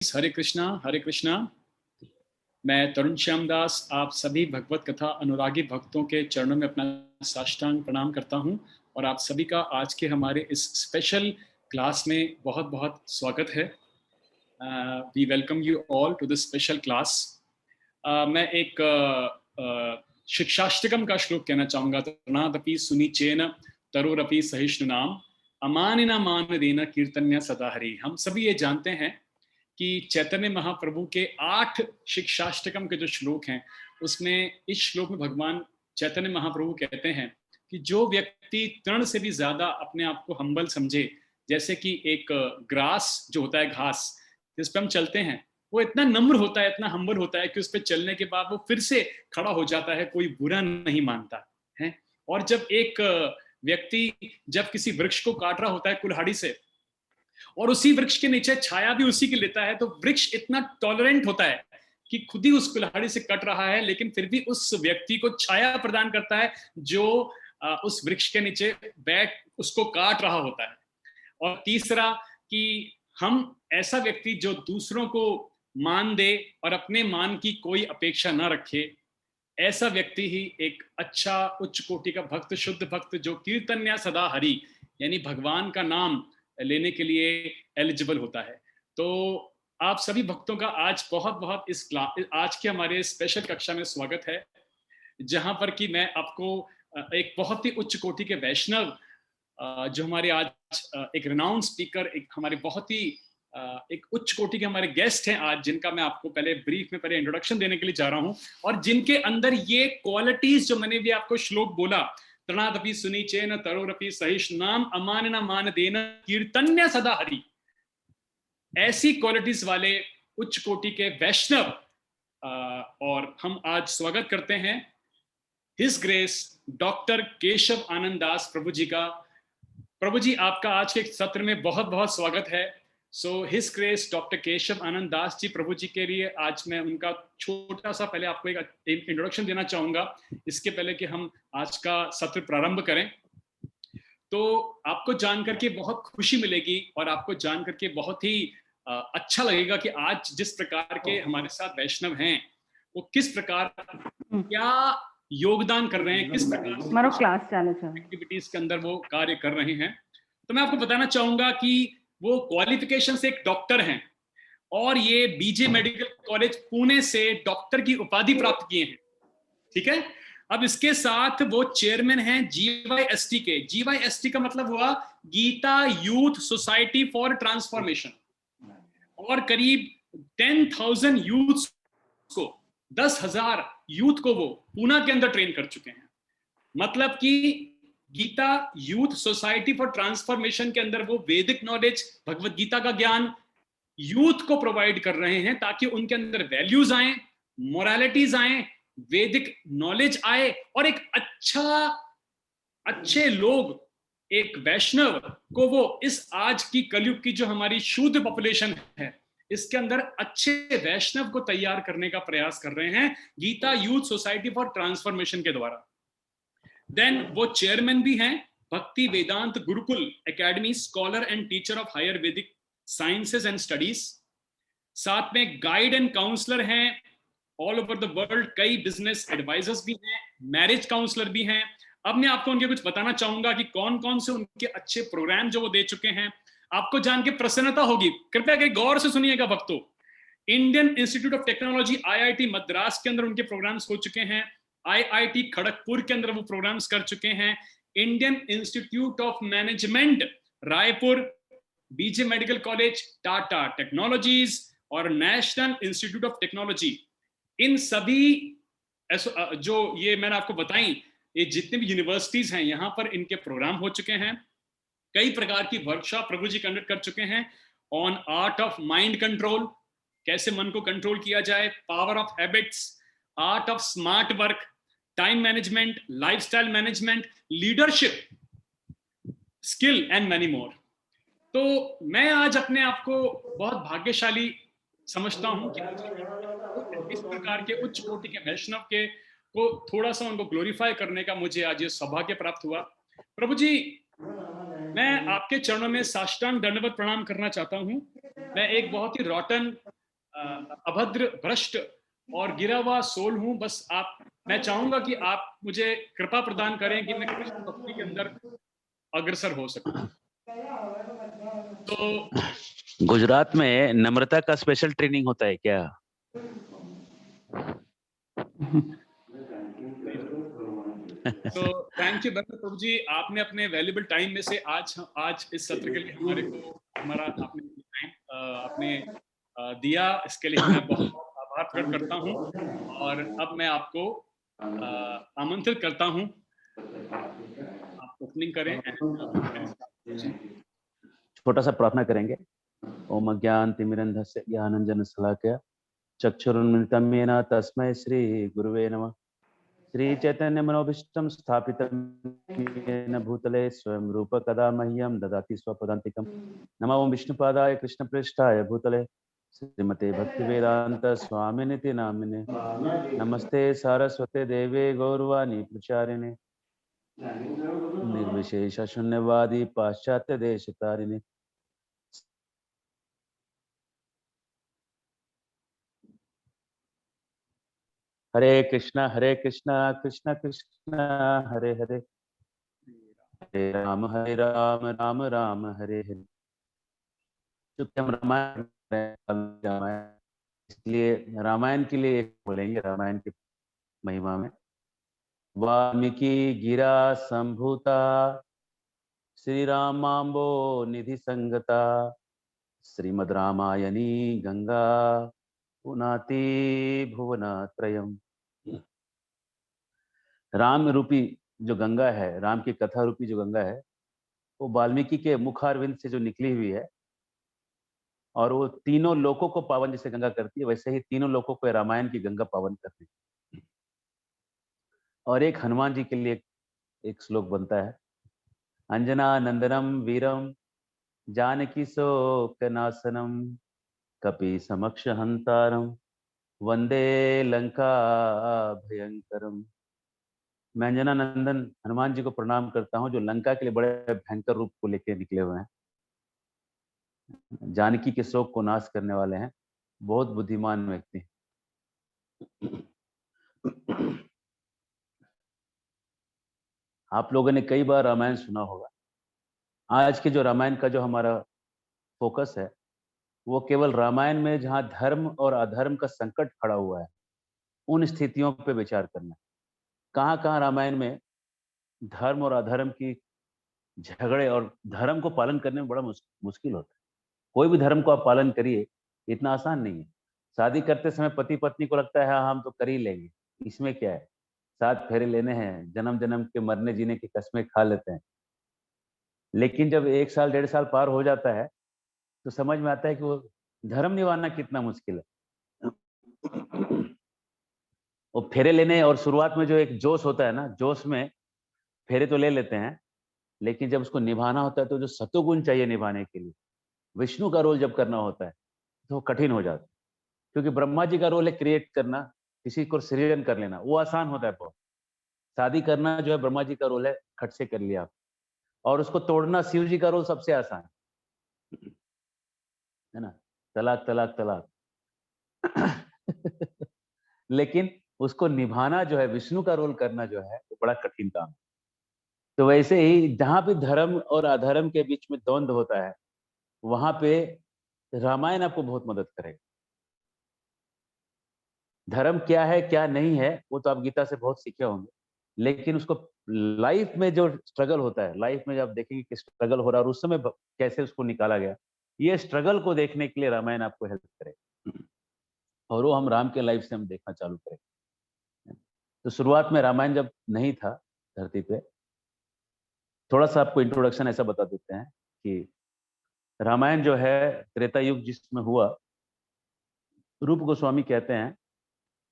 हरे कृष्णा। मैं तरुण श्याम दास आप सभी भगवत कथा अनुरागी भक्तों के चरणों में अपना साष्टांग प्रणाम करता हूं और आप सभी का आज के हमारे इस स्पेशल क्लास में बहुत बहुत स्वागत है। We welcome you all to this special class. मैं एक शिक्षाष्टकम का श्लोक कहना चाहूंगा। तृणादपि सुनिचेन तरोरपि सहिष्णुनाम अमानिना मानदेन कीर्तन्य सदा हरि। हम सभी ये जानते हैं कि चैतन्य महाप्रभु के 8 शिक्षाष्टकम के जो श्लोक हैं उसमें इस श्लोक में भगवान चैतन्य महाप्रभु कहते हैं कि जो व्यक्ति तृण से भी ज्यादा अपने आप को हम्बल समझे, जैसे कि एक ग्रास जो होता है, घास जिस पर हम चलते हैं, वो इतना नम्र होता है, इतना हम्बल होता है कि उस पर चलने के बाद वो फिर से खड़ा हो जाता है, कोई बुरा नहीं मानता है। और जब एक व्यक्ति जब किसी वृक्ष को काट रहा होता है कुल्हाड़ी से और उसी वृक्ष के नीचे छाया भी उसी की लेता है, तो वृक्ष इतना टॉलरेंट होता है कि खुद ही उस कुल्हाड़ी से कट रहा है लेकिन फिर भी उस व्यक्ति को छाया प्रदान करता है जो उस वृक्ष के नीचे बैठ उसको काट रहा होता है। और तीसरा कि हम ऐसा व्यक्ति जो दूसरों को मान दे और अपने मान की कोई अपेक्षा ना रखे, ऐसा व्यक्ति ही एक अच्छा उच्च कोटि का भक्त, शुद्ध भक्त, जो कीर्तन्या सदा हरि यानी भगवान का नाम लेने के लिए एलिजिबल होता है। तो आप सभी भक्तों का आज बहुत बहुत आज के हमारे स्पेशल कक्षा में स्वागत है, जहां पर कि मैं आपको एक बहुत ही उच्च कोटि के वैष्णव, जो हमारे आज एक रिनाउंड स्पीकर, एक हमारे बहुत ही एक उच्च कोटि के हमारे गेस्ट हैं आज, जिनका मैं आपको पहले ब्रीफ में पहले इंट्रोडक्शन देने के लिए जा रहा हूं, और जिनके अंदर ये क्वालिटीज जो मैंने भी आपको श्लोक बोला, तृणादपि सुनिचेन तरोरपि सहिष्णुनाम अमानिना मानदेन कीर्तन्य सदा हरि, ऐसी क्वालिटीज वाले उच्च कोटि के वैष्णव। और हम आज स्वागत करते हैं his grace doctor Keshav Anand दास प्रभु जी का। प्रभु जी, आपका आज के सत्र में बहुत बहुत स्वागत है। So his grace doctor Keshav Anand Das ji Prabhu ji के लिए आज मैं उनका छोटा सा पहले आपको एक इंट्रोडक्शन देना चाहूंगा, इसके पहले कि हम आज का सत्र प्रारंभ करें। तो आपको जानकर के बहुत खुशी मिलेगी और आपको जानकर के बहुत ही अच्छा लगेगा कि आज जिस प्रकार के हमारे साथ वैष्णव हैं वो किस प्रकार क्या योगदान कर रहे हैं, किस प्रकार एक्टिविटीज के अंदर वो कार्य कर रहे हैं। तो मैं आपको बताना चाहूंगा कि वो क्वालिफिकेशन से एक डॉक्टर हैं और ये बीजे मेडिकल कॉलेज पुणे से डॉक्टर की उपाधि प्राप्त किए हैं। ठीक है, अब इसके साथ वो चेयरमैन हैं GYST के। GYST का मतलब हुआ Gita youth society for transformation, और करीब 10,000 यूथ को, 10,000 यूथ को वो पूना के अंदर ट्रेन कर चुके हैं। मतलब कि Gita youth society for transformation के अंदर वो वैदिक नॉलेज, भगवत गीता का ज्ञान यूथ को प्रोवाइड कर रहे हैं ताकि उनके अंदर वैल्यूज आए, मोरालिटीज आए, वैदिक नॉलेज आए और एक अच्छे लोग, एक वैष्णव को वो इस आज की कलयुग की जो हमारी शुद्ध पॉपुलेशन है, इसके अंदर अच्छे वैष्णव को तैयार करने का प्रयास कर रहे हैं Gita youth society for transformation के द्वारा। देन वो चेयरमैन भी हैं Bhakti Vedanta Gurukul academy, scholar and teacher of higher Vedic sciences and studies. साथ में गाइड एंड काउंसलर हैं ऑल ओवर द वर्ल्ड, कई बिजनेस एडवाइजर्स भी हैं, मैरिज काउंसलर भी हैं। अब मैं आपको उनके कुछ बताना चाहूंगा कि कौन कौन से उनके अच्छे प्रोग्राम जो वो दे चुके हैं। आपको जान के प्रसन्नता होगी, कृपया करके गौर से सुनिएगा भक्तों। Indian institute of technology IIT Madras के अंदर उनके प्रोग्राम्स हो चुके हैं, IIT खड़गपुर के अंदर वो प्रोग्राम्स कर चुके हैं, Indian institute of management Raipur, BJ medical college, Tata technologies और नेशनल इंस्टीट्यूट ऑफ टेक्नोलॉजी। इन सभी जो ये मैंने आपको बताई, ये जितने भी यूनिवर्सिटीज हैं यहाँ पर इनके प्रोग्राम हो चुके हैं। कई प्रकार की वर्कशॉप प्रभु जी कंडक्ट कर चुके हैं on art of mind control, कैसे मन को कंट्रोल किया जाए, power of habits, art of smart work, time management, lifestyle management, leadership skill and many more. तो मैं आज अपने आप को बहुत भाग्यशाली समझता हूं कि इस प्रकार के उच्च कोटि के वैष्णव के को थोड़ा सा उनको ग्लोरीफाई करने का मुझे आज ये सौभाग्य प्राप्त हुआ। प्रभु जी, मैं आपके चरणों में साष्टांग दंडवत प्रणाम करना चाहता हूं मैं एक बहुत ही रॉटन, अभद्र, भ्रष्ट और गिरा हुआ सोल हूँ। बस मैं चाहूंगा कि आप मुझे कृपा प्रदान करें कि मैं कृष्ण भक्ति के अंदर अग्रसर हो सकूं। तो गुजरात में नम्रता का स्पेशल ट्रेनिंग होता है क्या? तो थैंक यू भक्त प्रभु जी, आपने अपने वैल्यूबल टाइम में से आज इस सत्र के लिए हमारा आपने टाइम आपने दिया, इसके लिए मैं बहुत बहुत आभार प्रकट करता हूँ। और अब मैं आपको आमंत्रित करता हूँ, आप ओपनिंग करें। छोटा सा प्रार्थना करेंगे। ओम ज्ञानतिमिरन्धस्य ज्ञानाञ्जन शलाकया चक्षुरुन्मिलितं येन तस्मै श्री गुरुवे नमः। श्री चैतन्य मनोभीष्टं स्थापितं येन भूतले स्वयं रूप कदा मह्यं ददाति स्वपदान्तिकं। नमः ओं विष्णुपादाय कृष्णप्रेष्ठाय भूतले श्रीमते भक्तिवेदांत स्वामिनिति नामिने। नमस्ते सारस्वते देवे गौरवाणी प्रचारिणे निर्विशेष शून्यवादी पाश्चात्य देश तारिणे। हरे कृष्णा कृष्ण कृष्ण हरे हरे, हरे राम राम राम हरे हरे। चूंकि हम रामायण, इसलिए रामायण के लिए एक बोलेंगे। रामायण की महिमा में वाल्मीकि गिरा संभूता श्री रामांबो निधि संगता श्रीमद् रामायणी गंगा पुनाति भुवनात्रयम्। राम रूपी जो गंगा है, राम की कथा रूपी जो गंगा है, वो वाल्मीकि के मुखारविंद से जो निकली हुई है, और वो तीनों लोकों को पावन जैसे गंगा करती है, वैसे ही तीनों लोकों को रामायण की गंगा पावन करती है। और एक हनुमान जी के लिए एक श्लोक बनता है, अंजना नंदनम वीरम जानकी शोकनाशनम कपि समक्ष हंतारम वंदे लंका भयंकरम। मैं अंजना नंदन हनुमान जी को प्रणाम करता हूँ, जो लंका के लिए बड़े भयंकर रूप को लेकर निकले हुए हैं, जानकी के शोक को नाश करने वाले हैं, बहुत बुद्धिमान व्यक्ति। आप लोगों ने कई बार रामायण सुना होगा। आज के जो रामायण का जो हमारा फोकस है, वो केवल रामायण में जहां धर्म और अधर्म का संकट खड़ा हुआ है, उन स्थितियों पे विचार करना। कहां कहां रामायण में धर्म और अधर्म की झगड़े और धर्म को पालन करने में बड़ा मुश्किल होता है। कोई भी धर्म को आप पालन करिए, इतना आसान नहीं है। शादी करते समय पति पत्नी को लगता है हाँ हम तो कर ही लेंगे, इसमें क्या है, 7 फेरे लेने हैं, जन्म जन्म के मरने जीने की कस्में खा लेते हैं। लेकिन जब 1 साल 1.5 साल पार हो जाता है, तो समझ में आता है कि वो धर्म निभाना कितना मुश्किल है। वो फेरे लेने और शुरुआत में जो एक जोश होता है ना, जोश में फेरे तो ले लेते हैं, लेकिन जब उसको निभाना होता है तो जो सतोगुण चाहिए निभाने के लिए, विष्णु का रोल जब करना होता है तो वो कठिन हो जाता है। क्योंकि ब्रह्मा जी का रोल है क्रिएट करना, किसी को सृजन कर लेना, वो आसान होता है बहुत। शादी करना जो है ब्रह्मा जी का रोल है, खट से कर लिया। और उसको तोड़ना शिव जी का रोल सबसे आसान है ना, तलाक तलाक तलाक। लेकिन उसको निभाना जो है, विष्णु का रोल करना जो है, वो बड़ा कठिन काम है। तो वैसे ही जहां पे धर्म और अधर्म के बीच में द्वंद्व होता है, वहां पे रामायण आपको बहुत मदद करेगा। धर्म क्या है क्या नहीं है वो तो आप गीता से बहुत सीखे होंगे, लेकिन उसको लाइफ में जो स्ट्रगल होता है, लाइफ में जब आप देखेंगे कि स्ट्रगल हो रहा है और उस समय कैसे उसको निकाला गया, ये स्ट्रगल को देखने के लिए रामायण आपको हेल्प करेगा। और वो हम राम के लाइफ से हम देखना चालू करेंगे। तो शुरुआत में रामायण जब नहीं था धरती पे, थोड़ा सा आपको इंट्रोडक्शन ऐसा बता देते हैं कि रामायण जो है त्रेता युग जिसमें हुआ, रूप गोस्वामी कहते हैं,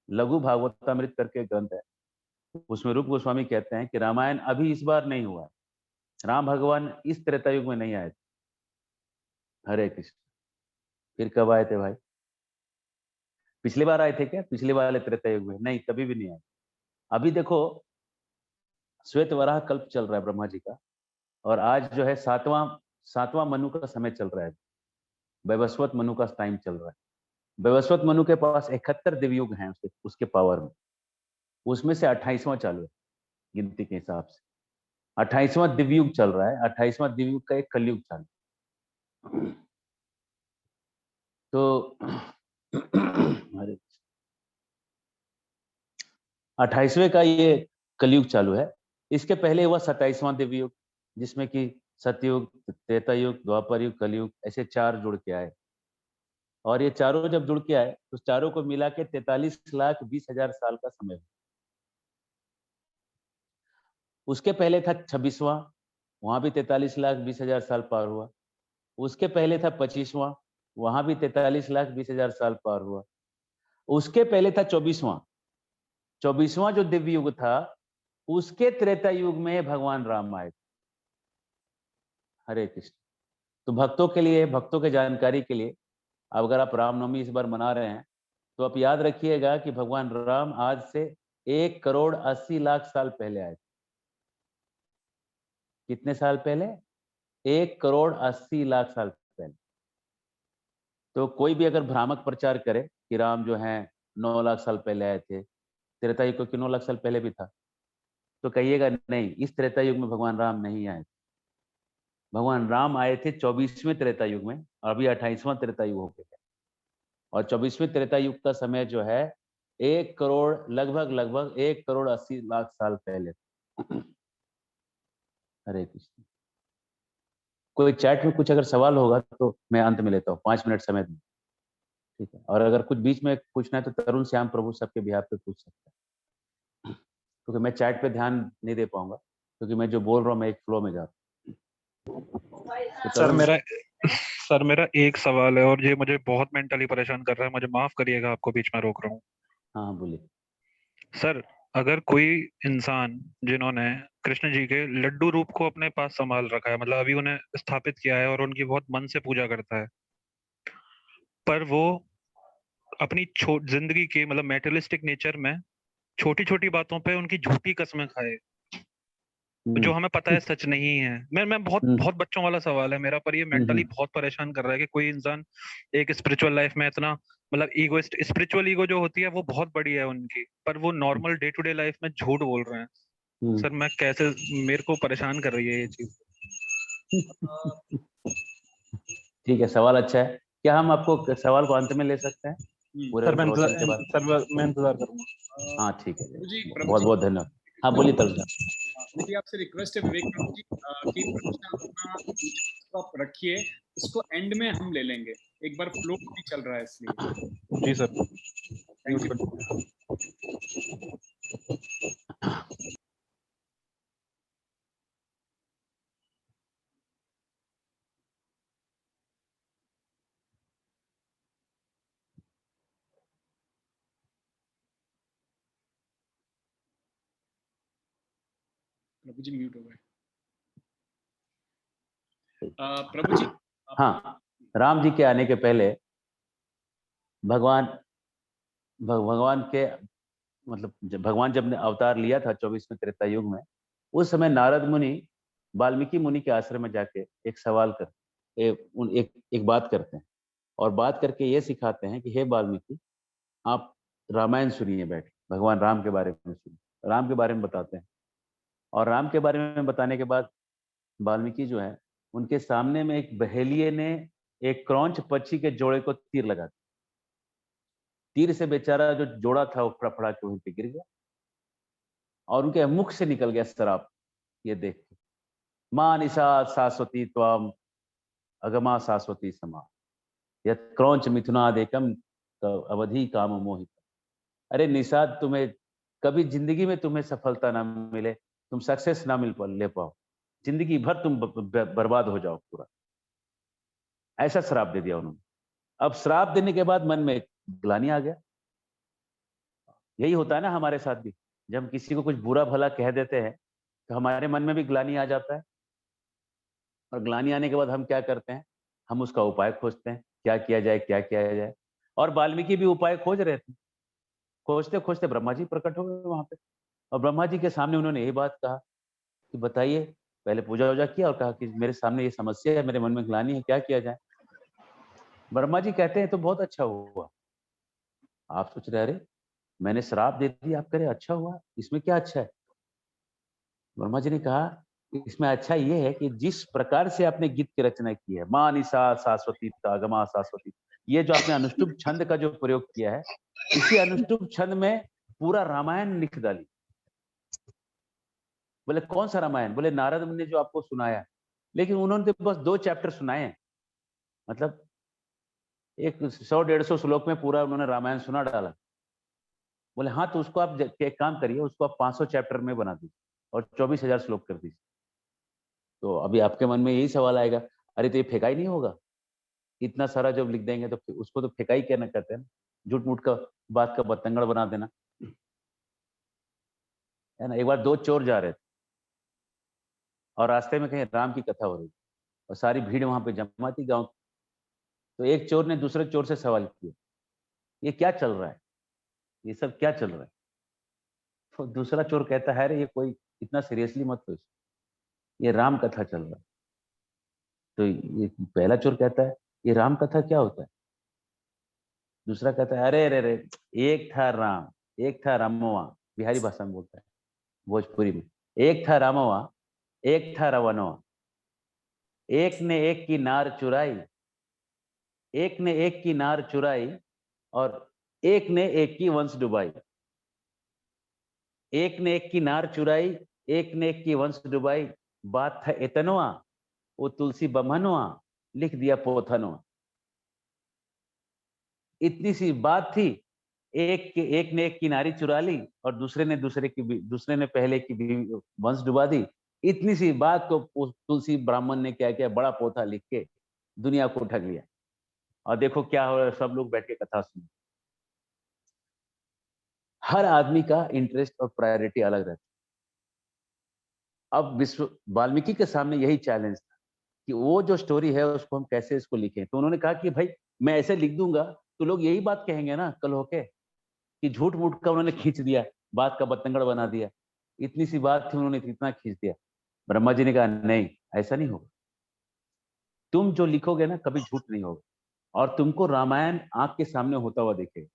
लघु भागवतामृत करके ग्रंथ है, उसमें रूप गोस्वामी कहते हैं कि रामायण अभी इस बार नहीं हुआ है, राम भगवान इस त्रेता युग में नहीं आए थे। हरे कृष्ण। फिर कब आए थे भाई? पिछली बार आए थे क्या? पिछले वाले त्रेता युग में? नहीं, कभी भी नहीं आए। अभी देखो श्वेत वराह कल्प चल रहा है ब्रह्मा जी का, और आज जो है सातवां मनु का समय चल रहा है। वैवस्वत मनु का टाइम चल रहा है। वैवस्वत मनु के पास 71 दिव्युग हैं उसके पावर में, उसमें से 28वां चालू है गिनती के हिसाब से। 28वां दिव्युग चल रहा है, 28वां दिव्युग का एक कलयुग चालू। तो अरे 28वें का ये कलयुग चालू है। इसके पहले हुआ 27वां दिव्युग, जिसमें कि सतयुग, त्रेता युग, द्वापर युग, कलयुग, ऐसे 4 जुड़ के आए। और ये चारों जब जुड़ के आए तो चारों को मिला के 43,20,000 साल का समय। उसके पहले था 26वां, वहां भी 43,20,000 साल पार हुआ। उसके पहले था 25वां, वहां भी 43,20,000 साल पार हुआ। उसके पहले था 24वां, 24वां जो दिव्य युग था, उसके त्रेता युग में भगवान राम आए। हरे कृष्ण। तो भक्तों के लिए, भक्तों के जानकारी के लिए, अब अगर आप रामनवमी इस बार मना रहे हैं तो आप याद रखिएगा कि भगवान राम आज से 1,80,00,000 साल पहले आए। कितने साल पहले? 1,80,00,000 साल पहले। तो कोई भी अगर भ्रामक प्रचार करे कि राम जो है 9 लाख साल पहले आए थे, त्रेता युग को 9 लाख साल पहले भी था, तो कहिएगा नहीं, इस त्रेता युग में भगवान राम नहीं आए। भगवान राम आए थे 24वें त्रेता युग में, अभी 28वां त्रेता युग हो गया। और 24वें त्रेता युग का समय जो है 1 करोड़, लगभग 1,80,00,000 साल पहले। हरे कृष्ण। कोई चैट में कुछ अगर सवाल होगा तो मैं अंत में लेता हूँ, 5 मिनट समय दूं, ठीक है? और अगर कुछ बीच में पूछना है तो तरुण श्याम प्रभु सबके बिहाफ पे पूछ सकता है, क्योंकि मैं चैट पे ध्यान नहीं दे पाऊंगा, क्योंकि मैं जो बोल रहा हूँ मैं एक फ्लो में जा रहा हूँ। तो सर तरुण। मेरा एक सवाल है और ये मुझे बहुत मेंटली परेशान कर रहा है, मुझे माफ करिएगा, आपको बीच में रोक रहा हूँ। हाँ बोलिए। सर, अगर कोई इंसान जिन्होंने कृष्ण जी के लड्डू रूप को अपने पास संभाल रखा है, मतलब अभी उन्हें स्थापित किया है और उनकी बहुत मन से पूजा करता है, पर वो अपनी जिंदगी के मतलब मेटेरियलिस्टिक नेचर में छोटी छोटी बातों पे उनकी झूठी कस्में खाए, जो हमें पता है सच नहीं है। मैं बहुत हम्म, बहुत बच्चों वाला सवाल है मेरा, पर ये मेंटली हम्म, बहुत परेशान कर रहा है कि कोई इंसान एक स्पिरिचुअल लाइफ में इतना मतलब ईगोइस्ट, स्पिरिचुअल ईगो जो होती है वो बहुत बड़ी है उनकी, पर वो normal day to day life में झूठ बोल रहे हैं। हम्म। सर मैं कैसे, मेरे को परेशान कर रही है ये चीज। ठीक है, सवाल अच्छा है। क्या हम आपको सवाल को अंत में ले सकते हैं, पूरे सर प्रवचन के बाद? मैं इंतजार करूंगा। हाँ ठीक है, प्रभु जी, बहुत बहुत धन्यवाद। हाँ बोलिए तरुण साहब। मेरी आपसे रिक्वेस्ट है विवेक प्रभु जी कि प्रश्न अपना पूछना आप रखिए, उसको एंड में हम ले लेंगे, एक बार फ्लो भी चल रहा है इसलिए। जी sir. Thank you. Prabhu ji mute हो गए। प्रभु जी हाँ, राम जी के आने के पहले भगवान भगवान के मतलब भगवान जब ने अवतार लिया था 24वें त्रेता युग में, उस समय नारद मुनि वाल्मीकि मुनि के आश्रम में जाके एक सवाल कर एक बात करते हैं, और बात करके ये सिखाते हैं कि हे वाल्मीकि, आप रामायण सुनिए, बैठ भगवान राम के बारे में सुनिए, राम के बारे में बताते हैं। और राम के बारे में बताने के बाद वाल्मीकि जो है, उनके सामने में एक बहेलिये ने एक क्रौंच पक्षी के जोड़े को तीर लगा दिया। तीर से बेचारा जो जोड़ा था वो फड़फड़ा के वहीं पे गिर गया, और उनके मुख से निकल गया शराब। ये देख के, मां निशा शाश्वती त्वाम अगमा शाश्वती समा, यत् क्रौंच मिथुनादेकम तो अवधि काम मोहित। अरे निषाद, तुम्हें कभी जिंदगी में तुम्हें सफलता ना मिले, तुम सक्सेस ना ले पाओ, जिंदगी भर तुम बर्बाद हो जाओ पूरा, ऐसा श्राप दे दिया उन्होंने। अब श्राप देने के बाद मन में ग्लानि आ गया। यही होता है ना हमारे साथ भी, जब हम किसी को कुछ बुरा भला कह देते हैं तो हमारे मन में भी ग्लानि आ जाता है, और ग्लानि आने के बाद हम क्या करते हैं, हम उसका उपाय खोजते हैं, क्या किया जाए क्या किया जाए। और वाल्मीकि भी उपाय खोज रहे थे। खोजते खोजते ब्रह्मा जी प्रकट हो गए वहां पे, और ब्रह्मा जी के सामने उन्होंने यही बात कहा कि बताइए, पहले पूजा वूजा किया और कहा कि मेरे सामने ये समस्या है, मेरे मन में ग्लानि है, क्या किया जाए। ब्रह्मा जी कहते हैं तो बहुत अच्छा हुआ। आप सोच रहे अरे मैंने श्राप दे दिया, आप कह रहे अच्छा हुआ, इसमें क्या अच्छा है? वर्मा जी ने कहा इसमें अच्छा ये है कि जिस प्रकार से आपने गीत की रचना की है, माँ निशा शाश्वती गमा शाश्वती, ये जो आपने अनुष्टुप छंद का जो प्रयोग किया है, इसी अनुष्टुप छंद में पूरा रामायण लिख डाली। बोले कौन सा रामायण? बोले नारद मुनि ने जो आपको सुनाया, लेकिन उन्होंने तो बस 2 चैप्टर सुनाए हैं। मतलब एक 100-150 श्लोक में पूरा उन्होंने रामायण सुना डाला। बोले हाँ, तो उसको आप एक काम करिए, उसको आप 500 चैप्टर में बना दीजिए और 24,000 श्लोक कर दीजिए। तो अभी आपके मन में यही सवाल आएगा, अरे तो ये फेंका ही नहीं होगा? इतना सारा जब लिख देंगे तो उसको तो फेंका ही कहना कहते हैं ना, झूठ-मूठ का बात का बतंगड़ बना देना। है ना? एक बार 2 चोर जा रहे थे और रास्ते में कहीं राम की कथा हो रही थी और सारी भीड़ वहां पे जमा थी गाँव। तो एक चोर ने दूसरे चोर से सवाल किया, ये क्या चल रहा है? ये सब क्या चल रहा है? तो दूसरा चोर कहता है, अरे ये कोई इतना सीरियसली मत लो, ये राम कथा चल रहा है। तो ये पहला चोर कहता है, ये राम कथा क्या होता है? दूसरा कहता है, अरे अरे अरे, एक था राम, एक था रामवा। बिहारी भाषा में बोलता है, भोजपुरी में। एक था रामवा, एक था रावणवा। एक ने एक की नार चुराई, एक ने एक की नार चुराई और एक ने एक की वंश डुबाई। एक ने एक की नार चुराई, एक ने एक की वंश डुबाई। बात था इतनवा, वो तुलसी बमनवा, लिख दिया पोथनवा। इतनी सी बात थी, एक ने एक की नारी चुरा ली और दूसरे ने पहले की वंश डुबा दी। इतनी सी बात को तुलसी ब्राह्मण ने क्या किया, बड़ा पोथा लिख के दुनिया को ठग लिया। और देखो क्या हो रहा है, सब लोग बैठ के कथा सुन। हर आदमी का इंटरेस्ट और प्रायोरिटी अलग रहता है। अब विश्व वाल्मीकि के सामने यही चैलेंज था कि वो जो स्टोरी है उसको हम कैसे इसको लिखें। तो उन्होंने कहा कि भाई मैं ऐसे लिख दूंगा तो लोग यही बात कहेंगे ना कल होके कि झूठ मूठ का उन्होंने खींच दिया, बात का बतंगड़ बना दिया। इतनी सी बात थी, उन्होंने इतना खींच दिया। ब्रह्मा जी ने कहा नहीं, ऐसा नहीं होगा। तुम जो लिखोगे ना कभी झूठ नहीं होगा और तुमको रामायण आंख के सामने होता हुआ दिखेगा।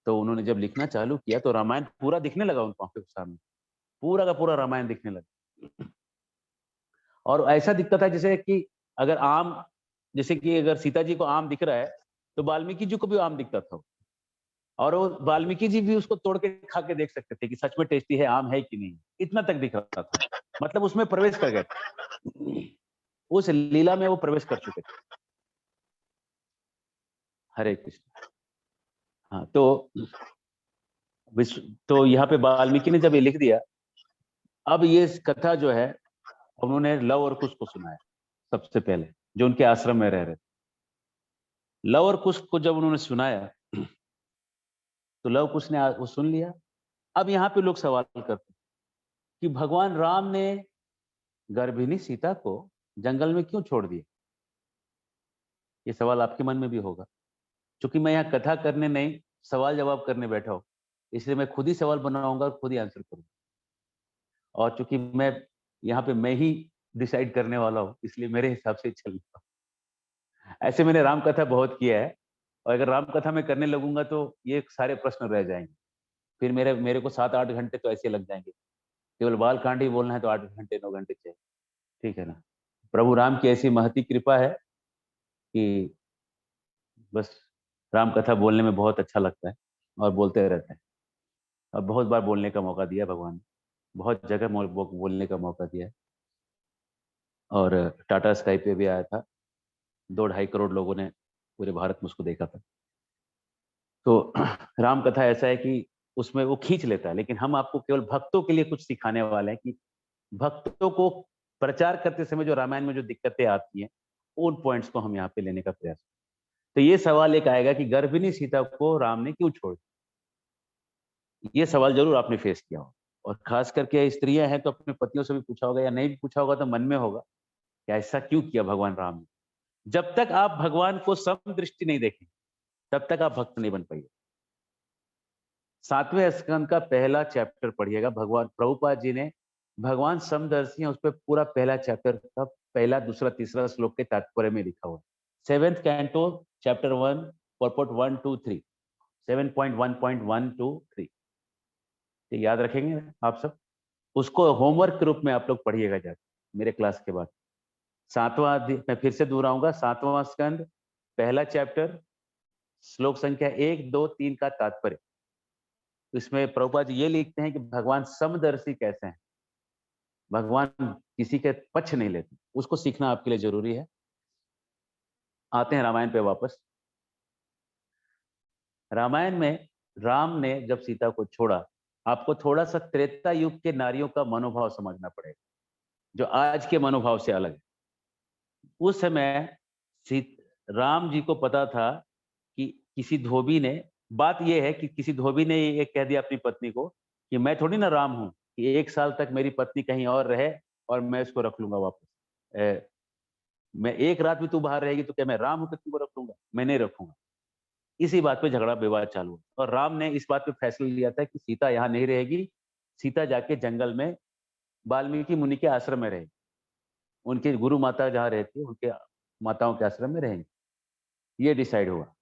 तो उन्होंने जब लिखना चालू किया तो रामायण पूरा दिखने लगा उनको आंखों के सामने, पूरा का पूरा रामायण दिखने लगा। और ऐसा दिखता था जैसे कि अगर आम, जैसे कि अगर सीता जी को आम दिख रहा है तो वाल्मीकि जी को भी आम दिखता था। और वो वाल्मीकि जी भी उसको तोड़ के खा के देख सकते थे कि सच में टेस्टी है, आम है कि नहीं। इतना तक दिख रहा था, मतलब उसमें प्रवेश कर गए थे, उस लीला में वो प्रवेश कर चुके थे। हरे कृष्ण। हाँ, तो विश्व, तो यहाँ पे वाल्मीकि ने जब ये लिख दिया, अब ये कथा जो है उन्होंने लव और कुश को सुनाया सबसे पहले, जो उनके आश्रम में रह रहे थे। लव और कुश को जब उन्होंने सुनाया तो लव कुश ने वो सुन लिया। अब यहाँ पे लोग सवाल करते हैं कि भगवान राम ने गर्भिणी सीता को जंगल में क्यों छोड़ दिया? ये सवाल आपके मन में भी होगा। क्योंकि मैं यहाँ कथा करने नहीं, सवाल जवाब करने बैठा हूँ, इसलिए मैं खुद ही सवाल बनाऊंगा और खुद ही आंसर करूंगा। और चूंकि मैं यहाँ पे मैं ही डिसाइड करने वाला हूँ, इसलिए मेरे हिसाब से चलूंगा। ऐसे मैंने राम कथा बहुत किया है और अगर राम कथा में करने लगूंगा तो ये सारे प्रश्न रह जाएंगे। फिर मेरे मेरे को 7-8 घंटे तो ऐसे लग जाएंगे। केवल बाल कांड ही बोलना है तो 8 घंटे 9 घंटे चाहिए। ठीक है ना? प्रभु राम की ऐसी महती कृपा है कि बस राम कथा बोलने में बहुत अच्छा लगता है और बोलते रहते हैं। और बहुत बार बोलने का मौका दिया भगवान ने, बहुत जगह बोलने का मौका दिया है। और टाटा स्काई पे भी आया था, 2-2.5 करोड़ लोगों ने पूरे भारत में उसको देखा था। तो राम कथा ऐसा है कि उसमें वो खींच लेता है, लेकिन हम आपको केवल भक्तों के लिए कुछ सिखाने वाले हैं कि भक्तों को प्रचार करते समय जो रामायण में जो दिक्कतें आती हैं, उन पॉइंट्स को हम यहाँ पे लेने का प्रयास। तो ये सवाल एक आएगा कि गर्भिणी सीता को राम ने क्यों छोड़ दिया? ये सवाल जरूर आपने फेस किया होगा और खास करके स्त्रियां हैं तो अपने पतियों से भी पूछा होगा या नहीं भी पूछा होगा तो मन में होगा कि ऐसा क्यों किया भगवान राम ने। जब तक आप भगवान को सम दृष्टि नहीं देखें तब तक आप भक्त नहीं बन पाइए। 7वें स्कंद का पहला चैप्टर पढ़िएगा, भगवान प्रभुपाद जी ने भगवान समदर्शी हैं उस पर पूरा पहला चैप्टर का पहला, दूसरा, तीसरा श्लोक के तात्पर्य में लिखा हुआ है। 7th canto chapter 1 purport 1 2 3 7.1.1 to 3 याद रखेंगे आप सब। उसको होमवर्क के रूप में आप लोग पढ़िएगा जाके मेरे क्लास के बाद। 7वां अध्याय मैं फिर से दोहराऊंगा, 7वां स्कंद, पहला चैप्टर, श्लोक संख्या 1 2 3 का तात्पर्य। इसमें प्रभुपाद जी ये लिखते हैं कि भगवान समदर्शी कैसे हैं, भगवान किसी के पक्ष नहीं लेते, उसको सीखना आपके लिए जरूरी है। आते हैं रामायण पे वापस। रामायण में राम ने जब सीता को छोड़ा, आपको थोड़ा सा त्रेता युग के नारियों का मनोभाव समझना पड़ेगा, जो आज के मनोभाव से अलग है। उस समय राम जी को पता था कि किसी धोबी ने, बात यह है कि किसी धोबी ने ये कह दिया अपनी पत्नी को कि मैं थोड़ी ना राम हूं कि 1 साल तक मेरी पत्नी कहीं और रहे और मैं इसको रख लूंगा वापस। मैं 1 रात भी तू बाहर रहेगी तो क्या मैं राम हूं कि तुमको रख लूंगा? मैं नहीं रखूंगा। इसी बात पे झगड़ा विवाद चालू हुआ और राम ने इस बात पे फैसला लिया था कि सीता यहाँ नहीं रहेगी, सीता जाके जंगल में वाल्मीकि मुनि के आश्रम में रहेगी, उनके गुरु माता जहाँ रहती है उनके माताओं के आश्रम में रहेंगे। ये डिसाइड हुआ।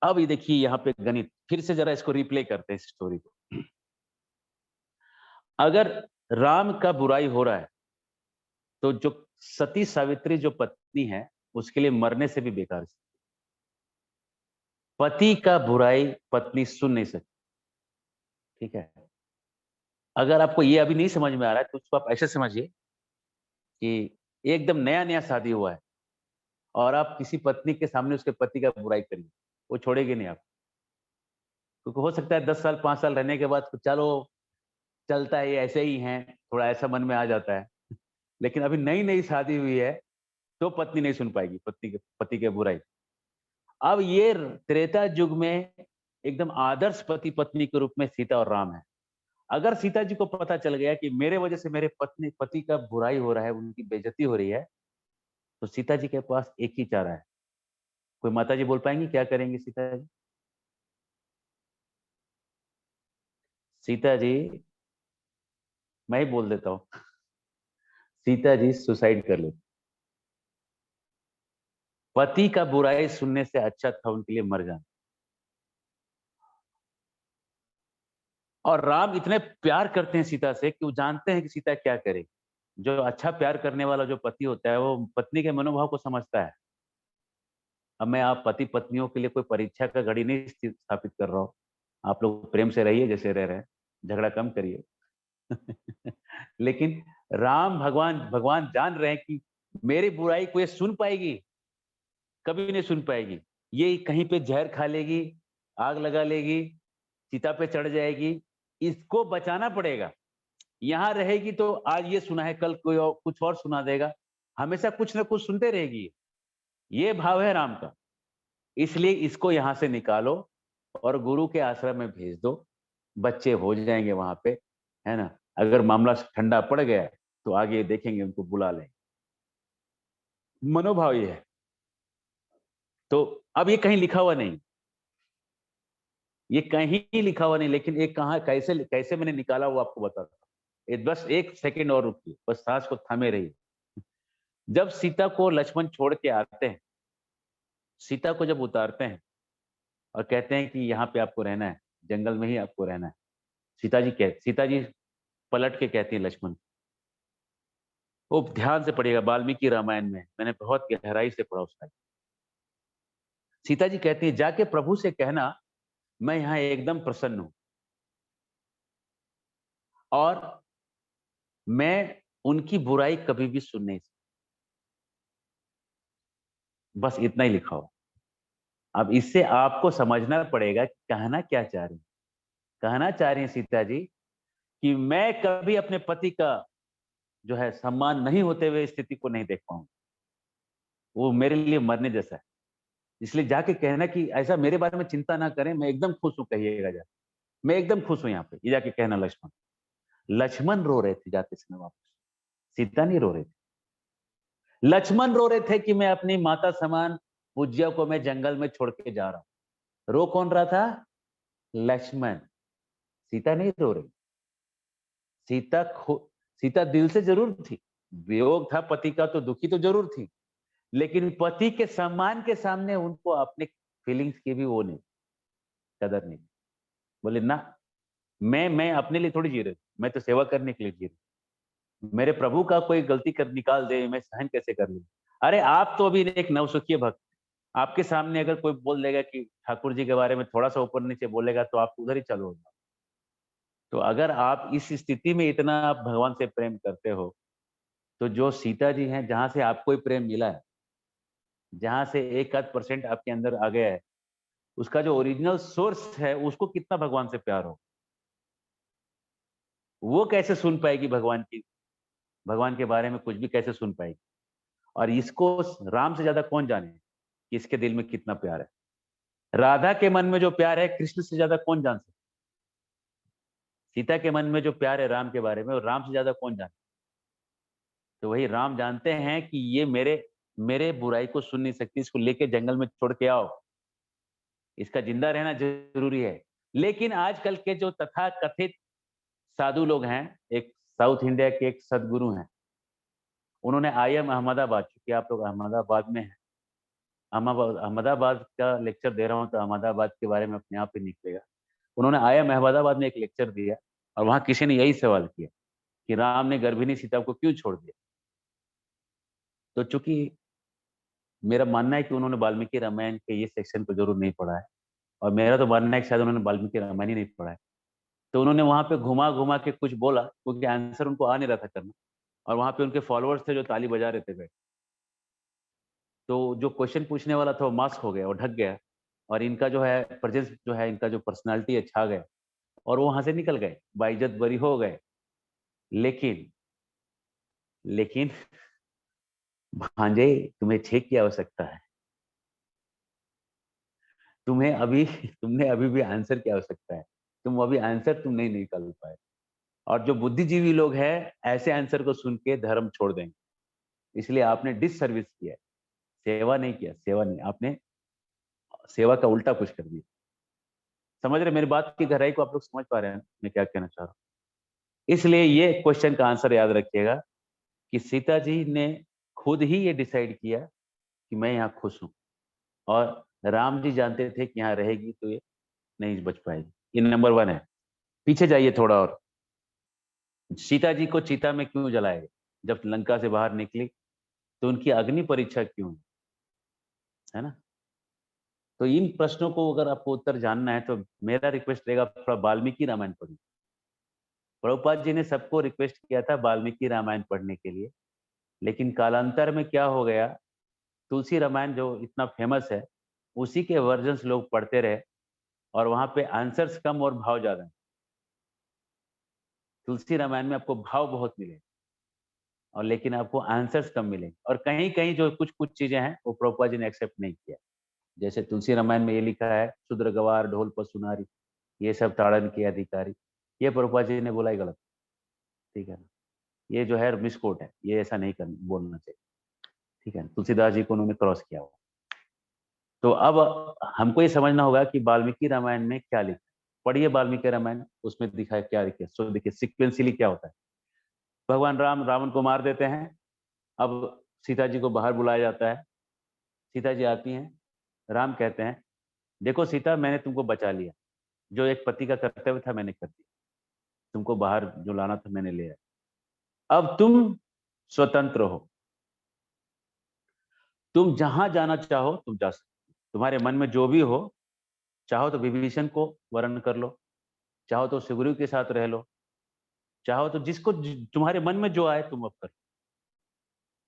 अब ये देखिए यहाँ पे गणित, फिर से जरा इसको रिप्ले करते हैं इस स्टोरी को। अगर राम का बुराई हो रहा है तो जो सती सावित्री जो पत्नी है उसके लिए मरने से भी बेकार है। पति का बुराई पत्नी सुन नहीं सकती, ठीक है। अगर आपको ये अभी नहीं समझ में आ रहा है तो उसको आप ऐसे समझिए कि एकदम नया नया शादी हुआ है और आप किसी पत्नी के सामने उसके पति का बुराई करिए, वो छोड़ेगी नहीं आप। क्योंकि हो सकता है 10 साल 5 साल रहने के बाद चलो चलता है, ये ऐसे ही हैं, थोड़ा ऐसा मन में आ जाता है। लेकिन अभी नई नई शादी हुई है तो पत्नी नहीं सुन पाएगी पति के बुराई। अब ये त्रेता युग में एकदम आदर्श पति पत्नी के रूप में सीता और राम है। अगर सीता जी को पता चल गया कि मेरे वजह से मेरे पति का बुराई हो रहा है, उनकी बेइज्जती हो रही है, तो सीता जी के पास एक ही चारा है। कोई माता जी बोल पाएंगी क्या करेंगी सीता जी? सीता जी, मैं ही बोल देता हूँ, सीता जी सुसाइड कर लेती। पति का बुराई सुनने से अच्छा था उनके लिए मर जाना। और राम इतने प्यार करते हैं सीता से कि वो जानते हैं कि सीता क्या करेगी। जो अच्छा प्यार करने वाला जो पति होता है वो पत्नी के मनोभाव को समझता है। अब मैं आप पति पत्नियों के लिए कोई परीक्षा का घड़ी नहीं स्थापित कर रहा हूँ। आप लोग प्रेम से रहिए जैसे रह रहे हैं, झगड़ा कम करिए। लेकिन राम भगवान भगवान जान रहे हैं कि मेरी बुराई को ये सुन पाएगी, कभी नहीं सुन पाएगी। ये कहीं पे जहर खा लेगी, आग लगा लेगी, चिता पे चढ़ जाएगी, इसको बचाना पड़ेगा। यहाँ रहेगी तो आज ये सुना है, कल कोई और कुछ और सुना देगा, हमेशा कुछ ना कुछ सुनते रहेगी। ये भाव है राम का। इसलिए इसको यहाँ से निकालो और गुरु के आश्रम में भेज दो, बच्चे हो जाएंगे वहां पे, है ना। अगर मामला ठंडा पड़ गया तो आगे देखेंगे, उनको बुला लेंगे। मनोभाव ये है। तो अब ये कहीं लिखा हुआ नहीं, ये कहीं लिखा हुआ नहीं, लेकिन एक कहा कैसे कैसे मैंने निकाला वो आपको बताता हूँ। बस 1 सेकंड और रुकिए, बस सांस को थामे रहिए। जब सीता को लक्ष्मण छोड़ के आते हैं, सीता को जब उतारते हैं और कहते हैं कि यहाँ पे आपको रहना है, जंगल में ही आपको रहना है, सीता जी पलट के कहती है लक्ष्मण। वो ध्यान से पढ़िएगा, वाल्मीकि रामायण में मैंने बहुत गहराई से पढ़ा उसका। सीता जी कहती है जाके प्रभु से कहना मैं यहाँ एकदम प्रसन्न हूं और मैं उनकी बुराई कभी भी सुन नहीं सकती। बस इतना ही लिखा हो। अब इससे आपको समझना पड़ेगा कि कहना क्या चाह रही, कहना चाह रही है सीता जी कि मैं कभी अपने पति का जो है सम्मान नहीं होते हुए स्थिति को नहीं देख पाऊंगा, वो मेरे लिए मरने जैसा है। इसलिए जाके कहना कि ऐसा मेरे बारे में चिंता ना करें, मैं एकदम खुश हूं, कहिएगा जाके मैं एकदम खुश हूं यहाँ पे, ये जाके कहना लक्ष्मण। लक्ष्मण रो रहे थे जाते समय वापस, सीता नहीं रो रहे थे। लक्ष्मण रो रहे थे कि मैं अपनी माता समान पूज्य को मैं जंगल में छोड़ के जा रहा हूं। रो कौन रहा था? लक्ष्मण। सीता नहीं रो रही। सीता सीता दिल से जरूर थी, वियोग था पति का तो दुखी तो जरूर थी, लेकिन पति के सम्मान के सामने उनको अपने फीलिंग्स की भी वो नहीं, कदर नहीं। बोले ना, मैं अपने लिए थोड़ी जी रही हूँ, मैं तो सेवा करने के लिए जी रही हूँ। मेरे प्रभु का कोई गलती कर निकाल दे, मैं सहन कैसे कर लूँ? अरे आप तो अभी एक नवसुखीय भक्त, आपके सामने अगर कोई बोल देगा कि ठाकुर जी के बारे में थोड़ा सा ऊपर नीचे बोलेगा तो आप उधर ही चालू हो जाओ। तो अगर आप इस स्थिति में इतना आप भगवान से प्रेम करते हो, तो जो सीता जी हैं, जहाँ से आपको ही प्रेम मिला है, जहाँ से 1% आपके अंदर आ गया है, उसका जो ओरिजिनल सोर्स है, उसको कितना भगवान से प्यार हो, वो कैसे सुन पाएगी भगवान के बारे में कुछ भी कैसे सुन पाएगी? और इसको राम से ज्यादा कौन जाने कि इसके दिल में कितना प्यार है? राधा के मन में जो प्यार है, कृष्ण से ज्यादा कौन जान सकता? सीता के मन में जो प्यार है राम के बारे में, और राम से ज्यादा कौन जाने? तो वही राम जानते हैं कि ये मेरे मेरे बुराई को सुन नहीं सकती, इसको लेके जंगल में छोड़ के आओ, इसका जिंदा रहना जरूरी है। लेकिन आजकल के जो तथाकथित साधु लोग हैं, एक साउथ इंडिया के एक सदगुरु हैं, उन्होंने IIM अहमदाबाद, चूंकि आप लोग अहमदाबाद में हैं, अहमदाबाद का लेक्चर दे रहा हूँ तो अहमदाबाद के बारे में अपने आप ही निकलेगा। उन्होंने IIM अहमदाबाद में एक लेक्चर दिया, और वहां किसी ने यही सवाल किया कि राम ने गर्भिणी सीता को क्यों छोड़ दिया? तो चूंकि मेरा मानना है कि उन्होंने वाल्मीकि रामायण के ये सेक्शन को जरूर नहीं पढ़ा है, और मेरा तो मानना है कि शायद उन्होंने वाल्मीकि रामायण ही नहीं पढ़ा है। तो उन्होंने वहां पे घुमा घुमा के कुछ बोला, क्योंकि आंसर उनको आ नहीं रहा था करना, और वहां पे उनके फॉलोअर्स थे जो ताली बजा रहे थे बैठ। तो जो क्वेश्चन पूछने वाला था वो मास्क हो गया और ढक गया, और इनका जो है प्रेजेंस, जो है इनका जो पर्सनालिटी है, छा गया, और वो वहां से निकल गए, बाइज्जत बरी हो गए। लेकिन लेकिन भांजे, तुम्हें छेक की आवश्यकता है, तुमने अभी भी आंसर की आवश्यकता है, तुम अभी आंसर तुम नहीं निकाल पाए। और जो बुद्धिजीवी लोग हैं, ऐसे आंसर को सुन के धर्म छोड़ देंगे। इसलिए आपने डिस सर्विस किया है, सेवा नहीं किया, सेवा नहीं, आपने सेवा का उल्टा कुछ कर दिया। समझ रहे मेरी बात की गहराई को? आप लोग समझ पा रहे हैं मैं क्या कहना चाह रहा हूँ? इसलिए ये क्वेश्चन का आंसर याद रखिएगा कि सीता जी ने खुद ही ये डिसाइड किया कि मैं यहाँ खुश हूँ, और राम जी जानते थे कि यहाँ रहेगी तो ये नहीं बच पाएगी। ये नंबर 1 है। पीछे जाइए थोड़ा और, सीता जी को चिता में क्यों जलाया गया? जब लंका से बाहर निकली तो उनकी अग्नि परीक्षा क्यों हुई? है ना? तो इन प्रश्नों को अगर आपको उत्तर जानना है तो मेरा रिक्वेस्ट रहेगा, थोड़ा वाल्मीकि रामायण पढ़िए। प्रभुपाद जी ने सबको रिक्वेस्ट किया था वाल्मीकि रामायण पढ़ने के लिए, लेकिन कालांतर में क्या हो गया, तुलसी रामायण जो इतना फेमस है, उसी के वर्जन्स लोग पढ़ते रहे, और वहां पे आंसर्स कम और भाव ज्यादा है। तुलसी रामायण में आपको भाव बहुत मिले, और लेकिन आपको आंसर्स कम मिलेंगे, और कहीं कहीं जो कुछ कुछ चीजें हैं वो प्रभुपाद जी ने एक्सेप्ट नहीं किया। जैसे तुलसी रामायण में ये लिखा है, शूद्र गवार ढोल पर सुनारी, ये सब ताड़न के अधिकारी, ये प्रभुपाद जी ने बोला ही गलत। ठीक है ना? ये जो है मिसकोट है, ये ऐसा नहीं बोलना चाहिए। ठीक है, तुलसीदास जी को उन्होंने क्रॉस किया हुआ। तो अब हमको ये समझना होगा कि वाल्मीकि रामायण में क्या लिखा है। पढ़िए वाल्मीकि रामायण, उसमें दिखा है क्या लिखा है। सो देखिए सिक्वेंसली क्या होता है। भगवान राम रावण को मार देते हैं, अब सीता जी को बाहर बुलाया जाता है, सीता जी आती हैं, राम कहते हैं देखो सीता, मैंने तुमको बचा लिया, जो एक पति का कर्तव्य था मैंने कर दिया, तुमको बाहर जो लाना था मैंने ले आया, अब तुम स्वतंत्र हो, तुम जहां जाना चाहो तुम जा सकते हो, तुम्हारे मन में जो भी हो, चाहो तो विभीषण को वर्ण कर लो, चाहो तो सुग्रीव के साथ रह लो, चाहो तो जिसको तुम्हारे मन में जो आए तुम अब कर,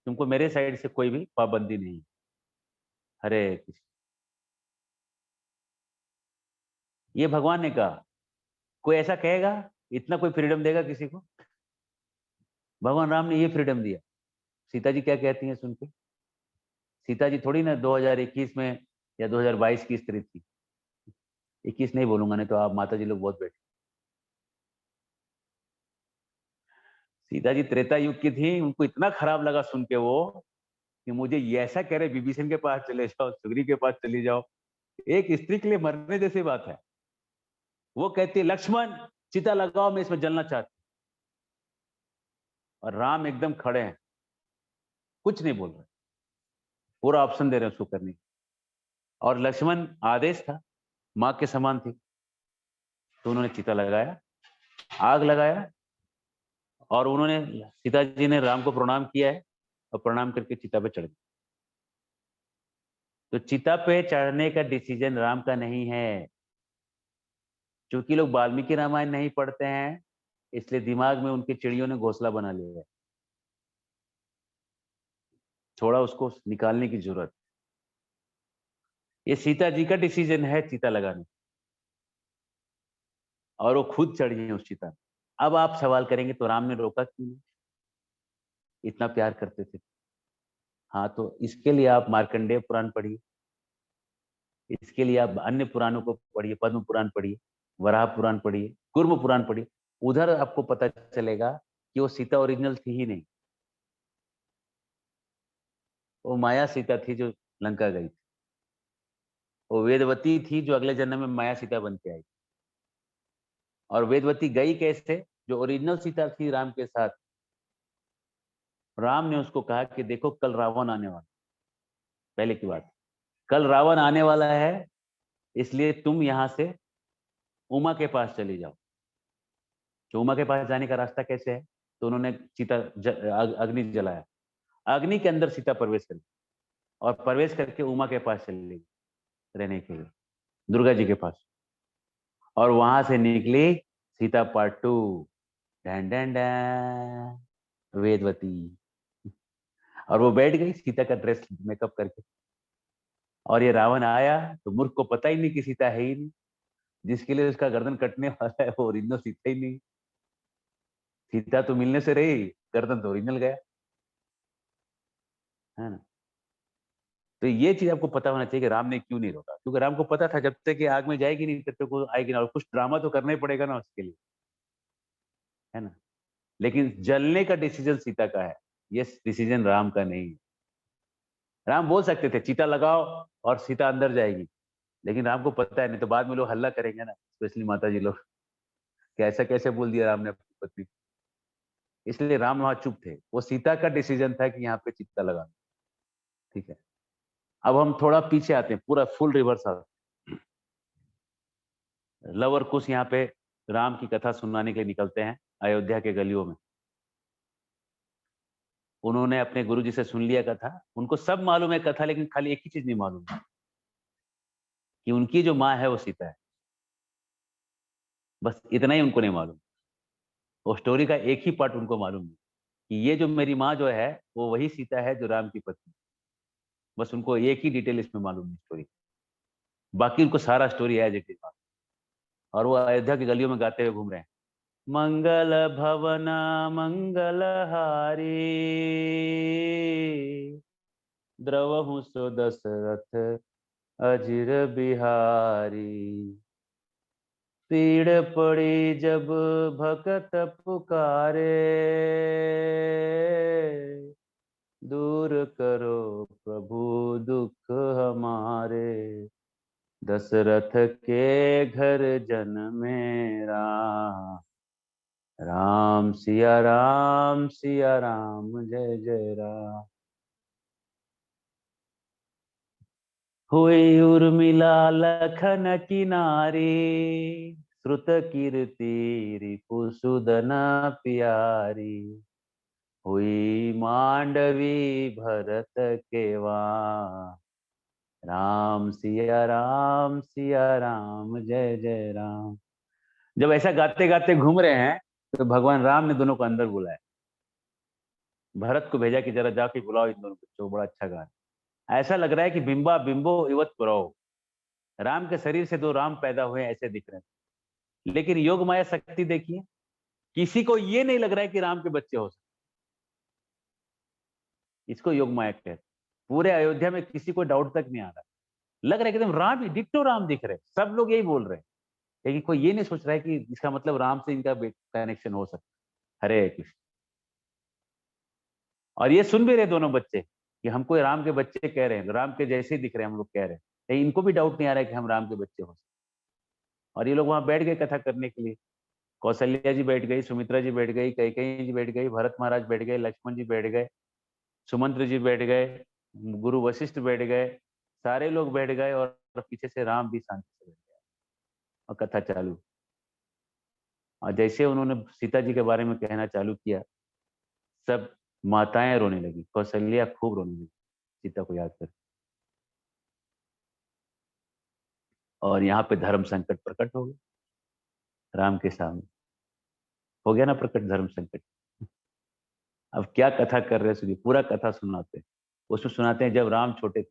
तुमको मेरे साइड से कोई भी पाबंदी नहीं। हरे कृष्ण। ये भगवान ने कहा। कोई ऐसा कहेगा, इतना कोई फ्रीडम देगा किसी को? भगवान राम ने ये फ्रीडम दिया। सीता जी क्या कहती हैं सुन के? सीता जी थोड़ी ना 2021 में या 2022 की स्त्री थी। 21 नहीं बोलूंगा, नहीं तो आप माता जी लोग बहुत बैठे। सीता जी त्रेता युग की थी, उनको इतना खराब लगा सुन के वो, कि मुझे ये ऐसा कह रहे विभीषण के पास चले जाओ, सुग्रीव के पास चली जाओ, एक स्त्री के लिए मरने जैसी बात है। वो कहती है लक्ष्मण चिता लगाओ, मैं इसमें जलना चाहती। और राम एकदम खड़े हैं, कुछ नहीं बोल रहे। पूरा ऑप्शन दे रहे हैं उसको करने की। और लक्ष्मण आदेश था, माँ के समान थी, तो उन्होंने चिता लगाया, आग लगाया, और उन्होंने, सीता जी ने राम को प्रणाम किया है और प्रणाम करके चिता पे चढ़ गए। तो चिता पे चढ़ने का डिसीजन राम का नहीं है। क्योंकि लोग वाल्मीकि रामायण नहीं पढ़ते हैं, इसलिए दिमाग में उनके चिड़ियों ने घोंसला बना लिया है। थोड़ा उसको निकालने की जरूरत। ये सीता जी का डिसीजन है चिता लगाने, और वो खुद चढ़ी है उस चिता में। अब आप सवाल करेंगे तो राम ने रोका क्यों नहीं? इतना प्यार करते थे। हाँ, तो इसके लिए आप मार्कंडेय पुराण पढ़िए, इसके लिए आप अन्य पुराणों को पढ़िए, पद्म पुराण पढ़िए, वराह पुराण पढ़िए, कूर्म पुराण पढ़िए। उधर आपको पता चलेगा कि वो सीता ओरिजिनल थी ही नहीं, वो माया सीता थी जो लंका गई थी। वो वेदवती थी जो अगले जन्म में माया सीता बन के आई। और वेदवती गई कैसे? जो ओरिजिनल सीता थी राम के साथ, राम ने उसको कहा कि देखो कल रावण आने वाला, पहले की बात, कल रावण आने वाला है, इसलिए तुम यहां से उमा के पास चली जाओ। तो उमा के पास जाने का रास्ता कैसे है? तो उन्होंने अग्नि जलाया, अग्नि के अंदर सीता प्रवेश करी, और प्रवेश करके उमा के पास चली गई रहने के लिए, दुर्गा जी के पास। और वहां से निकली Sita part 2, Dan Dan Dan, Vedvati. और वो बैठ गई सीता का ड्रेस मेकअप करके, और ये रावण आया तो मूर्ख को पता ही नहीं कि सीता है ही नहीं, जिसके लिए उसका गर्दन कटने वाला है वो ओरिजिनल सीता ही नहीं। सीता तो मिलने से रही, गर्दन तो ओरिजिनल गया, है ना। तो ये चीज आपको पता होना चाहिए कि राम ने क्यों नहीं रोका, क्योंकि राम को पता था जब तक कि आग में जाएगी नहीं तब तक वो आएगी ना, और कुछ ड्रामा तो करना ही पड़ेगा ना उसके लिए, है ना। लेकिन जलने का डिसीजन सीता का है, ये डिसीजन राम का नहीं है। राम बोल सकते थे चिता लगाओ और सीता अंदर जाएगी, लेकिन राम को पता है, नहीं तो बाद में लोग हल्ला करेंगे ना, स्पेशली माता जी लोग, कि ऐसा कैसे बोल दिया राम ने अपनी पत्नी। इसलिए राम वहां चुप थे, वो सीता का डिसीजन था कि यहाँ पे चिता लगाना। ठीक है, अब हम थोड़ा पीछे आते हैं, पूरा फुल रिवर्स आते हैं। लव और कुश यहाँ पे राम की कथा सुनाने के लिए निकलते हैं अयोध्या के गलियों में। उन्होंने अपने गुरुजी से सुन लिया कथा, उनको सब मालूम है कथा, लेकिन खाली एक ही चीज नहीं मालूम है कि उनकी जो माँ है वो सीता है। बस इतना ही उनको नहीं मालूम। वो स्टोरी का एक ही पार्ट उनको मालूम है कि ये जो मेरी माँ जो है वो वही सीता है जो राम की पत्नी। बस उनको एक ही डिटेल इसमें मालूम है स्टोरी, बाकी उनको सारा स्टोरी एज इट इज। और वो अयोध्या की गलियों में गाते हुए घूम रहे हैं, मंगल भवन मंगल हारी, द्रवहु सो दशरथ अजिर बिहारी। पीड़ पड़ी जब भकत पुकारे, दूर करो प्रभु दुख हमारे। दशरथ के घर जन मेरा, राम सिया राम जय जय राम। हुई उर्मिला लखन की नारी, श्रुत कीर्ति रिपुसुदन प्यारी। हुई मांडवी भरत के वहाँ, राम सिया राम जय जय राम। जब ऐसा गाते गाते घूम रहे हैं तो भगवान राम ने दोनों को अंदर बुलाया, भरत को भेजा कि जरा जाके बुलाओ इन दोनों बच्चों को, बड़ा अच्छा गा रहे। ऐसा लग रहा है कि बिंबा बिंबो इवत पुरो, राम के शरीर से दो राम पैदा हुए ऐसे दिख रहे हैं। लेकिन योग माया शक्ति देखिए, किसी को ये नहीं लग रहा है कि राम के बच्चे हो सकते, इसको योग माया कहते हैं। पूरे अयोध्या में किसी को डाउट तक नहीं आ रहा, लग रहा है कि एकदम राम ही, डिट्टो राम दिख रहे, सब लोग यही बोल रहे हैं। लेकिन कोई ये नहीं सोच रहा है कि इसका मतलब राम से इनका कनेक्शन हो सकता है। हरे कृष्ण। और ये सुन भी रहे दोनों बच्चे कि हमको राम के बच्चे कह रहे हैं, राम के जैसे ही दिख रहे हैं हम लोग कह रहे हैं, लेकिन इनको भी डाउट नहीं आ रहा है कि हम राम के बच्चे हो सकते। और ये लोग वहां बैठ गए कथा करने के लिए। कौशल्या जी बैठ गई, सुमित्रा जी बैठ गई, कैकेयी जी बैठ गई, भरत महाराज बैठ गए, लक्ष्मण जी बैठ गए, सुमंत्र जी बैठ गए, गुरु वशिष्ठ बैठ गए, सारे लोग बैठ गए और पीछे से राम भी शांति से बैठ गया और कथा चालू। और जैसे उन्होंने सीता जी के बारे में कहना चालू किया, सब माताएं रोने लगी, कौशल्या खूब रोने लगी सीता को याद कर। और यहाँ पे धर्म संकट प्रकट हो गया राम के सामने। हो गया ना प्रकट धर्म संकट। अब क्या कथा कर रहे हैं, सुनिए, पूरा कथा सुनाते हैं। उसमें सुनाते हैं जब राम छोटे थे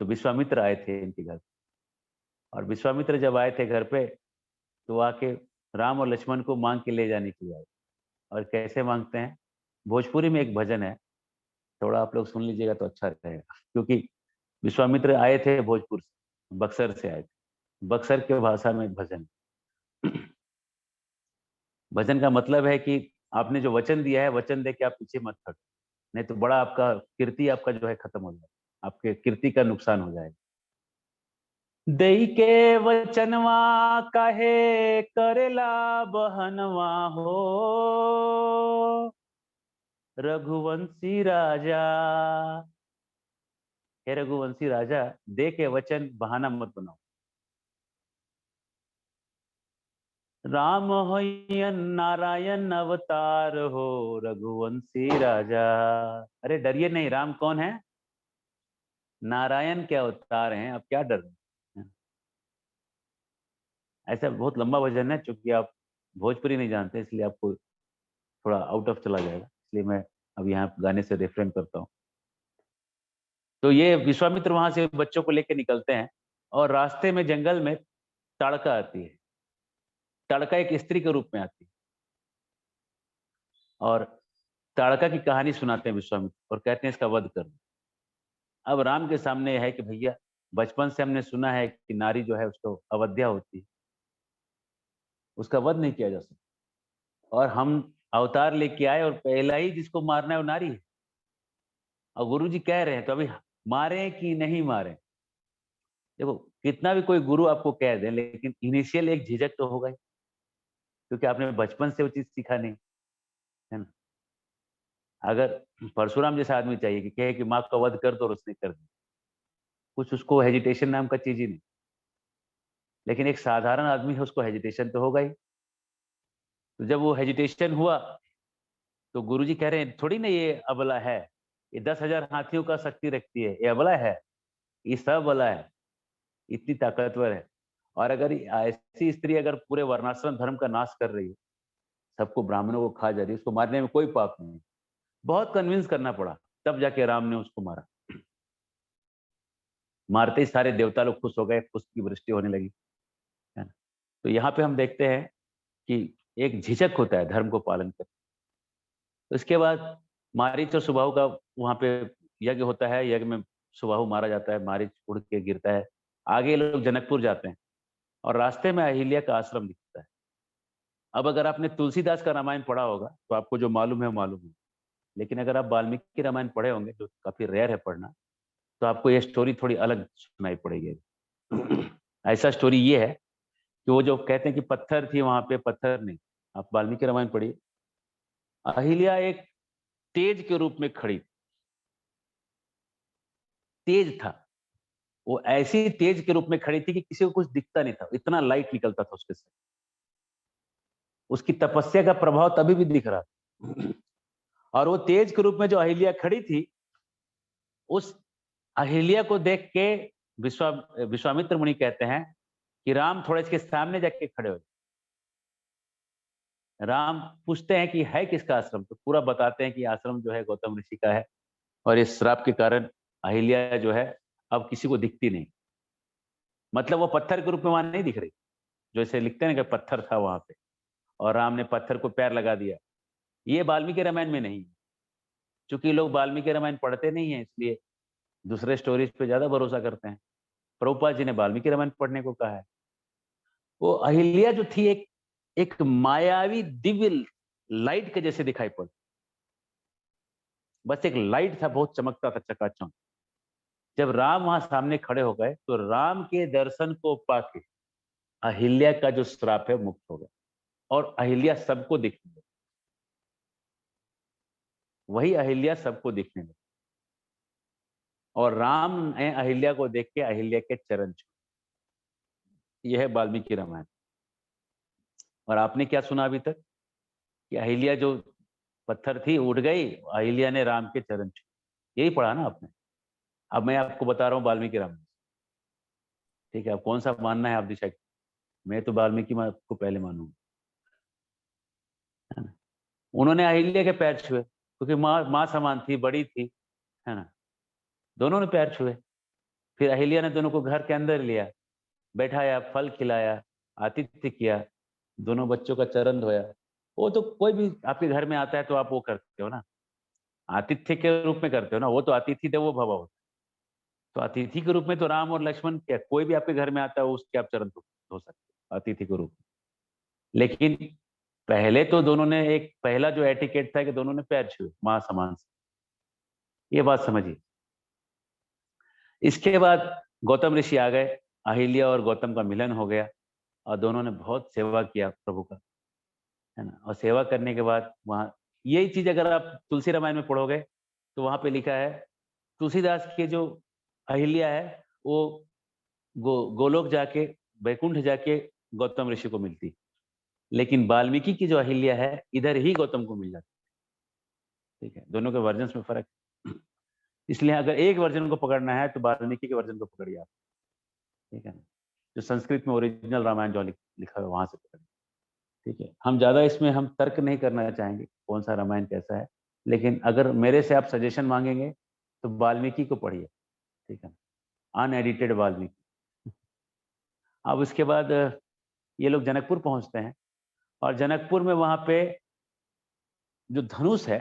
तो विश्वामित्र आए थे इनके घर, और विश्वामित्र जब आए थे घर पे तो आके राम और लक्ष्मण को मांग के ले जाने के लिए आए। और कैसे मांगते हैं, भोजपुरी में एक भजन है, थोड़ा आप लोग सुन लीजिएगा तो अच्छा रहेगा, क्योंकि विश्वामित्र आए थे भोजपुर से, बक्सर से आए थे। बक्सर के भाषा में भजन। भजन का मतलब है कि आपने जो वचन दिया है, वचन दे के आप पीछे मत हटो, नहीं तो बड़ा आपका कीर्ति आपका जो है खत्म हो जाएगा, आपके कीर्ति का नुकसान हो जाएगा। दई के वचनवा काहे करेला बहनवा हो, रघुवंशी राजा। हे रघुवंशी राजा, दे के वचन बहाना मत बनाओ। राम होयन नारायण अवतार हो, रघुवंशी राजा। अरे डरिए नहीं, राम कौन है? नारायण के अवतार हैं, आप क्या डर रहे हैं? ऐसा बहुत लंबा भजन है, चूंकि आप भोजपुरी नहीं जानते इसलिए आपको थोड़ा आउट ऑफ चला जाएगा, इसलिए मैं अब यहाँ गाने से रेफरेंस करता हूँ। तो ये विश्वामित्र वहां से बच्चों को लेकर निकलते हैं और रास्ते में जंगल में ताड़का आती है। ताड़का एक स्त्री के रूप में आती है और ताड़का की कहानी सुनाते हैं विश्वामित्र और कहते हैं इसका वध कर दो। अब राम के सामने है कि भैया, बचपन से हमने सुना है कि नारी जो है उसको अवध्या होती है, उसका वध नहीं किया जा सकता, और हम अवतार लेके आए और पहला ही जिसको मारना है वो नारी है। और गुरु जी कह रहे हैं तो अभी मारे कि नहीं मारे। देखो, कितना भी कोई गुरु आपको कह दे, लेकिन इनिशियल एक झिझक तो होगा ही, क्योंकि आपने बचपन से वो चीज सीखा नहीं है ना। अगर परशुराम जैसा आदमी चाहिए कि कहे कि माँ का वध कर दो और उसने कर दिया, कुछ उसको हेजिटेशन नाम का चीज ही नहीं। लेकिन एक साधारण आदमी है, उसको हेजिटेशन तो होगा ही। तो जब वो हेजिटेशन हुआ तो गुरुजी कह रहे हैं थोड़ी ना ये अबला है, ये 10,000 हाथियों का शक्ति रखती है, ये अबला है, ये सब अबला है, इतनी ताकतवर है। और अगर ऐसी स्त्री अगर पूरे वर्णाश्रम धर्म का नाश कर रही है, सबको ब्राह्मणों को खा जा रही है, उसको मारने में कोई पाप नहीं। बहुत कन्विंस करना पड़ा, तब जाके राम ने उसको मारा। मारते ही सारे देवता लोग खुश हो गए, पुष्प की वृष्टि होने लगी, है ना। तो यहाँ पे हम देखते हैं कि एक झिझक होता है धर्म को पालन कर। तो इसके बाद मारीच और सुबाहु का वहां पे यज्ञ होता है, यज्ञ में सुबाहु मारा जाता है, मारीच उड़ के गिरता है। आगे ये लोग जनकपुर जाते हैं और रास्ते में अहिल्या का आश्रम दिखता है। अब अगर आपने तुलसीदास का रामायण पढ़ा होगा तो आपको जो मालूम है वो मालूम है, लेकिन अगर आप वाल्मीकि रामायण पढ़े होंगे, जो काफी रेयर है पढ़ना, तो आपको ये स्टोरी थोड़ी अलग सुनाई पड़ेगी। ऐसा स्टोरी ये है कि वो जो कहते हैं कि पत्थर थी वहां पे, पत्थर नहीं, आप वाल्मीकि रामायण पढ़िए। अहिल्या एक तेज के रूप में खड़ी, तेज था वो, ऐसी तेज के रूप में खड़ी थी कि किसी को कुछ दिखता नहीं था, इतना लाइट निकलता था उसके से। उसकी तपस्या का प्रभाव तभी भी दिख रहा था। और वो तेज के रूप में जो अहिल्या खड़ी थी, उस अहिल्या को देख के विश्वामित्र मुनि कहते हैं कि राम थोड़े इसके सामने जाके खड़े हो। राम पूछते हैं कि है किसका आश्रम, तो पूरा बताते हैं कि आश्रम जो है गौतम ऋषि का है, और इस श्राप के कारण अहिल्या जो है अब किसी को दिखती नहीं। मतलब वो पत्थर के रूप में वहां नहीं दिख रही, जो इसे लिखते हैं कि पत्थर था वहां पे और राम ने पत्थर को पैर लगा दिया। ये वाल्मीकि रामायण में नहीं है, क्योंकि लोग वाल्मीकि रामायण पढ़ते नहीं है, इसलिए दूसरे स्टोरीज पे ज्यादा भरोसा करते हैं। प्रभुपाद जी ने वाल्मीकि रामायण पढ़ने को कहा है। वो अहिल्या जो थी एक एक मायावी दिव्य लाइट के जैसे दिखाई पड़, बस एक लाइट था, बहुत चमकता था, चकाचौंध। जब राम वहां सामने खड़े हो गए तो राम के दर्शन को पाके अहिल्या का जो श्राप है मुक्त हो गया और अहिल्या सबको दिखने लगी। वही अहिल्या सबको दिखने लगी। और राम ने अहिल्या को देख के अहिल्या के चरण छुए। यह है वाल्मीकि रामायण। और आपने क्या सुना अभी तक कि अहिल्या जो पत्थर थी उठ गई, अहिल्या ने राम के चरण छुए। यही पढ़ा ना आपने। अब मैं आपको बता रहा हूँ वाल्मीकि रामायण। ठीक है, अब कौन सा मानना है आप डिसाइड। मैं तो वाल्मीकि को पहले मानूंगा, है ना। उन्होंने अहिल्या के पैर छुए क्योंकि माँ समान थी, बड़ी थी, है ना। दोनों ने पैर छुए। फिर अहिल्या ने दोनों को घर के अंदर लिया, बैठाया, फल खिलाया, आतिथ्य किया, दोनों बच्चों का चरण धोया। वो तो कोई भी आपके घर में आता है तो आप वो करते हो ना, आतिथ्य के रूप में करते हो ना। वो तो अतिथि देवो भव होता है। तो अतिथि के रूप में तो राम और लक्ष्मण, क्या कोई भी आपके घर में आता है उसके आप चरण धो सकते हो अतिथि के रूप में। लेकिन पहले तो दोनों ने, एक पहला जो एटिकेट था कि दोनों ने पैर छुए मां समान से। ये बात समझिए। इसके बाद गौतम ऋषि आ गए, अहिल्या और गौतम का मिलन हो गया और दोनों ने बहुत सेवा किया प्रभु का, है ना। और सेवा करने के बाद वहाँ यही चीज अगर आप तुलसी रामायण में पढ़ोगे तो वहां पे लिखा है तुलसीदास के जो अहिल्या है वो गोलोक जाके, वैकुंठ जाके गौतम ऋषि को मिलती। लेकिन वाल्मीकि की जो अहिल्या है इधर ही गौतम को मिल जाती। ठीक है, दोनों के वर्जन में फर्क है। इसलिए अगर एक वर्जन को पकड़ना है तो वाल्मीकि के वर्जन को पकड़िए आप। ठीक है ना, जो संस्कृत में ओरिजिनल रामायण जो लिखा है वहां से पकड़िए। ठीक है, हम ज्यादा इसमें हम तर्क नहीं करना चाहेंगे कौन सा रामायण कैसा है। लेकिन अगर मेरे से आप सजेशन मांगेंगे तो वाल्मीकि को पढ़िए। ठीक है, अनएडिटेड वाल्मीकि। अब उसके बाद ये लोग जनकपुर पहुंचते हैं और जनकपुर में वहां पे जो धनुष है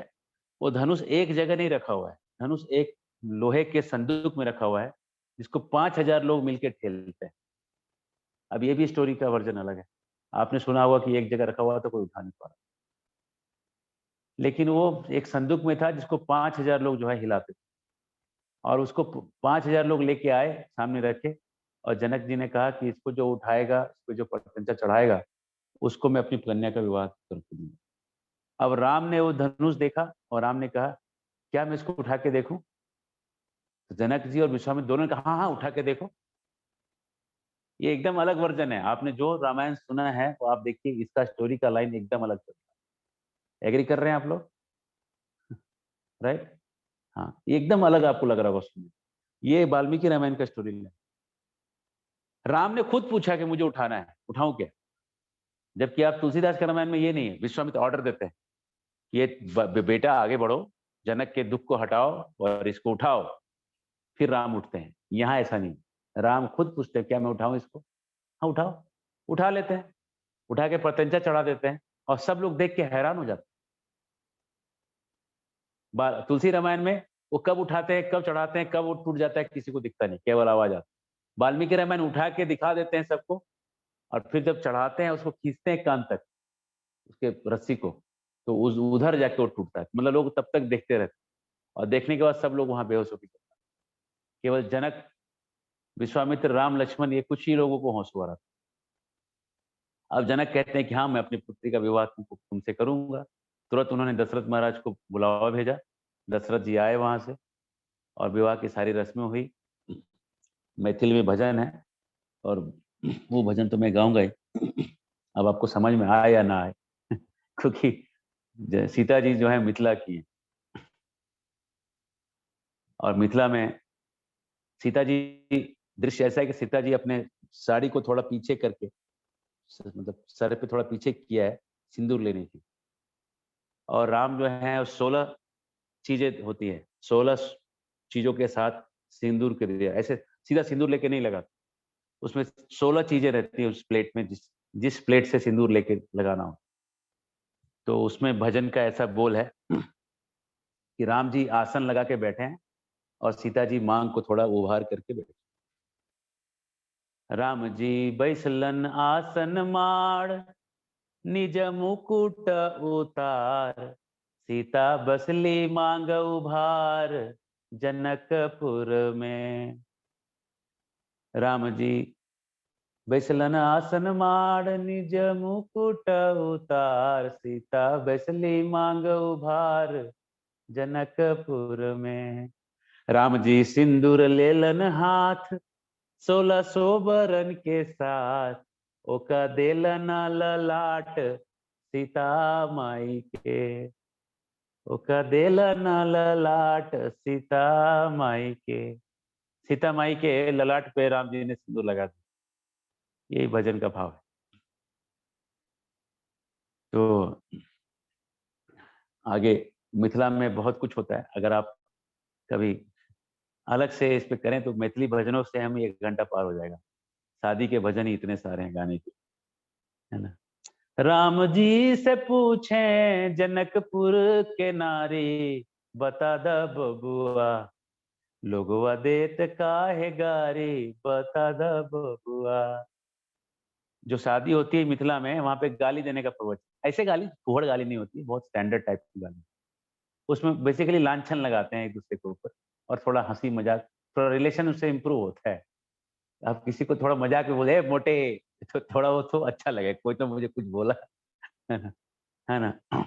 वो धनुष एक जगह नहीं रखा हुआ है। धनुष एक लोहे के संदूक में रखा हुआ है जिसको 5000 लोग मिलकर ठेलते हैं। अब ये भी स्टोरी का वर्जन अलग है। आपने सुना होगा कि एक जगह रखा हुआ तो कोई उठा नहीं पा रहा, लेकिन वो एक संदूक में था जिसको 5000 लोग जो है हिलाते थे। और उसको 5000 लोग लेके आए, सामने रखे, और जनक जी ने कहा कि इसको जो उठाएगा, इसको जो प्रत्यंचा चढ़ाएगा, उसको मैं अपनी कन्या का विवाह करके दूंगा। अब राम ने वो धनुष देखा और राम ने कहा क्या मैं इसको उठा के देखूं। तो जनक जी और विश्वामित्र दोनों ने कहा हाँ हाँ उठा के देखो। ये एकदम अलग वर्जन है। आपने जो रामायण सुना है तो आप देखिए इसका स्टोरी का लाइन एकदम अलग चलता है। एग्री कर रहे हैं आप लोग, राइट। हाँ, एकदम अलग आपको लग रहा होगा सुनने। ये वाल्मीकि रामायण का स्टोरी है। राम ने खुद पूछा कि मुझे उठाना है, उठाऊं क्या। जबकि आप तुलसीदास के रामायण में ये नहीं है, विश्वामित्र ऑर्डर देते हैं ये बेटा आगे बढ़ो, जनक के दुख को हटाओ और इसको उठाओ, फिर राम उठते हैं। यहाँ ऐसा नहीं, राम खुद पूछते हैं क्या मैं उठाऊं इसको। हाँ उठाओ। उठा लेते हैं, उठा के प्रत्यंचा चढ़ा देते हैं और सब लोग देख के हैरान हो जाते हैं। तुलसी रामायण में वो कब उठाते हैं, कब चढ़ाते हैं, कब वो टूट जाता है किसी को दिखता नहीं, केवल आवाज आती। वाल्मीकि रामायण उठा के दिखा देते हैं सबको और फिर जब चढ़ाते हैं उसको खींचते हैं कान तक उसके रस्सी को, तो उधर जाके वो टूटता है। मतलब लोग तब तक देखते रहते और देखने के बाद सब लोग वहां बेहोश होकर, केवल जनक, विश्वामित्र, राम, लक्ष्मण, ये कुछ ही लोगों को होश हुआ रहा। अब जनक कहते हैं कि हाँ मैं अपनी पुत्री का विवाह तुमसे करूंगा। तुरंत उन्होंने दशरथ महाराज को बुलावा भेजा। दशरथ जी आए वहां से और विवाह की सारी रस्में हुई। मैथिली में भजन है और वो भजन तो मैं गाऊंगा ही, अब आपको समझ में आए या ना आए क्योंकि सीता जी जो है मिथिला की है और मिथिला में सीता जी, दृश्य ऐसा है कि सीता जी अपने साड़ी को थोड़ा पीछे करके, मतलब सर पे थोड़ा पीछे किया है सिंदूर लेने की। और राम जो है 16 चीजें होती है, 16 चीजों के साथ सिंदूर के दिया, ऐसे सीधा सिंदूर लेके नहीं लगाते। उसमें 16 चीजें रहती है उस प्लेट में, जिस प्लेट से सिंदूर लेके लगाना हो। तो उसमें भजन का ऐसा बोल है कि राम जी आसन लगा के बैठे हैं और सीता जी मांग को थोड़ा उभार करके बैठे। राम जी बैसलन आसन माड़, निज मुकुट उतार, सीता बसली मांग उभार, जनकपुर में। राम जी बैसलन आसन माड़, निज मुकुट उतार, सीता बसली मांग उभार, जनकपुर में। राम जी सिंदूर लेलन हाथ 1600 बरन के साथ, ओका देलना ललाट सीता माई के, ओका देलना ललाट सीता माई के। सीता माई के ललाट पे राम जी ने सिंदूर लगा दिया। यही भजन का भाव है। तो आगे मिथिला में बहुत कुछ होता है। अगर आप कभी अलग से इस पे करें तो मैथिली भजनों से हम 1 घंटा पार हो जाएगा। शादी के भजन ही इतने सारे हैं गाने के, है ना। राम जी से पूछें जनकपुर के नारी, बता द बबुआ लोगवा देत काहे गारी, बता द बबुआ। जो शादी होती है मिथिला में, वहां पे गाली देने का प्रवचन, ऐसे गाली फुहड़ गाली नहीं होती, बहुत स्टैंडर्ड टाइप की गाली। उसमें बेसिकली लांछन लगाते हैं एक दूसरे के ऊपर, और थोड़ा हंसी मजाक, थोड़ा रिलेशन उससे इम्प्रूव होता है। आप किसी को थोड़ा मजाक में बोले मोटे, तो थोड़ा वो तो अच्छा लगे, कोई तो मुझे कुछ बोला, है ना, है ना।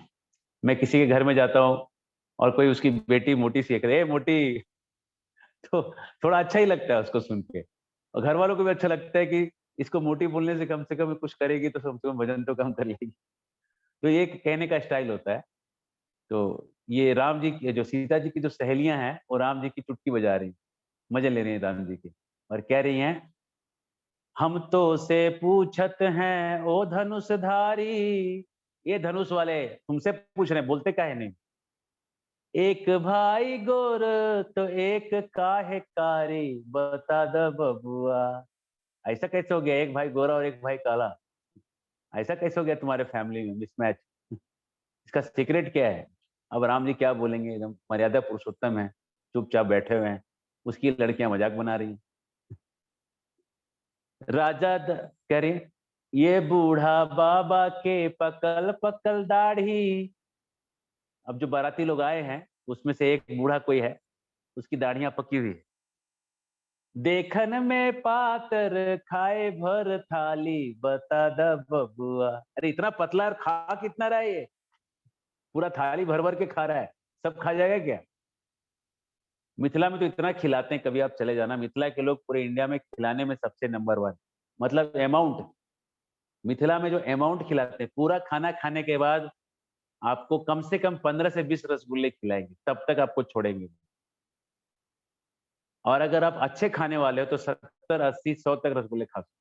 मैं किसी के घर में जाता हूँ और कोई उसकी बेटी मोटी सी करे, मोटी, तो थोड़ा अच्छा ही लगता है उसको सुन के, और घर वालों को भी अच्छा लगता है कि इसको मोटी बोलने से कम कुछ करेगी तो कम से कम वजन तो कम कर लेगी। तो ये एक कहने का स्टाइल होता है। तो ये राम जी की, जो सीता जी की जो सहेलियां हैं, वो राम जी की चुटकी बजा रही, मजे ले रही हैं राम जी की, और कह रही हैं, हम तो से पूछत हैं ओ धनुषधारी। ये धनुष वाले तुमसे पूछ रहे हैं, बोलते काहे नहीं। एक भाई गोर तो एक काहे कारी, बता द बबुआ। ऐसा कैसे हो गया, एक भाई गोरा और एक भाई काला, ऐसा कैसे हो गया तुम्हारे फैमिली में मिसमैच। इसका सीक्रेट क्या है। अब राम जी क्या बोलेंगे, एकदम मर्यादा पुरुषोत्तम है, चुपचाप बैठे हुए हैं, उसकी लड़कियां मजाक बना रही हैं। कह रही हैं, ये बूढ़ा बाबा के पकल पकल दाढ़ी। अब जो बाराती लोग आए हैं उसमें से एक बूढ़ा कोई है, उसकी दाढ़ियां पकी हुई है। देखन में पातर खाए भर थाली, बता द बबुआ। अरे इतना पतला और खा कितना रहा है ये, पूरा थाली भर भर के खा रहा है, सब खा जाएगा क्या। मिथिला में तो इतना खिलाते हैं, कभी आप चले जाना, मिथिला के लोग पूरे इंडिया में खिलाने में सबसे नंबर 1, मतलब अमाउंट। मिथिला में जो अमाउंट खिलाते हैं, पूरा खाना खाने के बाद आपको कम से कम 15 से 20 रसगुल्ले खिलाएंगे, तब तक आपको छोड़ेंगे। और अगर आप अच्छे खाने वाले हो तो 70, 80, 100 तक रसगुल्ले खा सकते।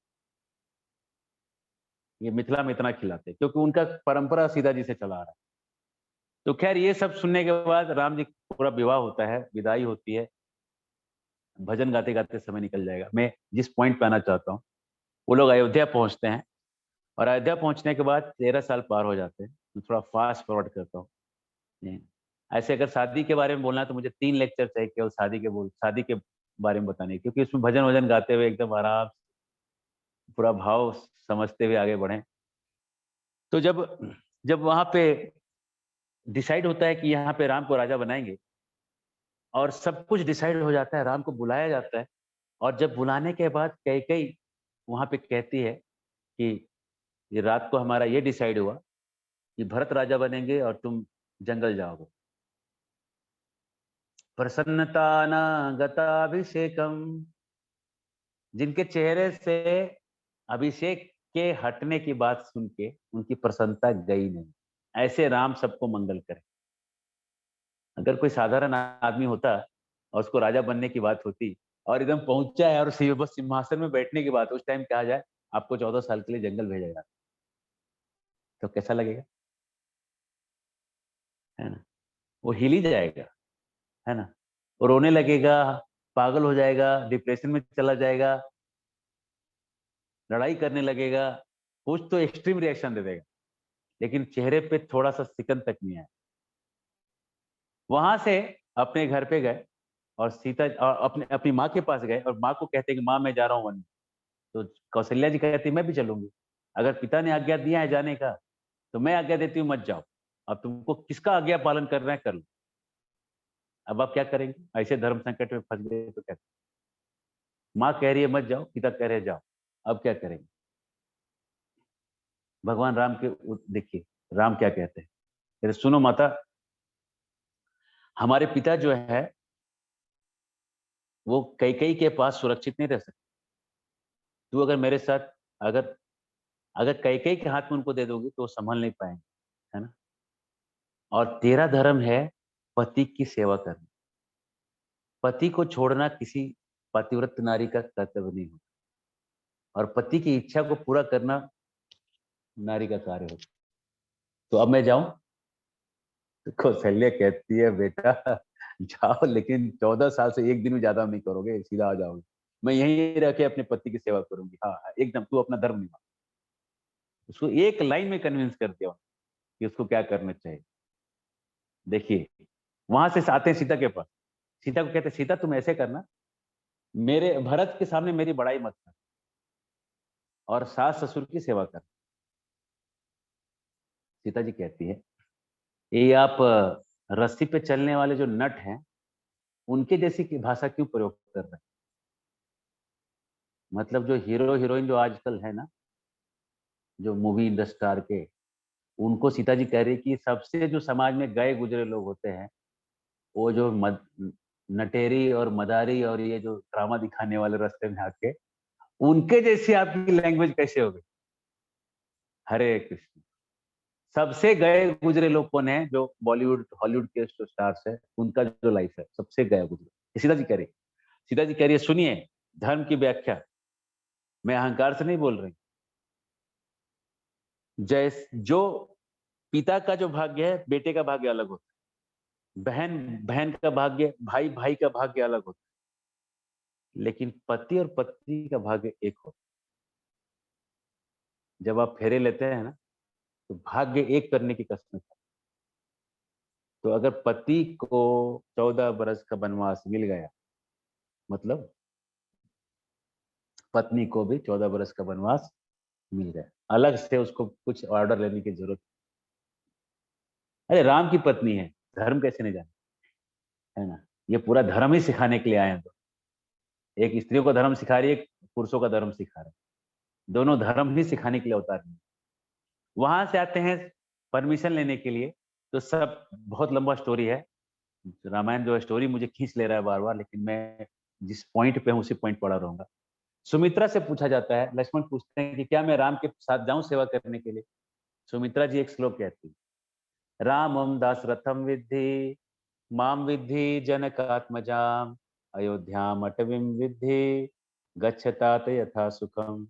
ये मिथिला में इतना खिलाते हैं क्योंकि उनका परंपरा सीधा जी से चला आ रहा है। तो खैर ये सब सुनने के बाद राम जी का पूरा विवाह होता है, विदाई होती है, भजन गाते गाते समय निकल जाएगा। मैं जिस पॉइंट पे आना चाहता हूँ, वो लोग अयोध्या पहुंचते हैं, और अयोध्या पहुंचने के बाद 13 साल पार हो जाते हैं। मैं थोड़ा फास्ट फॉरवर्ड करता हूँ। ऐसे अगर शादी के बारे में बोलना है तो मुझे 3 लेक्चर चाहिए केवल शादी के बारे में बताने, क्योंकि उसमें भजन वजन गाते हुए एकदम आराम से पूरा भाव समझते हुए आगे बढ़े। तो जब जब वहां पे डिसाइड होता है कि यहाँ पे राम को राजा बनाएंगे, और सब कुछ डिसाइड हो जाता है, राम को बुलाया जाता है, और जब बुलाने के बाद कैकेयी वहां पे कहती है कि ये रात को हमारा ये डिसाइड हुआ कि भरत राजा बनेंगे और तुम जंगल जाओगे। प्रसन्नता न गताभिषेकम, जिनके चेहरे से अभिषेक के हटने की बात सुन के उनकी प्रसन्नता गई नहीं। ऐसे राम सबको मंगल करे। अगर कोई साधारण आदमी होता और उसको राजा बनने की बात होती, और एकदम पहुंचा है और बस सिंहासन में बैठने की बात, उस टाइम कहा जाए आपको 14 साल के लिए जंगल भेजा जाता, तो कैसा लगेगा, है ना। वो हिल ही जाएगा, है ना। वो रोने लगेगा, पागल हो जाएगा, डिप्रेशन में चला जाएगा, लड़ाई करने लगेगा, कुछ तो एक्सट्रीम रिएक्शन दे देगा, लेकिन चेहरे पे थोड़ा सा सिकन तक नहीं आया। वहां से अपने घर पे गए, और सीता और अपनी माँ के पास गए, और माँ को कहते हैं कि माँ मैं जा रहा हूँ वन। तो कौशल्या जी कहती मैं भी चलूंगी, अगर पिता ने आज्ञा दिया है जाने का तो मैं आज्ञा देती हूँ मत जाओ, अब तुमको किसका आज्ञा पालन करना है कर लो। अब आप क्या करेंगे, ऐसे धर्म संकट में फंस गए तो क्या। माँ कह रही है मत जाओ, पिता कह रहे हैं जाओ, अब क्या करेंगे। भगवान राम के देखिए राम क्या कहते हैं, कहते सुनो माता, हमारे पिता जो है वो कैकेयी के पास सुरक्षित नहीं रह सकते। तू अगर मेरे साथ अगर अगर कैकेयी के हाथ में उनको दे दोगी तो वो संभल नहीं पाएंगे, है ना? और तेरा धर्म है पति की सेवा करना। पति को छोड़ना किसी पतिव्रत नारी का कर्तव्य नहीं होता, और पति की इच्छा को पूरा करना नारी का कार्य होता। तो अब मैं जाऊं? तो कौशल्या कहती है, बेटा जाओ, लेकिन 14 साल से एक दिन भी ज्यादा नहीं करोगे, सीधा आ जाओगे। मैं यहीं रह के अपने पति की सेवा करूंगी। हाँ हाँ, एकदम तू अपना धर्म निभा। उसको एक लाइन में कन्विंस कर दिया कि उसको क्या करना चाहिए। देखिए, वहां से आते हैं सीता के पास। सीता को कहते हैं, सीता तुम ऐसे करना, मेरे भरत के सामने मेरी बड़ाई मत कर, और सास ससुर की सेवा कर। सीता जी कहती है, ये आप रस्सी पे चलने वाले जो नट हैं, उनके जैसी की भाषा क्यों प्रयोग कर रहे हैं? मतलब जो हीरो हीरोइन जो आजकल है ना, जो मूवी इंडस्ट्री स्टार के, उनको सीता जी कह रही है कि सबसे जो समाज में गए गुजरे लोग होते हैं, वो जो नटेरी और मदारी और ये जो ड्रामा दिखाने वाले रास्ते में आके, उनके जैसी आपकी लैंग्वेज कैसे हो गई? हरे कृष्ण। सबसे गए गुजरे लोग कौन है? जो बॉलीवुड हॉलीवुड के जो स्टार्स है, उनका जो लाइफ है सबसे गया गुजरा। सीता जी कह रही, सीता जी कह रही है, सुनिए धर्म की व्याख्या। मैं अहंकार से नहीं बोल रही। जैस जो पिता का जो भाग्य है, बेटे का भाग्य अलग होता है। बहन बहन का भाग्य, भाई भाई का भाग्य अलग होता है। लेकिन पति और पत्नी का भाग्य एक होता है। जब आप फेरे लेते हैं ना, तो भाग्य एक करने की कसम है। तो अगर पति को 14 बरस का वनवास मिल गया, मतलब पत्नी को भी 14 बरस का वनवास मिल गया। अलग से उसको कुछ ऑर्डर लेने की जरूरत। अरे राम की पत्नी है, धर्म कैसे नहीं जाने, है ना? ये पूरा धर्म ही सिखाने के लिए आए हैं। तो एक स्त्रियों का धर्म सिखा रही है, एक पुरुषों का धर्म सिखा रहा है। दोनों धर्म ही सिखाने के लिए अवतार हैं। वहां से आते हैं परमिशन लेने के लिए। तो सब बहुत लंबा स्टोरी है। रामायण जो है स्टोरी मुझे खींच ले रहा है बार बार, लेकिन मैं जिस पॉइंट पे हूँ उसी पॉइंट पड़ा रहूंगा। सुमित्रा से पूछा जाता है, लक्ष्मण पूछते हैं कि क्या मैं राम के साथ जाऊं सेवा करने के लिए? सुमित्रा जी एक श्लोक कहती है, रामम दासरथम विद्धि माम विद्धि जनकात्मजाम अयोध्याम अटवीं विद्धि गच्छतात यथा सुखम।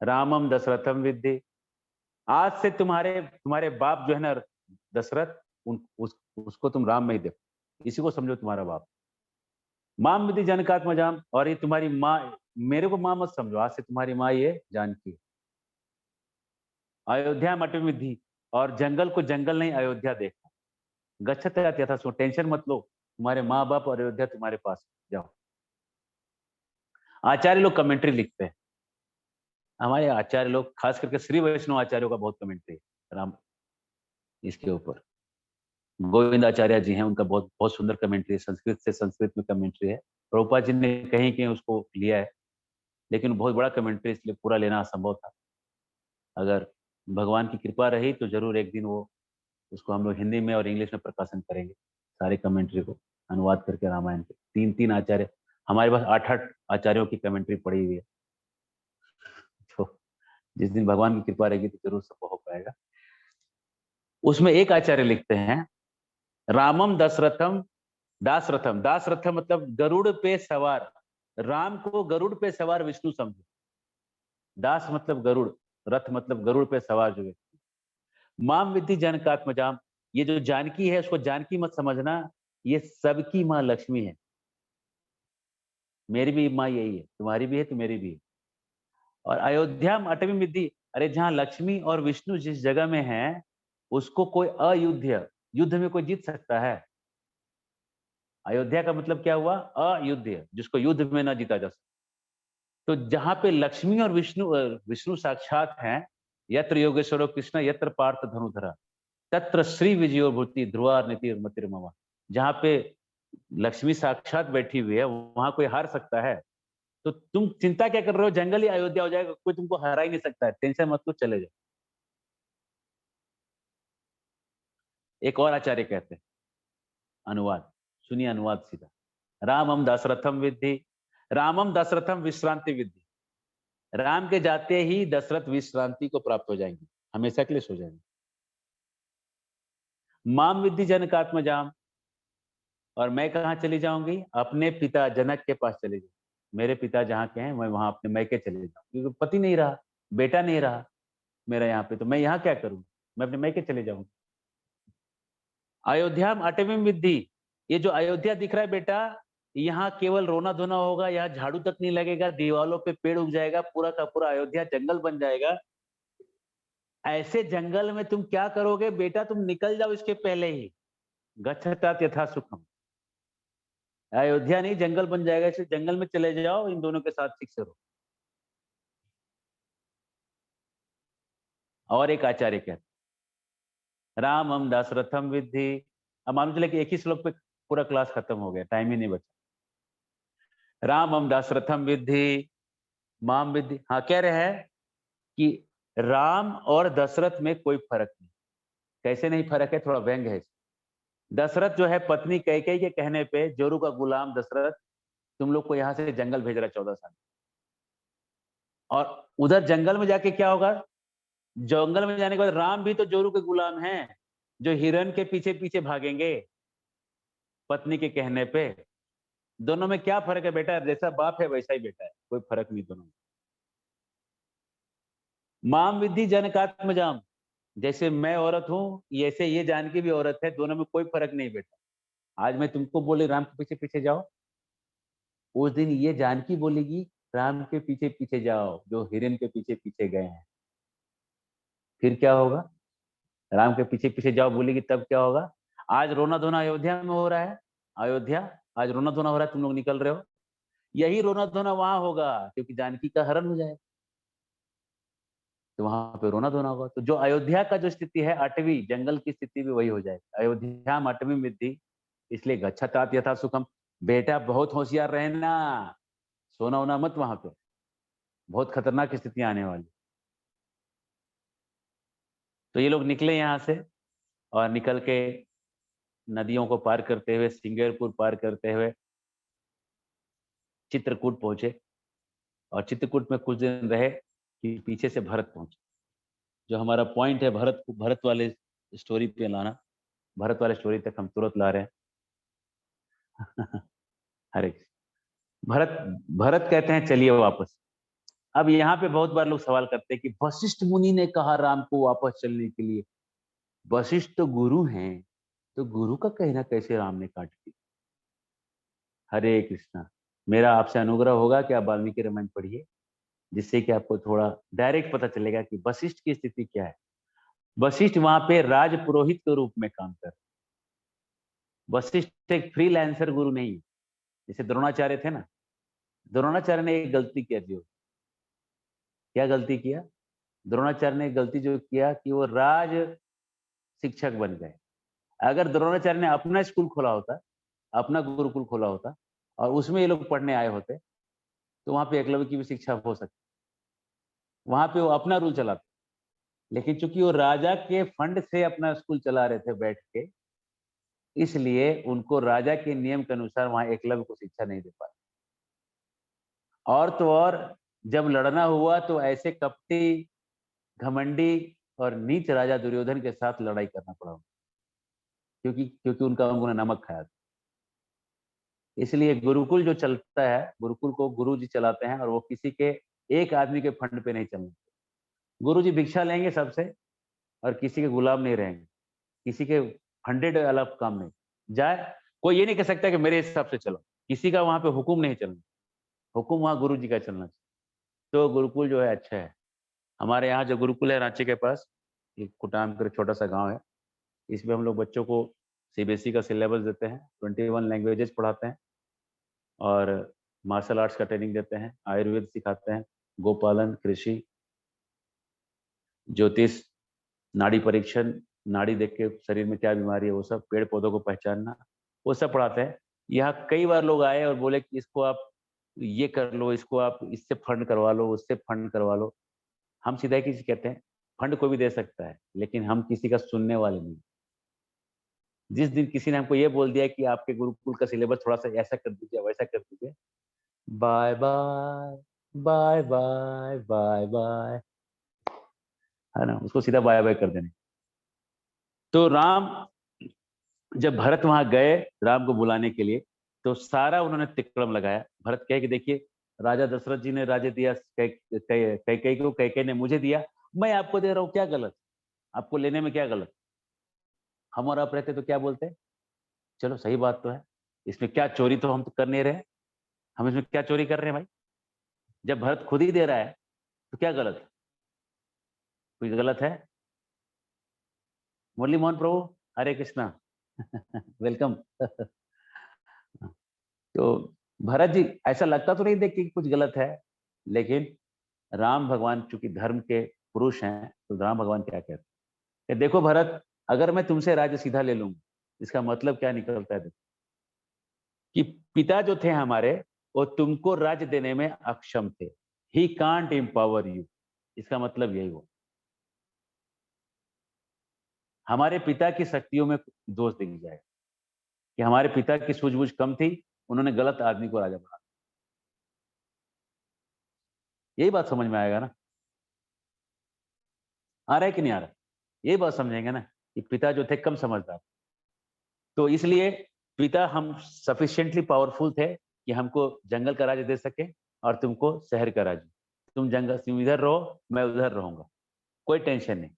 रामम दशरथम विद्धि, आज से तुम्हारे तुम्हारे बाप जो है ना दशरथ, उसको तुम राम में ही देखो, इसी को समझो तुम्हारा बाप। माम विधि जनकात्मजाम, और ये तुम्हारी माँ, मेरे को माँ मत समझो, आज से तुम्हारी माँ ये जानकी है। अयोध्या मठ विधि, और जंगल को जंगल नहीं अयोध्या देखो। गच्छत यथा सो, टेंशन मत लो, तुम्हारे माँ बाप और अयोध्या तुम्हारे पास, जाओ। आचार्य लोग कमेंट्री लिखते हैं। हमारे आचार्य लोग, खास करके श्री वैष्णव आचार्यों का बहुत कमेंट्री है राम इसके ऊपर। गोविंदाचार्य जी हैं, उनका बहुत बहुत सुंदर कमेंट्री है, संस्कृत से संस्कृत में कमेंट्री है। प्रभुपाद जी ने कहीं कहीं उसको लिया है, लेकिन बहुत बड़ा कमेंट्री, इसलिए पूरा लेना असंभव था। अगर भगवान की कृपा रही तो जरूर एक दिन वो उसको हम लोग हिंदी में और इंग्लिश में प्रकाशन करेंगे, सारे कमेंट्री को अनुवाद करके रामायण के। तीन तीन आचार्य, हमारे पास 8-8 आचार्यों की कमेंट्री पड़ी हुई है। तो जिस दिन भगवान की कृपा रहेगी तो जरूर सब हो पाएगा। उसमें एक आचार्य लिखते हैं, रामम दशरथम दासरथम। दासरथम मतलब गरुड़ पे सवार, राम को गरुड़ पे सवार विष्णु समझो। दास मतलब गरुड़, रथ मतलब गरुड़ पे सवार जो व्यक्ति। माम विद्धि जनकात्मजाम, ये जो जानकी है उसको जानकी मत समझना, ये सबकी माँ लक्ष्मी है। मेरी भी माँ यही है, तुम्हारी भी है तो मेरी भी है। और अयोध्या में अटवी विद्धि, अरे जहाँ लक्ष्मी और विष्णु जिस जगह में है, उसको कोई अयुद्ध, युद्ध में कोई जीत सकता है? अयोध्या का मतलब क्या हुआ? अयुद्ध, जिसको युद्ध में ना जीता जा सकता। तो जहां पे लक्ष्मी और विष्णु विष्णु साक्षात हैं, यत्र योगेश्वरो कृष्ण यत्र पार्थ धनुधरा तत्र श्री विजयो भूति ध्रुवा नीति मतिर्ममा। जहाँ पे लक्ष्मी साक्षात बैठी हुई है, वहां कोई हार सकता है? तो तुम चिंता क्या कर रहे हो? जंगल ही अयोध्या हो जाएगा, कोई तुमको हरा ही नहीं सकता है, टेंशन मत लो, चले जाओ। एक और आचार्य कहते हैं, अनुवाद सुनिए, अनुवाद सीधा। रामम दशरथम विद्धि, रामम दशरथम विश्रांति विद्धि। राम के जाते ही दशरथ विश्रांति को प्राप्त हो जाएंगे, हमेशा के लिए सो जाएंगे। माम विद्धि जनकात्मजाम, और मैं कहाँ चली जाऊंगी? अपने पिता जनक के पास चली जाऊंगी। मेरे पिता जहाँ के हैं मैं वहां अपने मैके चले जाऊँ, क्योंकि पति नहीं रहा, बेटा नहीं रहा मेरा यहाँ पे, तो मैं यहाँ क्या करूँ? मैं अपने मैके चले जाऊंगी। अयोध्या अटवीम विद्धि, ये जो अयोध्या दिख रहा है बेटा, यहाँ केवल रोना धोना होगा, यहाँ झाड़ू तक नहीं लगेगा, दीवालों पे पेड़ उग जाएगा, पूरा का पूरा अयोध्या जंगल बन जाएगा। ऐसे जंगल में तुम क्या करोगे बेटा? तुम निकल जाओ इसके पहले ही। गच्छतात यथा सुखम, अयोध्या नहीं जंगल बन जाएगा, इसे जंगल में चले जाओ, इन दोनों के साथ ठीक से रहो। और एक आचार्य कहते रामम दशरथम विद्धि। अब मान चले कि एक ही श्लोक पे पूरा क्लास खत्म हो गया, टाइम ही नहीं बचा। रामम दशरथम विद्धि माम विद्धि। हाँ, कह रहे हैं कि राम और दशरथ में कोई फर्क नहीं। कैसे नहीं फर्क है? थोड़ा व्यंग है। दशरथ जो है पत्नी कैकेयी के कहने पे, जोरू का गुलाम दशरथ तुम लोग को यहाँ से जंगल भेज रहा 14 साल, और उधर जंगल में जाके क्या होगा? जंगल में जाने के बाद राम भी तो जोरू के गुलाम हैं, जो हिरण के पीछे पीछे भागेंगे पत्नी के कहने पे। दोनों में क्या फर्क है बेटा? जैसा बाप है वैसा ही बेटा है, कोई फर्क नहीं दोनों में। माम विद्धि जनकात्मजाम, जैसे मैं औरत हूं, ऐसे ये जानकी भी औरत है, दोनों में कोई फर्क नहीं बेटा। आज मैं तुमको बोले राम के पीछे पीछे जाओ, उस दिन ये जानकी बोलेगी राम के पीछे पीछे जाओ, जो हिरण के पीछे पीछे गए हैं। फिर क्या होगा? राम के पीछे पीछे जाओ बोलेगी, तब क्या होगा? आज रोना धोना अयोध्या में हो रहा है, अयोध्या आज रोना धोना हो रहा है, तुम लोग निकल रहे हो, यही रोना धोना वहां होगा, क्योंकि जानकी का हरण हो जाएगा, तो वहां पे रोना धोना होगा। तो जो अयोध्या का जो स्थिति है, अटवी जंगल की स्थिति भी वही हो जाएगी। अयोध्या में अटवी विद्धि, इसलिए गच्छतात यथा सुखम। बेटा बहुत होशियार रहना, सोना होना मत वहां पे, बहुत खतरनाक स्थितियां आने वाली। तो ये लोग निकले यहाँ से, और निकल के नदियों को पार करते हुए, सिंगरपुर पार करते हुए चित्रकूट पहुंचे, और चित्रकूट में कुछ दिन रहे कि पीछे से भरत पहुंचे। जो हमारा पॉइंट है भरत वाले स्टोरी पे लाना, भरत वाले स्टोरी तक हम तुरंत ला रहे हैं। हरे भरत भरत कहते हैं चलिए वापस। अब यहाँ पे बहुत बार लोग सवाल करते हैं कि वशिष्ठ मुनि ने कहा राम को वापस चलने के लिए। वशिष्ठ तो गुरु हैं, तो गुरु का कहना कैसे राम ने काट दिया? हरे कृष्णा। मेरा आपसे अनुग्रह होगा कि आप वाल्मीकि रामायण पढ़िए, जिससे कि आपको थोड़ा डायरेक्ट पता चलेगा कि वशिष्ठ की स्थिति क्या है। वशिष्ठ वहां पे राज पुरोहित के रूप में काम कर, वशिष्ठ एक फ्रीलांसर गुरु नहीं। जैसे द्रोणाचार्य थे ना, द्रोणाचार्य ने एक गलती किया। जो क्या गलती किया? द्रोणाचार्य ने एक गलती जो किया कि वो राज शिक्षक बन गए। अगर द्रोणाचार्य ने अपना स्कूल खोला होता, अपना गुरुकुल खोला होता, और उसमें ये लोग पढ़ने आए होते, तो वहां पे एकलव्य की भी शिक्षा हो सकती। वहां पे वो अपना रूल चलाते, लेकिन चूंकि वो राजा के फंड से अपना स्कूल चला रहे थे बैठ के, इसलिए उनको राजा के नियम के अनुसार वहां एकलव्य को शिक्षा नहीं दे पाए। और तो और जब लड़ना हुआ तो ऐसे कपटी, घमंडी और नीच राजा दुर्योधन के साथ लड़ाई करना पड़ा, क्योंकि क्योंकि उन्होंने नमक खाया था। इसलिए गुरुकुल जो चलता है, गुरुकुल को गुरु जी चलाते हैं, और वो किसी के एक आदमी के फंड पे नहीं चलना। गुरु जी भिक्षा लेंगे सबसे, और किसी के गुलाम नहीं रहेंगे, किसी के फंडेड अलग काम नहीं जाए। कोई ये नहीं कह सकता कि मेरे हिसाब से चलो, किसी का वहां पे हुक्म नहीं चलना, हुक्म वहां गुरु जी का चलना चाहिए। तो गुरुकुल जो है अच्छा है। हमारे यहाँ जो गुरुकुल है रांची के पास, एक कुटाम कर छोटा सा गांव है, इसमें हम लोग बच्चों को सीबीएसई का सिलेबस देते हैं, 21 लैंग्वेजेस पढ़ाते हैं, और मार्शल आर्ट्स का ट्रेनिंग देते हैं, आयुर्वेद सिखाते हैं, गोपालन, कृषि, ज्योतिष, नाड़ी परीक्षण, नाड़ी देख के शरीर में क्या बीमारी है वो सब, पेड़ पौधों को पहचानना, वो सब पढ़ाते हैं। यहाँ कई बार लोग आए और बोले कि इसको आप ये कर लो, इसको आप इससे फंड करवा लो, उससे फंड करवा लो। हम सीधा किसी कहते हैं, फंड कोई भी दे सकता है, लेकिन हम किसी का सुनने वाले नहीं। जिस दिन किसी ने हमको ये बोल दिया कि आपके गुरुकुल का सिलेबस थोड़ा सा ऐसा कर दीजिए, वैसा कर दीजिए, bye bye bye bye bye bye, है ना, उसको सीधा बाय बाय कर देने। तो राम जब भरत वहां गए राम को बुलाने के लिए, तो सारा उन्होंने तिकड़म लगाया। भरत कहे कि देखिए, राजा दशरथ जी ने राज्य दिया कैकेयी को, कैकेयी ने मुझे दिया, मैं आपको दे रहा हूँ, क्या गलत, आपको लेने में क्या गलत? हम और आप रहते तो क्या बोलते? चलो सही बात तो है, इसमें क्या चोरी तो हम तो कर नहीं रहे, हम इसमें क्या चोरी कर रहे हैं भाई? जब भरत खुद ही दे रहा है तो क्या गलत है? कोई गलत है? मुरली मोहन प्रभु, हरे कृष्णा। वेलकम। तो भरत जी, ऐसा लगता तो नहीं देख कि कुछ गलत है, लेकिन राम भगवान चूंकि धर्म के पुरुष हैं, तो राम भगवान क्या कहते हैं कि देखो भरत, अगर मैं तुमसे राज्य सीधा ले लूंगा, इसका मतलब क्या निकलता है? देखो कि पिता जो थे हमारे, वो तुमको राज्य देने में अक्षम थे। ही कांट एम्पावर यू, इसका मतलब यही हुआ। हमारे पिता की शक्तियों में दोष दिख जाएगा कि हमारे पिता की सूझबूझ कम थी, उन्होंने गलत आदमी को राजा बना। यही बात समझ में आएगा ना? आ रहा है कि नहीं आ रहा? यही बात समझेंगे ना कि पिता जो थे कम समझदार, तो इसलिए पिता हम सफिशिएंटली पावरफुल थे कि हमको जंगल का राज्य दे सके और तुमको शहर का राज्य। तुम जंगल, तुम इधर रहो, मैं उधर रहूंगा, कोई टेंशन नहीं।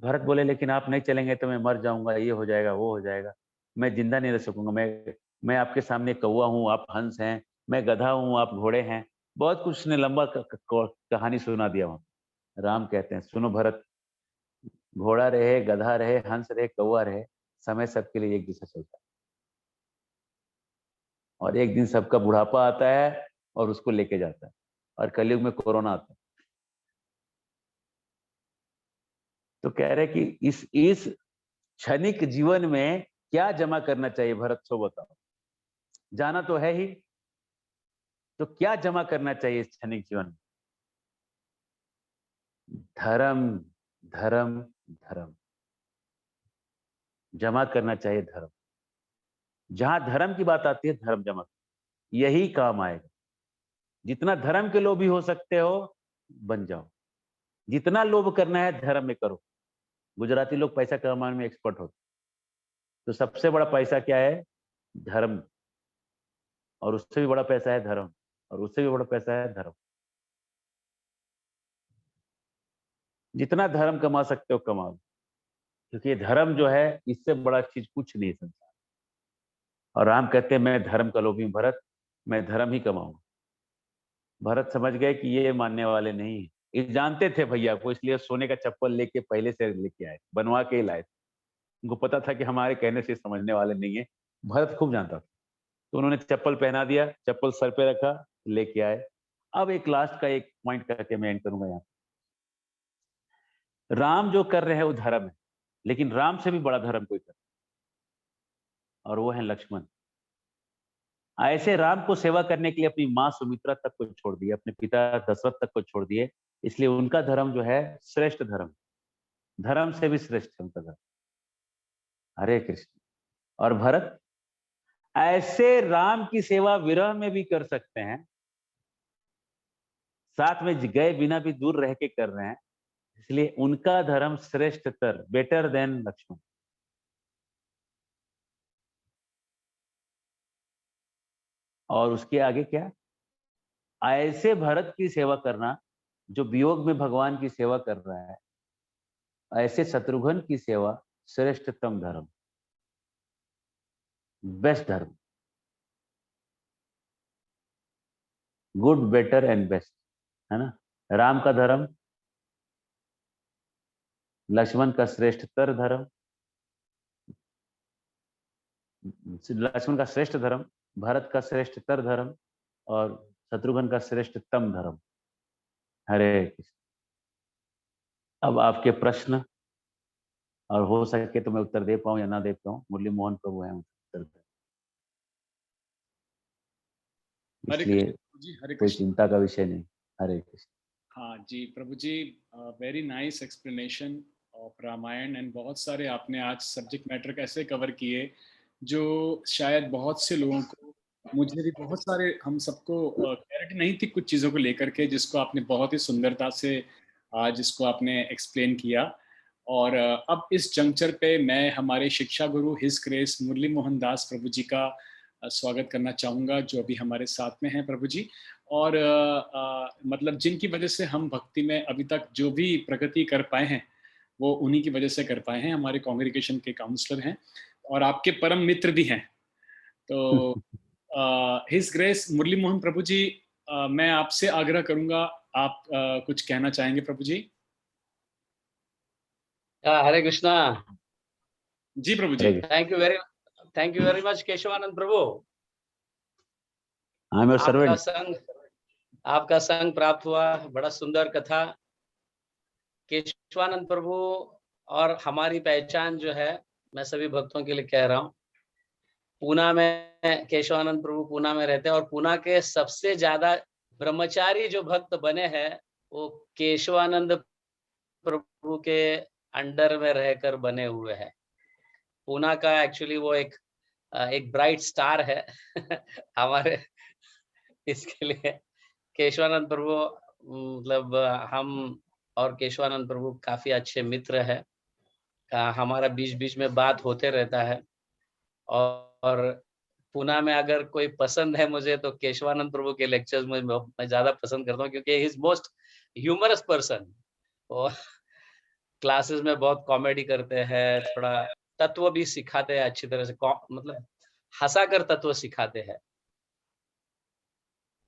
भरत बोले लेकिन आप नहीं चलेंगे तो मैं मर जाऊंगा, ये हो जाएगा, वो हो जाएगा, मैं जिंदा नहीं रह सकूंगा। मैं आपके सामने कौवा हूँ, आप हंस हैं, मैं गधा हूँ, आप घोड़े हैं। बहुत कुछ ने लंबा कहानी सुना दिया वहां। राम कहते हैं सुनो भरत, घोड़ा रहे, गधा रहे, हंस रहे, कौवा रहे, समय सबके लिए एक जैसा चलता है, और एक दिन सबका बुढ़ापा आता है और उसको लेके जाता है, और कलयुग में कोरोना आता है। तो कह रहे कि इस क्षणिक जीवन में क्या जमा करना चाहिए भरत, सो बताओ, जाना तो है ही, तो क्या जमा करना चाहिए इस क्षणिक जीवन में? धर्म, धर्म, धर्म जमा करना चाहिए। धर्म, जहां धर्म की बात आती है, धर्म जमा, यही काम आएगा। जितना धर्म के लोभी हो सकते हो बन जाओ, जितना लोभ करना है धर्म में करो। गुजराती लोग पैसा कमाने में एक्सपर्ट होते, तो सबसे बड़ा पैसा क्या है? धर्म। और उससे भी बड़ा पैसा है धर्म, और उससे भी बड़ा पैसा है धर्म। जितना धर्म कमा सकते हो कमाओ, क्योंकि ये धर्म जो है, इससे बड़ा चीज कुछ नहीं है संसार। और राम कहते हैं मैं धर्म का लोभी हूं भरत, मैं धर्म ही कमाऊंगा। भरत समझ गए कि ये मानने वाले नहीं है। ये जानते थे भैया को, इसलिए सोने का चप्पल लेके पहले से लेके आए, बनवा के ही लाए। उनको पता था कि हमारे कहने से समझने वाले नहीं है। भरत खूब जानता था, तो उन्होंने चप्पल पहना दिया, चप्पल सर पे रखा, लेके आए। अब एक लास्ट का एक पॉइंट करके मैं एंड करूंगा यहाँ। राम जो कर रहे हैं वो धर्म है, लेकिन राम से भी बड़ा धर्म कोई कर, और वो है लक्ष्मण। ऐसे राम को सेवा करने के लिए अपनी माँ सुमित्रा तक को छोड़ दिए, अपने पिता दशरथ तक को छोड़ दिए। इसलिए उनका धर्म जो है श्रेष्ठ धर्म, धर्म से भी श्रेष्ठ है उनका धर्म। हरे कृष्ण। और भरत ऐसे राम की सेवा विरह में भी कर सकते हैं, साथ में गए बिना भी दूर रह के कर रहे हैं, इसलिए उनका धर्म श्रेष्ठतर, बेटर देन लक्ष्मण। और उसके आगे क्या? ऐसे भरत की सेवा करना जो वियोग में भगवान की सेवा कर रहा है, ऐसे शत्रुघ्न की सेवा श्रेष्ठतम धर्म, बेस्ट धर्म, गुड, बेटर एंड बेस्ट, है ना? राम का धर्म, लक्ष्मण का श्रेष्ठतर धर्म, लक्ष्मण का श्रेष्ठ धर्म, भरत का श्रेष्ठतर धर्म, और शत्रुघ्न का श्रेष्ठतम धर्म। हरे कृष्ण। अब आपके प्रश्न, और हो सके तो मैं उत्तर दे पाऊं या ना दे पाऊं, मुरली मोहन प्रभु हैं उत्तर दे, हरे इसलिए कृष्ण प्रभु जी, हरे कोई कृष्ण। चिंता का विषय नहीं। हरे कृष्ण। हाँ जी Prabhu ji, very nice explanation. Of Ramayana and बहुत सारे आपने आज सब्जेक्ट मैटर कैसे कवर किए जो शायद बहुत से लोगों को, मुझे भी बहुत सारे, हम सबको क्लैरिटी नहीं थी कुछ चीज़ों को लेकर के, जिसको आपने बहुत ही सुंदरता से आज इसको आपने एक्सप्लेन किया। और अब इस जंक्चर पे मैं हमारे शिक्षा गुरु हिज ग्रेस मुरली मोहन दास प्रभु जी का स्वागत करना चाहूँगा, जो अभी हमारे साथ में हैं प्रभु जी। और मतलब जिनकी वजह से हम भक्ति में अभी तक जो भी प्रगति कर पाए हैं वो उन्हीं की वजह से कर पाए हैं, हमारे कांग्रीगेशन के काउंसलर हैं और आपके परम मित्र भी हैं। तो हिज ग्रेस मुरली मोहन प्रभु जी, मैं आपसे आग्रह करूंगा, आप कुछ कहना चाहेंगे प्रभु जी? हरे कृष्णा। जी Prabhu ji. Thank you very much Keshavanand Prabhu. आपका संग प्राप्त हुआ, बड़ा सुंदर कथा। केशवानंद प्रभु और हमारी पहचान जो है, मैं सभी भक्तों के लिए कह रहा हूँ, पूना में केशवानंद प्रभु पूना में रहते हैं और पूना के सबसे ज्यादा ब्रह्मचारी जो भक्त बने हैं वो केशवानंद प्रभु के अंडर में रहकर बने हुए हैं। पूना का एक्चुअली वो एक ब्राइट स्टार है हमारे, इसके लिए केशवानंद प्रभु, मतलब हम और केशवानंद प्रभु काफी अच्छे मित्र है। हमारा बीच बीच में बात होते रहता है। और पूना में अगर कोई पसंद है मुझे तो केशवानंद प्रभु के लेक्चर्स में मैं ज्यादा पसंद करता हूँ, क्योंकि he is most humorous person. और क्लासेस में बहुत कॉमेडी करते हैं, थोड़ा तत्व भी सिखाते हैं अच्छी तरह से, मतलब हंसा कर तत्व सिखाते हैं।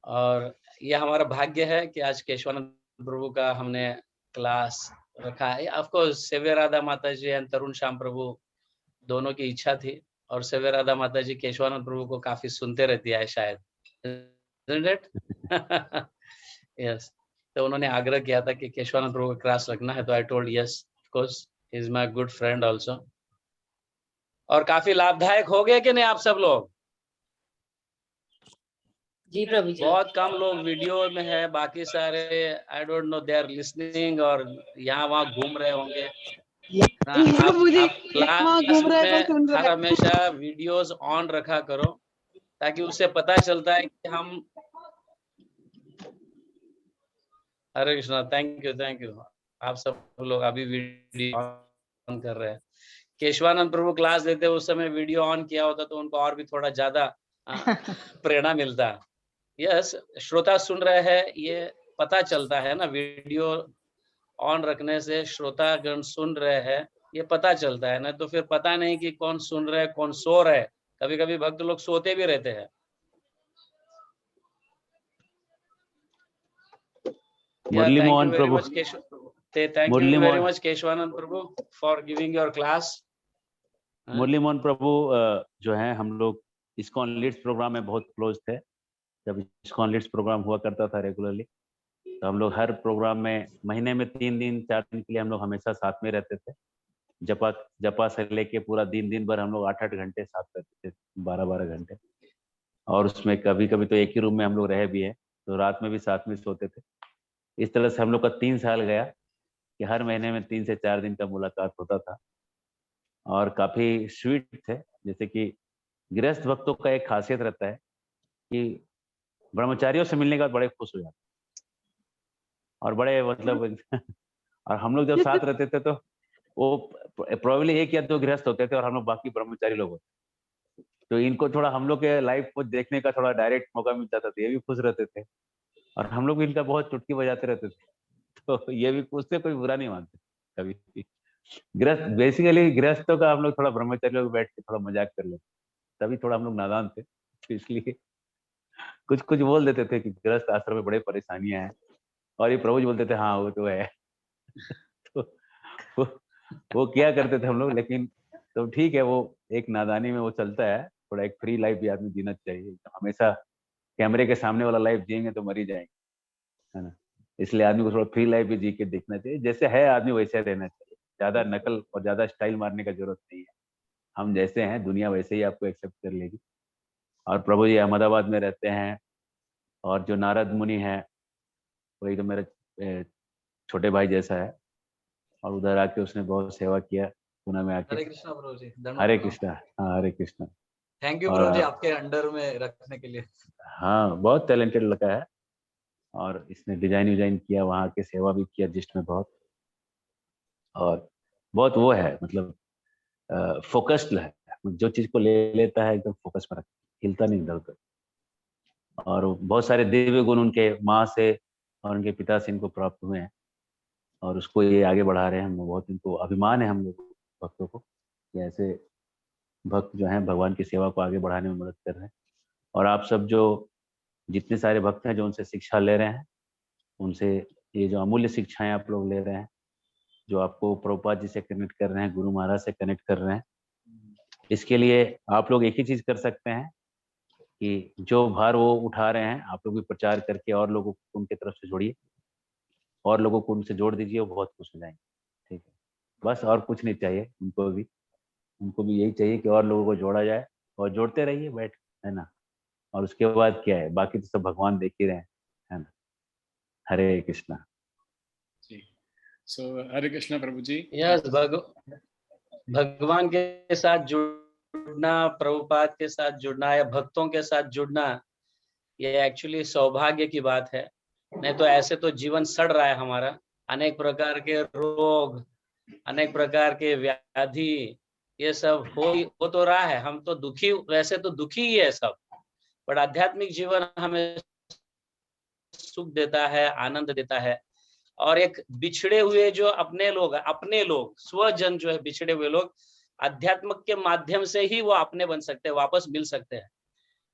और यह हमारा भाग्य है कि आज केशवानंद प्रभु का हमने क्लास रखा है। ऑफ कोर्स सेव्य राधा माता जी एंड तरुण श्याम प्रभु दोनों की इच्छा थी, और सेव्य राधा माता जी केशवानंद प्रभु को काफी सुनते रहती है शायद, यस। तो उन्होंने आग्रह किया था कि केशवानंद प्रभु का क्लास रखना है, तो I told yes, of course, he is my good friend also. और काफी लाभदायक हो गए कि नहीं आप सब लोग? जी प्रभु जी। बहुत कम लोग वीडियो में है, बाकी सारे I don't know they are listening और यहाँ वहाँ घूम रहे होंगे। आप क्लास में हर हमेशा वीडियोस ऑन रखा करो, ताकि उससे पता चलता है कि हम, हरे कृष्णा, थैंक यू। आप सब लोग अभी वीडियो ऑन कर रहे हैं। केशवानंद प्रभु क्लास देते उस समय वीडियो ऑन किया होता तो उनको और भी थोड़ा ज्यादा प्रेरणा मिलता। यस, श्रोता सुन रहे हैं, ये पता चलता है ना, वीडियो ऑन रखने से श्रोतागण सुन रहे हैं, ये पता चलता है ना। तो फिर पता नहीं कि कौन सुन रहे कौन सो रहे। कभी कभी भक्त लोग सोते भी रहते हैं। Murali Mohan Prabhu, thank you very much Keshavanand Prabhu for giving your class. Murali Mohan Prabhu जो है, हम लोग इस्कॉन लीड्स प्रोग्राम में बहुत क्लोज थे। जब इस्कॉन लीड्स प्रोग्राम हुआ करता था रेगुलरली, तो हम लोग हर प्रोग्राम में महीने में 3 दिन 4 दिन के लिए हम लोग हमेशा साथ में रहते थे। जपा से लेके पूरा दिन भर हम लोग 8-8 घंटे साथ रहते थे, 12-12 घंटे। और उसमें कभी कभी तो एक ही रूम में हम लोग रहे भी है, तो रात में भी साथ में सोते थे। इस तरह से हम लोग का 3 साल गया कि हर महीने में 3 से 4 दिन का मुलाकात होता था, और काफी स्वीट थे। जैसे कि गृहस्थ भक्तों का एक खासियत रहता है कि ब्रह्मचारियों से मिलने के बाद बड़े खुश हो जाते और बड़े मतलब और हम लोग जब साथ रहते थे तो वो प्रोबेबली 1 या 2 गृहस्थ होते थे और हम लोग बाकी ब्रह्मचारी लोग होते। तो इनको थोड़ा हम लोग के लाइफ को देखने का थोड़ा डायरेक्ट मौका मिलता था, तो ये भी खुश रहते थे और हम लोग भी इनका बहुत चुटकी बजाते रहते थे। तो ये भी उससे कोई बुरा नहीं मानते कभी भी। गृहस्थ, बेसिकली गृहस्थों का हम लोग थोड़ा ब्रह्मचारी लोग बैठ के थोड़ा मजाक कर लेते, तभी थोड़ा हम लोग नादान थे, तो इसलिए कुछ कुछ बोल देते थे कि गृहस्थ आश्रम में बड़े परेशानियां हैं, और ये प्रभु जी बोलते थे हाँ वो तो है। तो वो क्या करते थे हम लोग, लेकिन तो ठीक है, वो एक नादानी में वो चलता है। थोड़ा एक फ्री लाइफ भी आदमी जीना चाहिए, हमेशा कैमरे के सामने वाला लाइफ जिएंगे तो मर ही जाएंगे, है ना। इसलिए आदमी को थोड़ा फ्री लाइफ भी जी के देखना चाहिए, जैसे है आदमी वैसे रहना चाहिए। ज्यादा नकल और ज्यादा स्टाइल मारने का जरूरत नहीं है। हम जैसे हैं दुनिया वैसे ही आपको एक्सेप्ट कर लेगी। और प्रभु जी अहमदाबाद में रहते हैं, और जो नारद मुनि है वही तो मेरे छोटे भाई जैसा है। और उधर आके उसने बहुत सेवा किया पुणे में आके। हरे कृष्णा प्रभु जी, हरे कृष्णा। हाँ, हरे कृष्णा। थैंक यू और प्रभु जी आपके अंडर में रखने के लिए। हाँ, बहुत टैलेंटेड लड़का है, और इसने डिजाइन विजाइन किया, वहाँ के सेवा भी किया जिस्ट में बहुत, और बहुत वो है मतलब फोकस्ड है, जो चीज को ले लेता है एकदम फोकस में रख, हिलता नहीं इधर उधर। और बहुत सारे दिव्य गुण उनके माँ से और उनके पिता से इनको प्राप्त हुए हैं, और उसको ये आगे बढ़ा रहे हैं। हम बहुत इनको अभिमान है, हम लोग भक्तों को, कि ऐसे भक्त जो हैं भगवान की सेवा को आगे बढ़ाने में मदद कर रहे हैं। और आप सब जो जितने सारे भक्त हैं जो उनसे शिक्षा ले रहे हैं, उनसे ये जो अमूल्य शिक्षाएं आप लोग ले रहे हैं, जो आपको प्रभुपाद जी से कनेक्ट कर रहे हैं, गुरु महाराज से कनेक्ट कर रहे हैं, इसके लिए आप लोग एक ही चीज कर सकते हैं कि जो भार वो उठा रहे हैं आप लोग भी प्रचार करके और लोगों को उनके तरफ से जोड़िए, और लोगों को उनसे जोड़ दीजिए, वो बहुत खुश हो जाएंगे। ठीक है, बस और कुछ नहीं चाहिए उनको भी यही चाहिए कि और लोगों को जोड़ा जाए, और जोड़ते रहिए बैठ, है ना। और उसके बाद क्या है, बाकी तो सब भगवान देख ही रहे हैं, है ना। हरे कृष्णा जी। सो हरे कृष्णा प्रभु जी। यस, भगवान के साथ जुड़ना, प्रभुपाद के साथ जुड़ना या भक्तों के साथ जुड़ना, ये एक्चुअली सौभाग्य की बात है। नहीं तो ऐसे तो जीवन सड़ रहा है हमारा, अनेक प्रकार के रोग, अनेक प्रकार के व्याधि, ये सब हो तो रहा है। हम तो दुखी, वैसे तो दुखी ही है सब, पर आध्यात्मिक जीवन हमें सुख देता है, आनंद देता है। और एक बिछड़े हुए जो अपने लोग स्वजन जो है, बिछड़े हुए लोग अध्यात्म के माध्यम से ही वो अपने बन सकते हैं, वापस मिल सकते हैं।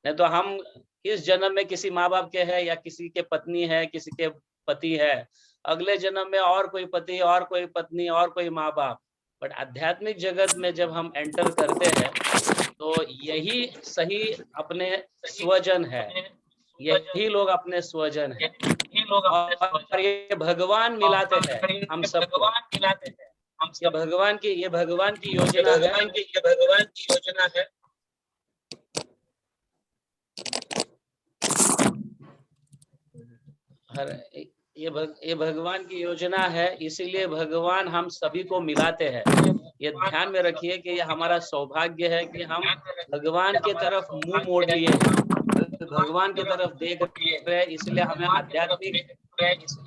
नहीं तो हम इस जन्म में किसी माँ बाप के हैं, या किसी के पत्नी है, किसी के पति है, अगले जन्म में और कोई पति, और कोई पत्नी, और कोई माँ बाप। बट आध्यात्मिक जगत में जब हम एंटर करते हैं तो यही सही अपने स्वजन है, यही लोग अपने स्वजन है, और ये भगवान मिलाते हैं हम सबको। ये भगवान की योजना है। ये भगवान की योजना है, इसीलिए भगवान हम सभी को मिलाते हैं। ये ध्यान में रखिए कि ये हमारा सौभाग्य है कि हम भगवान की तरफ मुंह मोड़ लिए हैं, भगवान की तरफ देख रहे हैं, इसलिए हमें आध्यात्मिक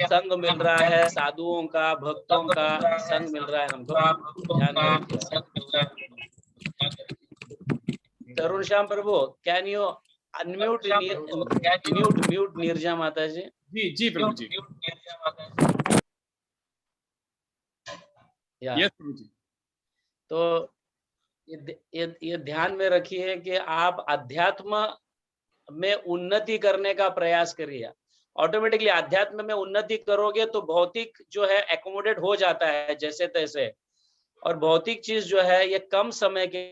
संग मिल रहा है, साधुओं का, भक्तों का संग मिल रहा है हमको। ध्यान में रखिए। Tarun Shyam Prabhu, can you unmute mute Neerja Mata ji? Ji Prabhu ji. Yes Prabhu जी। तो ये ध्यान में रखिए कि आप अध्यात्म में उन्नति करने का प्रयास करिए। ऑटोमेटिकली अध्यात्म में उन्नति करोगे तो भौतिक जो है एकोमोडेट हो जाता है जैसे तैसे, और भौतिक चीज जो है ये कम समय के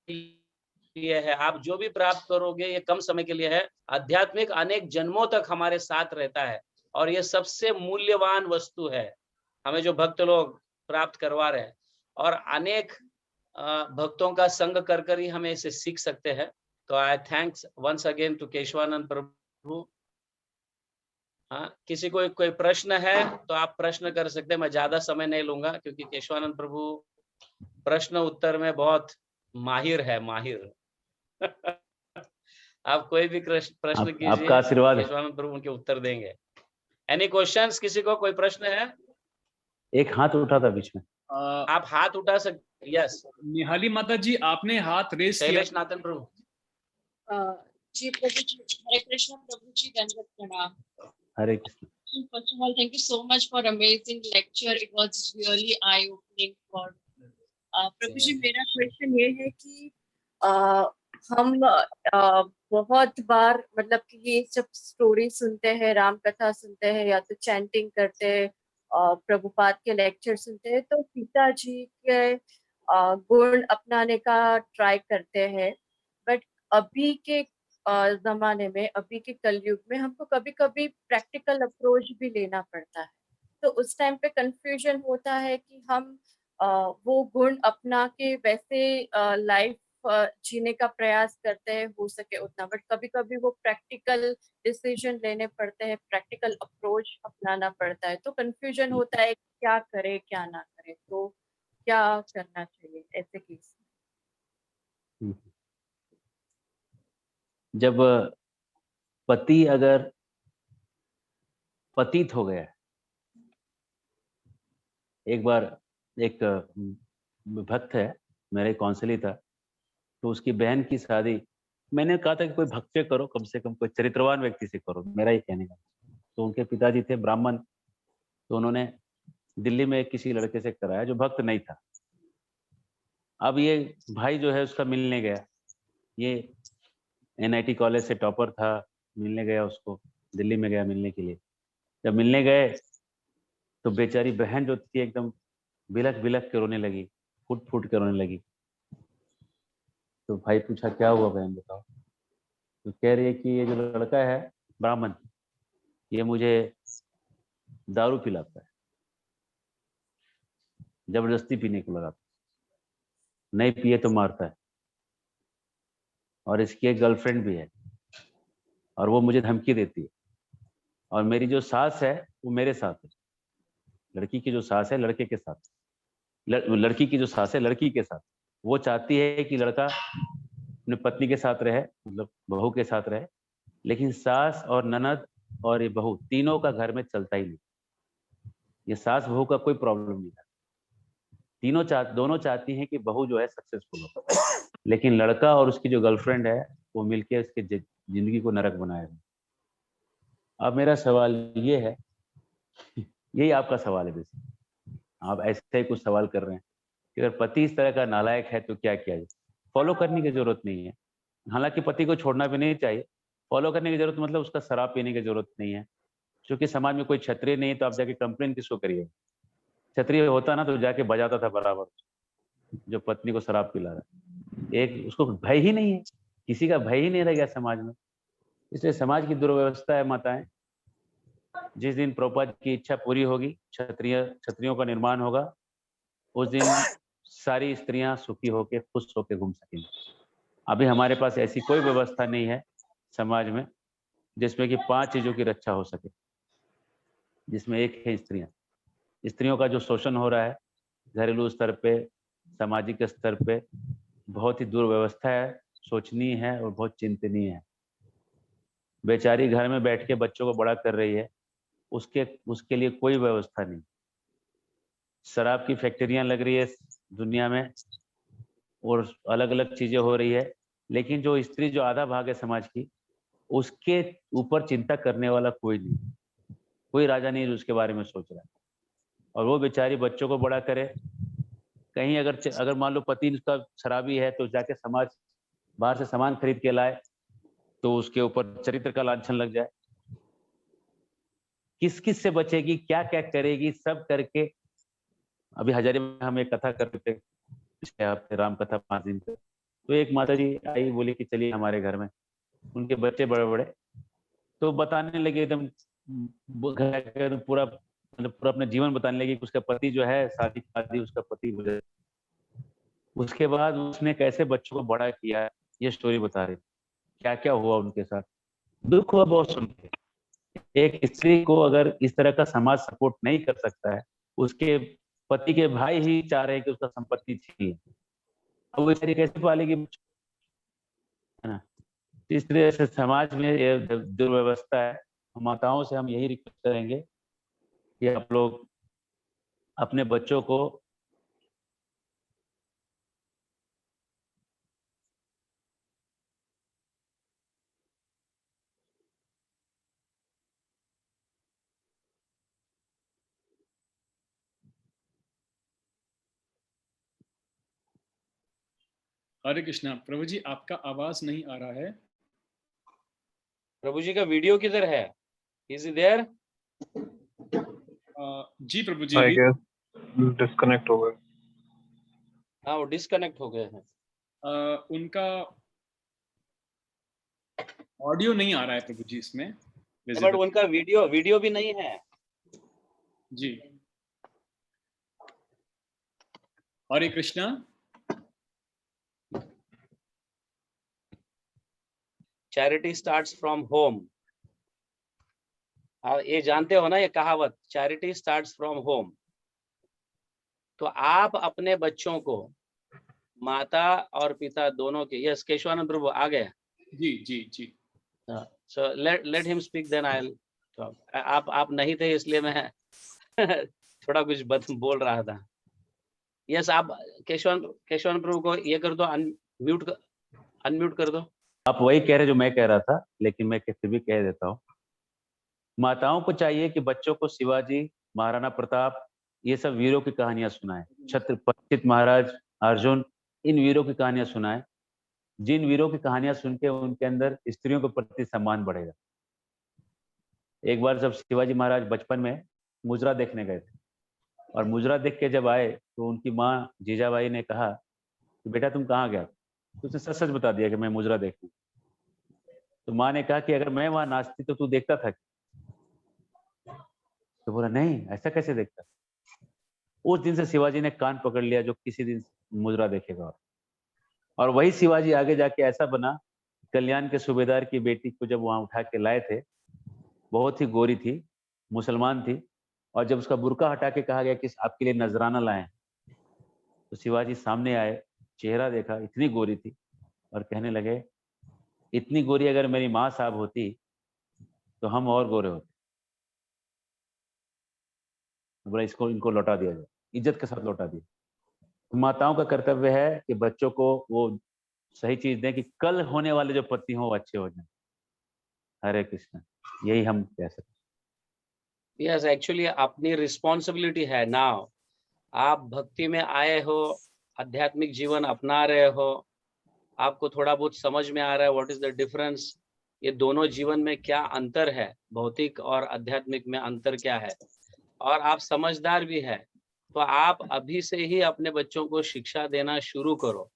लिए है। आप जो भी प्राप्त करोगे ये कम समय के लिए है। आध्यात्मिक अनेक जन्मों तक हमारे साथ रहता है, और ये सबसे मूल्यवान वस्तु है हमें जो भक्त लोग प्राप्त करवा रहे हैं। और अनेक भक्तों का संग कर ही हमें इसे सीख सकते हैं। तो I thanks once again to Keshavanand Prabhu. हाँ, किसी को कोई प्रश्न है तो आप प्रश्न कर सकते हैं, मैं ज्यादा समय नहीं लूंगा क्योंकि केशवानंद प्रभु प्रश्न उत्तर में बहुत माहिर है, माहिर। आप कोई भी प्रश्न कीजिए, आपका आशीर्वाद, केशवानंद प्रभु उनके उत्तर देंगे। Any questions? किसी को कोई प्रश्न है? एक हाथ उठा था बीच में, आप हाथ उठा सकते। यस, निहाली माता जी आपने हाथ रेस किया। शैलेश नाथन प्रभु। जी प्रभु जी, हरे कृष्ण प्रभु जी, दंडवत प्रणाम। हरे Krishna. First of all, thank you so much for amazing lecture. It was really eye-opening for प्रभु जी। मेरा क्वेश्चन ये है कि हम बहुत बार मतलब कि ये सब स्टोरी सुनते हैं, राम कथा सुनते हैं, या तो चैंटिंग करते हैं, प्रभुपाद के लेक्चर सुनते हैं, तो पिताजी के गुण अपनाने का ट्राई करते हैं। बट अभी के जमाने में, अभी के कलयुग में हमको कभी कभी प्रैक्टिकल अप्रोच भी लेना पड़ता है। तो उस टाइम पे कंफ्यूजन होता है कि हम वो गुण अपना के वैसे लाइफ जीने का प्रयास करते हैं हो सके उतना, बट कभी कभी वो प्रैक्टिकल डिसीजन लेने पड़ते हैं, प्रैक्टिकल अप्रोच अपनाना पड़ता है, तो कंफ्यूजन होता है क्या करे क्या ना करे, तो क्या करना चाहिए ऐसे केस में? जब पति अगर पतित हो गया, एक बार एक भक्त है, मेरे काउंसिल था, तो उसकी बहन की शादी, मैंने कहा था कि कोई भक्त से करो, कम से कम कोई चरित्रवान व्यक्ति से करो, मेरा ही कहने का। तो उनके पिताजी थे ब्राह्मण, तो उन्होंने दिल्ली में किसी लड़के से कराया जो भक्त नहीं था। अब ये भाई जो है उसका मिलने गया, ये NIT कॉलेज से टॉपर था, मिलने गया उसको, दिल्ली में गया मिलने के लिए। जब मिलने गए तो बेचारी बहन जो थी एकदम बिलख बिलख के रोने लगी, फुट फुट के रोने लगी। तो भाई पूछा क्या हुआ बहन बताओ? तो कह रही है कि ये जो लड़का है ब्राह्मण, ये मुझे दारू पिलाता है, जबरदस्ती पीने को लगाता है, नहीं पिए तो मारता है, और इसकी एक गर्लफ्रेंड भी है और वो मुझे धमकी देती है, और मेरी जो सास है वो मेरे साथ है, लड़की की जो सास है लड़के के साथ, लड़की की जो सास है लड़की के साथ। वो चाहती है कि लड़का अपने पत्नी के साथ रहे, मतलब बहू के साथ रहे, लेकिन सास और ननद और ये बहू तीनों का घर में चलता ही नहीं। ये सास बहू का कोई प्रॉब्लम नहीं है, दोनों चाहती हैं कि बहू जो है सक्सेसफुल हो, लेकिन लड़का और उसकी जो गर्लफ्रेंड है वो मिलके उसके जिंदगी को नरक बनाएगा। अब मेरा सवाल ये है, यही आपका सवाल है बेसिक, आप ऐसे ही कुछ सवाल कर रहे हैं कि अगर पति इस तरह का नालायक है तो क्या किया जाए? फॉलो करने की जरूरत नहीं है, हालांकि पति को छोड़ना भी नहीं चाहिए, फॉलो करने की जरूरत मतलब उसका शराब पीने की जरूरत नहीं है, क्योंकि समाज में कोई क्षत्रिय नहीं है तो आप जाके कंप्लेन किसको करिए? क्षत्रिय होता ना तो जाके बजाता था बराबर, जो पत्नी को शराब पिला रहा है। एक उसको भय ही नहीं है, किसी का भय ही नहीं रह गया समाज में। इसलिए समाज की दुर्व्यवस्था है माताएं, जिस दिन प्रभुपाद की इच्छा पूरी होगी, क्षत्रियों का निर्माण होगा, उस दिन सारी स्त्रियां सुखी होकर खुश होकर घूम सकेंगी। अभी हमारे पास ऐसी कोई व्यवस्था नहीं है समाज में जिसमें कि 5 चीजों की रक्षा हो सके, जिसमें एक है स्त्रियों का जो शोषण हो रहा है घरेलू स्तर पे, सामाजिक स्तर पे, बहुत ही दुर्व्यवस्था है, सोचनीय है और बहुत चिंतनीय है। बेचारी घर में बैठ के बच्चों को बड़ा कर रही है, उसके लिए कोई व्यवस्था नहीं। शराब की फैक्ट्रियां लग रही है दुनिया में और अलग अलग चीजें हो रही है, लेकिन जो स्त्री जो आधा भाग है समाज की, उसके ऊपर चिंता करने वाला कोई नहीं, कोई राजा नहीं जो उसके बारे में सोच रहा है। और वो बेचारी बच्चों को बड़ा करे, कहीं अगर मान लो पति उसका शराबी है तो जाके समाज बाहर से सामान खरीद के लाए तो उसके ऊपर चरित्र का लांछन लग जाए। किस किस से बचेगी, क्या क्या करेगी, सब करके। अभी हजारी में हम एक कथा करते थे पिछले हफ्ते, राम कथा 5 दिन पे, तो एक माता जी आई, बोली कि चलिए हमारे घर में, उनके बच्चे बड़े बड़े, तो बताने लगे एकदम पूरा मतलब पूरा अपना जीवन बताने लगी कि उसका पति जो है शादी उसका पति गुजर, उसके बाद उसने कैसे बच्चों को बड़ा किया, ये स्टोरी बता रही, क्या क्या हुआ उनके साथ। दुख हुआ बहुत सुन के। एक स्त्री को अगर इस तरह का समाज सपोर्ट नहीं कर सकता है, उसके पति के भाई ही चाह रहे हैं कि उसका संपत्ति छीन ले, अब वो स्त्री कैसे पालेगी, है ना? इस तरह से समाज में ये दुर्व्यवस्था है। माताओं से हम यही रिक्वेस्ट करेंगे कि आप लोग अपने बच्चों को हरे कृष्णा। प्रभु जी आपका आवाज नहीं आ रहा है। प्रभु जी का वीडियो किधर है? Is there? जी प्रभु जी, आई अभी गेस डिस्कनेक्ट हो गए। हाँ, वो डिस्कनेक्ट हो गए हैं। उनका ऑडियो नहीं आ रहा है प्रभु जी इसमें बट visible। उनका वीडियो भी नहीं है। जी Hare Krishna. Charity starts from home. ये जानते हो ना ये कहावत, चैरिटी स्टार्ट्स फ्रॉम होम। तो आप अपने बच्चों को माता और पिता दोनों के, यस केशवानंद प्रभु आ गए, जी जी जी। So let him speak then I. तो आप नहीं थे इसलिए मैं थोड़ा कुछ बोल रहा था। यस आप केशवानंद प्रभु को ये कर दो, अनम्यूट कर दो। आप वही कह रहे जो मैं कह रहा था, लेकिन मैं फिर भी कह देता हूँ। माताओं को चाहिए कि बच्चों को शिवाजी, महाराणा प्रताप, ये सब वीरों की कहानियां सुनाएं, छत्रपति महाराज, अर्जुन, इन वीरों की कहानियां सुनाएं। जिन वीरों की कहानियां सुन के उनके अंदर स्त्रियों के प्रति सम्मान बढ़ेगा। एक बार जब शिवाजी महाराज बचपन में मुजरा देखने गए थे, और मुजरा देख के जब आए तो उनकी माँ जीजाबाई ने कहा कि बेटा तुम कहाँ गया? तो उसने सच सच बता दिया कि मैं मुजरा देखूं। तो माँ ने कहा कि अगर मैं वहां नाचती तो तू देखता था? तो बोला नहीं, ऐसा कैसे देखता। उस दिन से शिवाजी ने कान पकड़ लिया जो किसी दिन मुजरा देखेगा। और वही शिवाजी आगे जाके ऐसा बना, कल्याण के सूबेदार की बेटी को जब वहां उठा के लाए थे, बहुत ही गोरी थी, मुसलमान थी, और जब उसका बुर्का हटा के कहा गया कि आपके लिए नजराना लाए, तो शिवाजी सामने आए, चेहरा देखा, इतनी गोरी थी, और कहने लगे इतनी गोरी अगर मेरी माँ साहब होती तो हम और गोरे होते। बोला इसको इनको लौटा दिया जाए, इज्जत के साथ लौटा दिया। तो माताओं का कर्तव्य है कि बच्चों को वो सही चीज दें कि कल होने वाले जो पति हों वो अच्छे हो जाएं। हरे कृष्ण, यही हम कह सकते हैं। यस एक्चुअली अपनी रिस्पॉन्सिबिलिटी है। नाउ आप भक्ति में आए हो, आध्यात्मिक जीवन अपना रहे हो, आपको थोड़ा बहुत समझ में आ रहा है व्हाट इज द डिफरेंस, ये दोनों जीवन में क्या अंतर है, भौतिक और आध्यात्मिक में अंतर क्या है, और आप समझदार भी है, तो आप अभी से ही अपने बच्चों को शिक्षा देना शुरू करो।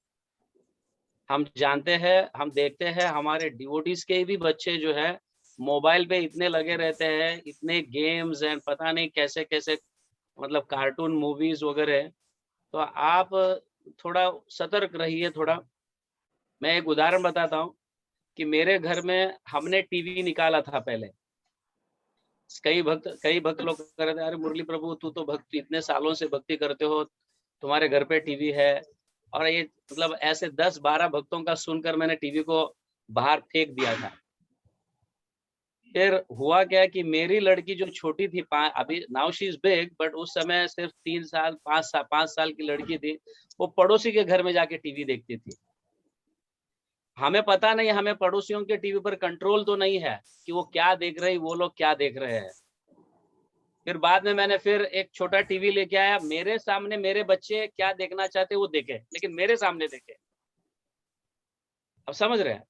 हम जानते हैं, हम देखते हैं हमारे डिवोटीज के भी बच्चे जो है मोबाइल पे इतने लगे रहते हैं, इतने गेम्स एंड पता नहीं कैसे कैसे, मतलब कार्टून मूवीज वगैरह। तो आप थोड़ा सतर्क रहिए थोड़ा। मैं एक उदाहरण बताता हूँ कि मेरे घर में हमने टीवी निकाला था पहले। कई भक्त लोग कह रहे थे अरे मुरली प्रभु तू तो भक्ति इतने सालों से भक्ति करते हो, तुम्हारे घर पे टीवी है, और ये मतलब ऐसे 10-12 भक्तों का सुनकर मैंने टीवी को बाहर फेंक दिया था। फिर हुआ क्या कि मेरी लड़की जो छोटी थी, अभी now she is big, but उस समय सिर्फ 3 साल 5 साल की लड़की थी, वो पड़ोसी के घर में जाके टीवी देखती थी। हमें पता नहीं, हमें पड़ोसियों के टीवी पर कंट्रोल तो नहीं है कि वो क्या देख रहे, वो लोग क्या देख रहे हैं। फिर बाद में मैंने फिर एक छोटा टीवी लेके आया, मेरे सामने मेरे बच्चे क्या देखना चाहते वो देखे, लेकिन मेरे सामने देखे। अब समझ रहे हैं?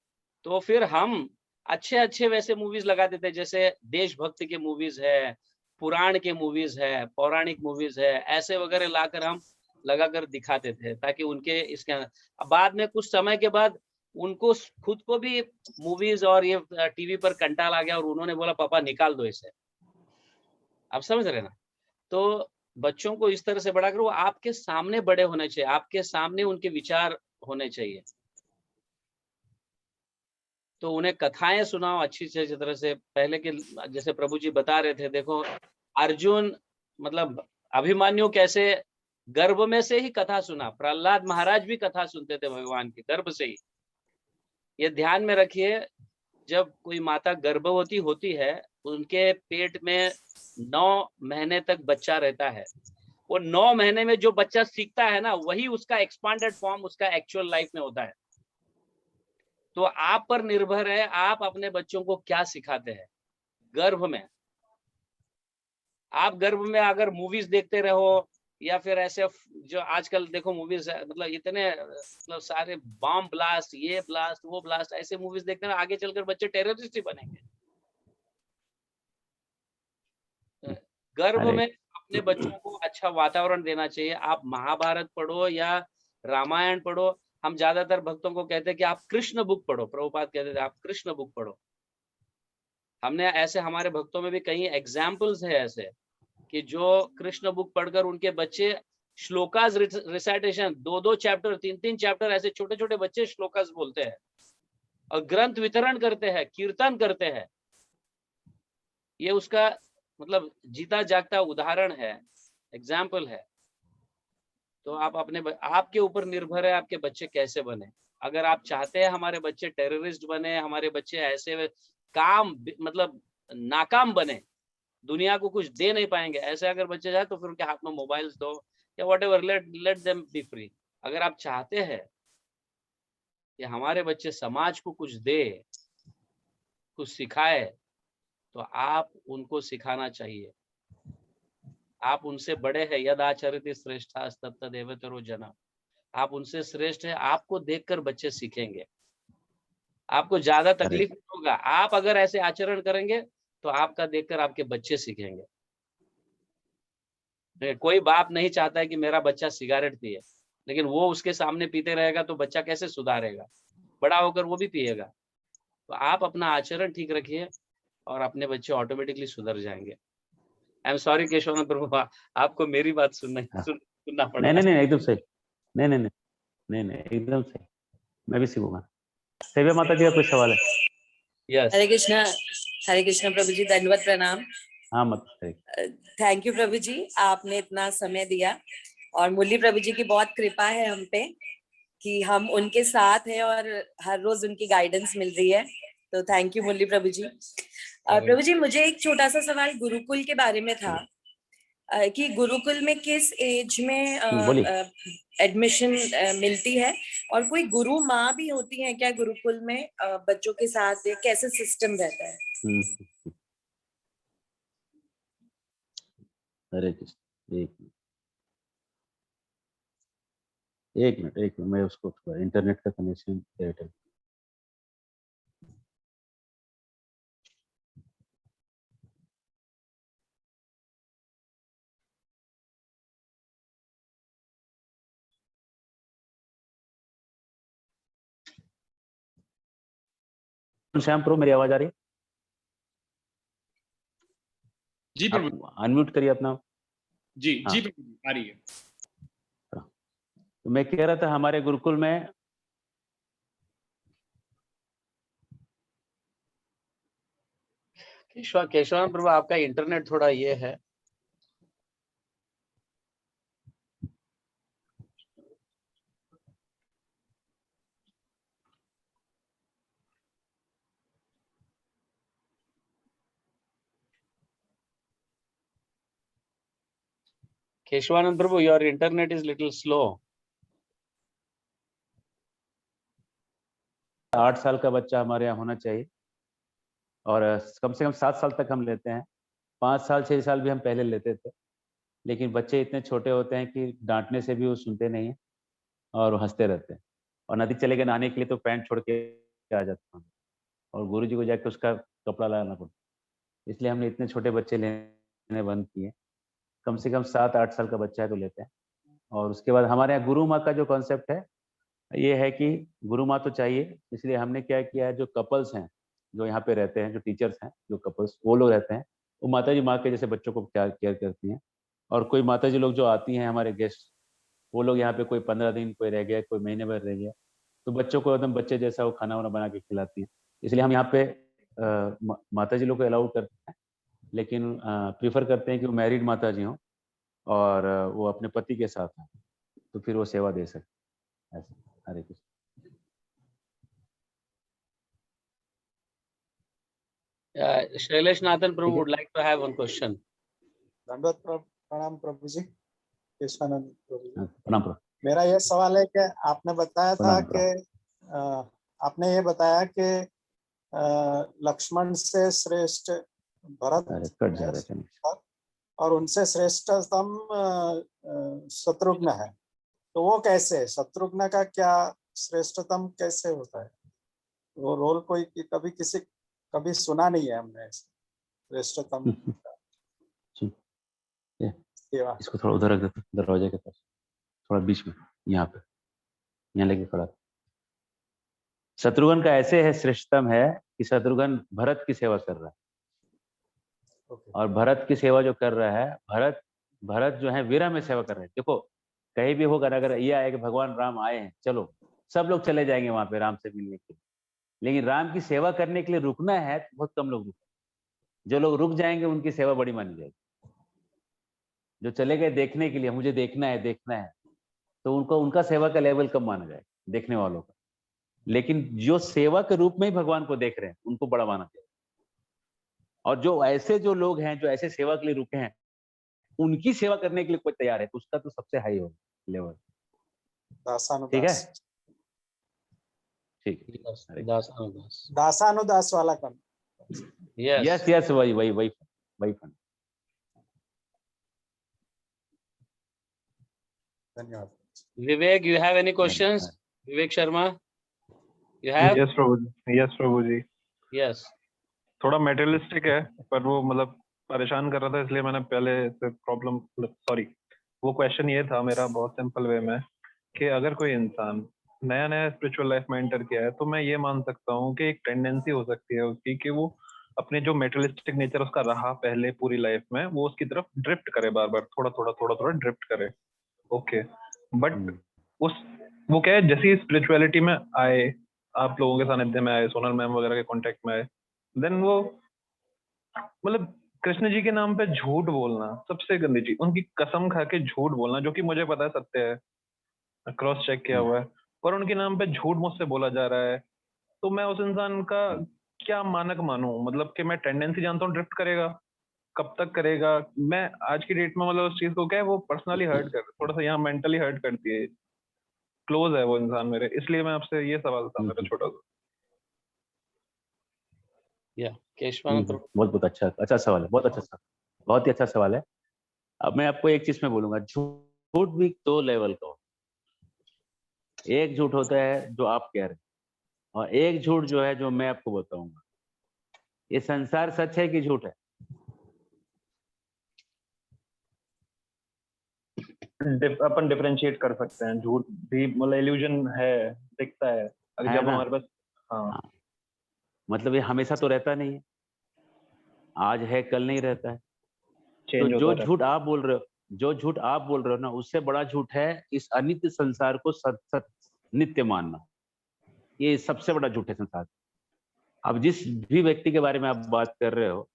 तो फिर हम अच्छे वैसे मूवीज लगाते थे, जैसे देशभक्ति के मूवीज है, पुराण के मूवीज है, पौराणिक मूवीज है, ऐसे वगैरह लाकर हम लगाकर दिखाते थे ताकि उनके इसके। अब बाद में कुछ समय के बाद उनको खुद को भी मूवीज और ये टीवी पर कंटाल आ गया, और उन्होंने बोला पापा निकाल दो इसे। आप समझ रहे ना? तो बच्चों को इस तरह से बड़ा करो, वो आपके सामने बड़े होने चाहिए, आपके सामने उनके विचार होने चाहिए। तो उन्हें कथाएं सुनाओ अच्छी तरह से। पहले के जैसे प्रभु जी बता रहे थे, देखो अर्जुन मतलब अभिमन्यु कैसे गर्भ में से ही कथा सुना, प्रहलाद महाराज भी कथा सुनते थे भगवान की गर्भ से ही। ये ध्यान में रखिए, जब कोई माता गर्भवती होती है उनके पेट में 9 महीने तक बच्चा रहता है। वो 9 महीने में जो बच्चा सीखता है ना, वही उसका एक्सपांडेड फॉर्म उसका एक्चुअल लाइफ में होता है। तो आप पर निर्भर है, आप अपने बच्चों को क्या सिखाते हैं गर्भ में। आप गर्भ में अगर मूवीज देखते रहो, या फिर ऐसे जो आजकल देखो मूवीज मतलब इतने मतलब सारे बॉम्ब ब्लास्ट, ये ब्लास्ट वो ब्लास्ट, ऐसे मूवीज देखते हैं, आगे चलकर बच्चे टेररिस्ट ही बनेंगे। गर्भ में अपने बच्चों को अच्छा वातावरण देना चाहिए। आप महाभारत पढ़ो या रामायण पढ़ो, हम ज्यादातर भक्तों को कहते हैं कि आप कृष्ण बुक पढ़ो, प्रभुपाद कहते थे आप कृष्ण बुक पढ़ो। हमने ऐसे हमारे भक्तों में भी कई एग्जाम्पल्स है ऐसे कि जो कृष्ण बुक पढ़कर उनके बच्चे श्लोकास रिसाइटेशन 2-2 चैप्टर 3-3 चैप्टर ऐसे छोटे छोटे बच्चे श्लोकास बोलते हैं, और ग्रंथ वितरण करते हैं, कीर्तन करते हैं। ये उसका मतलब जीता जागता उदाहरण है, एग्जाम्पल है। तो आप आपके ऊपर निर्भर है आपके बच्चे कैसे बने। अगर आप चाहते हैं हमारे बच्चे टेररिस्ट बने, हमारे बच्चे ऐसे मतलब नाकाम बने, दुनिया को कुछ दे नहीं पाएंगे, ऐसे अगर बच्चे जाए तो फिर उनके हाथ में मोबाइल्स दो या whatever, let them be free. अगर आप चाहते हैं कि हमारे बच्चे समाज को कुछ दे, कुछ सिखाए, तो आप उनको सिखाना चाहिए। आप उनसे बड़े हैं, यद आचरति श्रेष्ठास्तत्तदेव तरो जना। आप उनसे श्रेष्ठ है, आपको देखकर बच्चे सीखेंगे। आपको ज्यादा तकलीफ नहीं होगा, आप अगर ऐसे आचरण करेंगे तो आपका देखकर आपके बच्चे सीखेंगे। कोई बाप नहीं चाहता है कि मेरा बच्चा सिगरेट पिए, लेकिन वो उसके सामने पीते रहेगा तो बच्चा कैसे सुधारेगा? बड़ा होकर वो भी पिएगा। तो आप अपना आचरण ठीक रखिए और अपने बच्चे ऑटोमेटिकली सुधर जाएंगे। आई एम सॉरी केशवानंद प्रभु, आपको मेरी बात सुनना पड़ रहा नहीं है। नहीं नहीं, एकदम सही। नहीं नहीं नहीं नहीं नहीं, एकदम सही। मैं भी सीखूंगा। सेव्या माता जी का कोई सवाल है? यस। हरे कृष्णा प्रभु जी, दंडवत प्रणाम। हाँ मत। थैंक यू प्रभु जी, आपने इतना समय दिया और मुरली प्रभु जी की बहुत कृपा है हम पे कि हम उनके साथ हैं और हर रोज उनकी गाइडेंस मिल रही है। तो थैंक यू मुरली प्रभु जी। प्रभु जी, मुझे एक छोटा सा सवाल गुरुकुल के बारे में था कि गुरुकुल में किस एज में एडमिशन मिलती है और कोई गुरु माँ भी होती है क्या गुरुकुल में बच्चों के साथ, कैसे सिस्टम रहता है? हरे कृष्ण। एक मिनट मैं उसको थोड़ा इंटरनेट का कनेक्शन एयरटेल। श्याम प्रो, मेरी आवाज आ रही है? जी प्रभु। अनम्यूट करिए अपना। जी जी प्रभु, आ रही है। तो मैं कह रहा था हमारे गुरुकुल में केशवानंद प्रभु, आपका इंटरनेट थोड़ा ये है। Keshavanand Prabhu, your internet is little slow. 8 साल का बच्चा हमारे यहाँ होना चाहिए और कम से कम 7 साल तक हम लेते हैं। 5 साल 6 साल भी हम पहले लेते थे, लेकिन बच्चे इतने छोटे होते हैं कि डांटने से भी वो सुनते नहीं हैं और हंसते रहते हैं। और नदी चले गए नहाने के लिए तो पैंट छोड़ के आ जाता हूँ और गुरु जी को जाके उसका कपड़ा लाना पड़ता, इसलिए हमने इतने छोटे बच्चे लेने बंद किए। कम से कम 7-8 साल का बच्चा है तो लेते हैं। और उसके बाद हमारे यहाँ गुरु माँ का जो कॉन्सेप्ट है ये है कि गुरु माँ तो चाहिए, इसलिए हमने क्या किया है, जो कपल्स हैं जो यहाँ पे रहते हैं, जो टीचर्स हैं, जो कपल्स वो लोग रहते हैं, वो माता जी माँ के जैसे बच्चों को केयर करती हैं। और कोई माता जी लोग जो आती हैं हमारे गेस्ट, वो लोग यहाँ पे कोई 15 दिन, कोई रह गया, कोई महीने भर रह गया, तो बच्चों को एकदम बच्चे जैसा वो खाना वाना बना के खिलाती हैं। इसलिए हम यहाँ पे माता जी लोग को अलाउड करते हैं, लेकिन प्रीफर करते हैं कि वो मैरिड माता जी हों और वो अपने पति के साथ हैं, तो फिर वो सेवा दे सकते ऐसे। Hare Krishna. Shailesh Nathan Prabhu would like to have one question. दंडवत प्रणाम प्रभु जी, केशवानंद प्रभु जी। प्रणाम प्रभु। मेरा ये सवाल है कि आपने बताया था कि आपने ये बताया कि लक्ष्मण से श्रेष्ठ भरत और उनसे श्रेष्ठतम शत्रुघ्न है, तो वो कैसे, शत्रुघ्न का क्या श्रेष्ठतम कैसे होता है? वो रोल कोई कभी सुना नहीं है हमने श्रेष्ठतम सेवा। इसको थोड़ा उधर रख देते, दरवाजे के पास, थोड़ा बीच में, यहाँ पे, यहाँ लेके खड़ा। शत्रुघ्न का ऐसे है श्रेष्ठतम है कि शत्रुघ्न भरत की सेवा कर रहा है और भरत की सेवा जो कर रहा है, भरत जो है वीरा में सेवा कर रहे हैं। देखो कहीं भी होगा, अगर ये आए कि भगवान राम आए हैं, चलो सब लोग चले जाएंगे वहां पे राम से मिलने के लिए, लेकिन राम की सेवा करने के लिए रुकना है तो बहुत कम लोग रुकते। जो लोग रुक जाएंगे उनकी सेवा बड़ी मानी जाएगी। जो चले गए देखने के लिए, मुझे देखना है, तो उनको उनका सेवा का लेवल कम माना जाएगा देखने वालों का। लेकिन जो सेवा के रूप में ही भगवान को देख रहे हैं उनको बड़ा माना जाएगा। और जो ऐसे जो लोग हैं जो ऐसे सेवा के लिए रुके हैं, उनकी सेवा करने के लिए कोई तैयार है तो उसका तो सबसे हाई होगा लेवल। ठीक है, ठीक है। दासानुदास वाला कौन? यस यस, वही फंड। धन्यवाद। Vivek, you have any questions? Vivek Sharma, you have? Yes Prabhu ji. Yes. थोड़ा मेटेरियलिस्टिक है पर वो मतलब परेशान कर रहा था, इसलिए मैंने पहले से प्रॉब्लम वो क्वेश्चन ये था मेरा बहुत सिंपल वे में कि अगर कोई इंसान नया स्पिरिचुअल लाइफ में एंटर किया है तो मैं ये मान सकता हूँ कि एक टेंडेंसी हो सकती है उसकी कि वो अपने जो मेटेरियलिस्टिक नेचर उसका रहा पहले पूरी लाइफ में, वो उसकी तरफ ड्रिफ्ट करे, बार बार थोड़ा ड्रिफ्ट करे। ओके, बट वो क्या है, जैसे स्पिरिचुअलिटी में आए, आप लोगों के सानिध्य में आए, सोनल मैम वगैरह के कांटेक्ट में आए, देन वो मतलब कृष्ण जी के नाम पे झूठ बोलना सबसे गंदी चीज, उनकी कसम खा के झूठ बोलना, जो कि मुझे पता है सत्य है, क्रॉस चेक किया हुआ है, पर उनके नाम पे झूठ मुझसे बोला जा रहा है, तो मैं उस इंसान का क्या मानक मानूं? मतलब कि मैं टेंडेंसी जानता हूँ ड्रिफ्ट करेगा, कब तक करेगा? मैं आज की डेट में मतलब उस चीज को क्या है, वो पर्सनली हर्ट कर, थोड़ा सा यहाँ मेंटली हर्ट करती है, क्लोज है वो इंसान मेरे, इसलिए मैं आपसे ये सवाल था मेरा छोटा सा। बहुत अच्छा सवाल है, बहुत अच्छा सवाल, बहुत ही अच्छा सवाल है। अब मैं आपको एक चीज में बोलूंगा, झूठ भी 2 लेवल का होता है। एक झूठ होता है जो आप कह रहे हैं, और एक झूठ जो है जो मैं आपको बताऊंगा। ये संसार सच है कि झूठ है? अपन डिफरेंशिएट कर सकते हैं, झूठ भी मतलब इल्यूजन है, दिखता है जब हमारे पास। हाँ, मतलब ये हमेशा तो रहता नहीं है, आज है कल नहीं रहता है। तो जो झूठ आप बोल रहे हो ना, उससे बड़ा झूठ है इस अनित्य संसार को सत नित्य मानना। ये सबसे बड़ा झूठ है संसार। अब जिस भी व्यक्ति के बारे में आप बात कर रहे हो,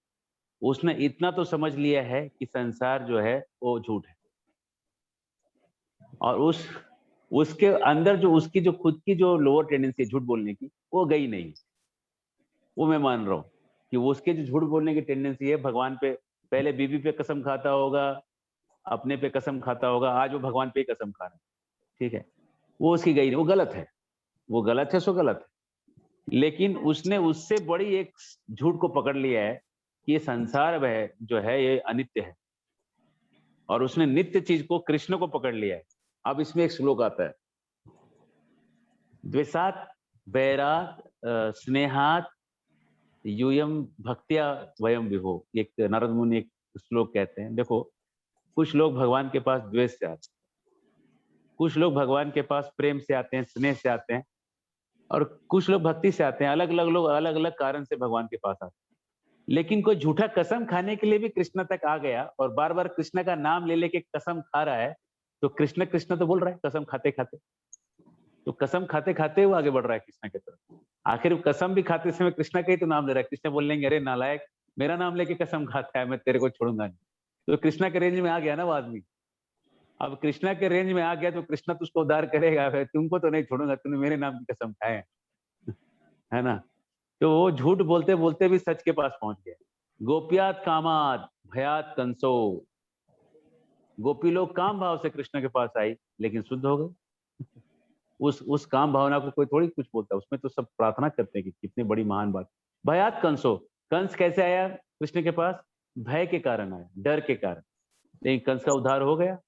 उसने इतना तो समझ लिया है कि संसार जो है वो झूठ है, और उसके अंदर जो उसकी जो खुद की जो लोअर टेंडेंसी है झूठ बोलने की, वो गई नहीं। वो मैं मान रहा हूँ कि वो उसके जो झूठ बोलने की टेंडेंसी है, भगवान पे पहले बीबी पे कसम खाता होगा, अपने पे कसम खाता होगा, आज वो भगवान पे ही कसम खा रहा है। ठीक है, वो उसकी गई नहीं, वो गलत है, वो गलत है, सो गलत है। लेकिन उसने उससे बड़ी एक झूठ को पकड़ लिया है कि ये संसार वह जो है ये अनित्य है, और उसने नित्य चीज को, कृष्ण को पकड़ लिया है। अब इसमें एक श्लोक आता है, द्वेषात् वैराग् स्नेहात् यूयम भक्त्या वयम विभो, एक नारद मुनि एक श्लोक कहते हैं। देखो, कुछ लोग भगवान के पास द्वेष से आते हैं, कुछ लोग भगवान के पास प्रेम से आते हैं, स्नेह से आते हैं, और कुछ लोग भक्ति से आते हैं। अलग अलग लोग अलग अलग कारण से भगवान के पास आते हैं। लेकिन कोई झूठा कसम खाने के लिए भी कृष्ण तक आ गया और बार बार कृष्ण का नाम ले लेके कसम खा रहा है, तो कृष्ण कृष्ण तो बोल रहा है कसम खाते खाते, तो कसम खाते खाते वो आगे बढ़ रहा है कृष्ण की तरफ। आखिर कसम भी खाते समय कृष्ण का ही तो नाम ले रहा है। कृष्ण बोलेंगे अरे नालायक, मेरा नाम लेके कसम खाता है, मैं तेरे को छोड़ूंगा नहीं। तो कृष्णा के रेंज में आ गया ना वो आदमी। अब कृष्णा के रेंज में आ गया तो कृष्णा तो उसको उद्धार करेगा, तुमको तो नहीं छोड़ूंगा, तुमने मेरे नाम की कसम खाए है ना। तो वो झूठ बोलते बोलते भी सच के पास पहुंच गए। गोपियात कामात भयात कंसो, गोपी लोग काम भाव से कृष्ण के पास आई लेकिन शुद्ध हो गए। उस काम भावना को कोई थोड़ी कुछ बोलता, उसमें तो सब प्रार्थना करते हैं कि कितनी बड़ी महान बात। भयात कंसो, कंस कैसे आया कृष्ण के पास? भय के कारण आया, डर के कारण। लेकिन कंस का उद्धार हो गया।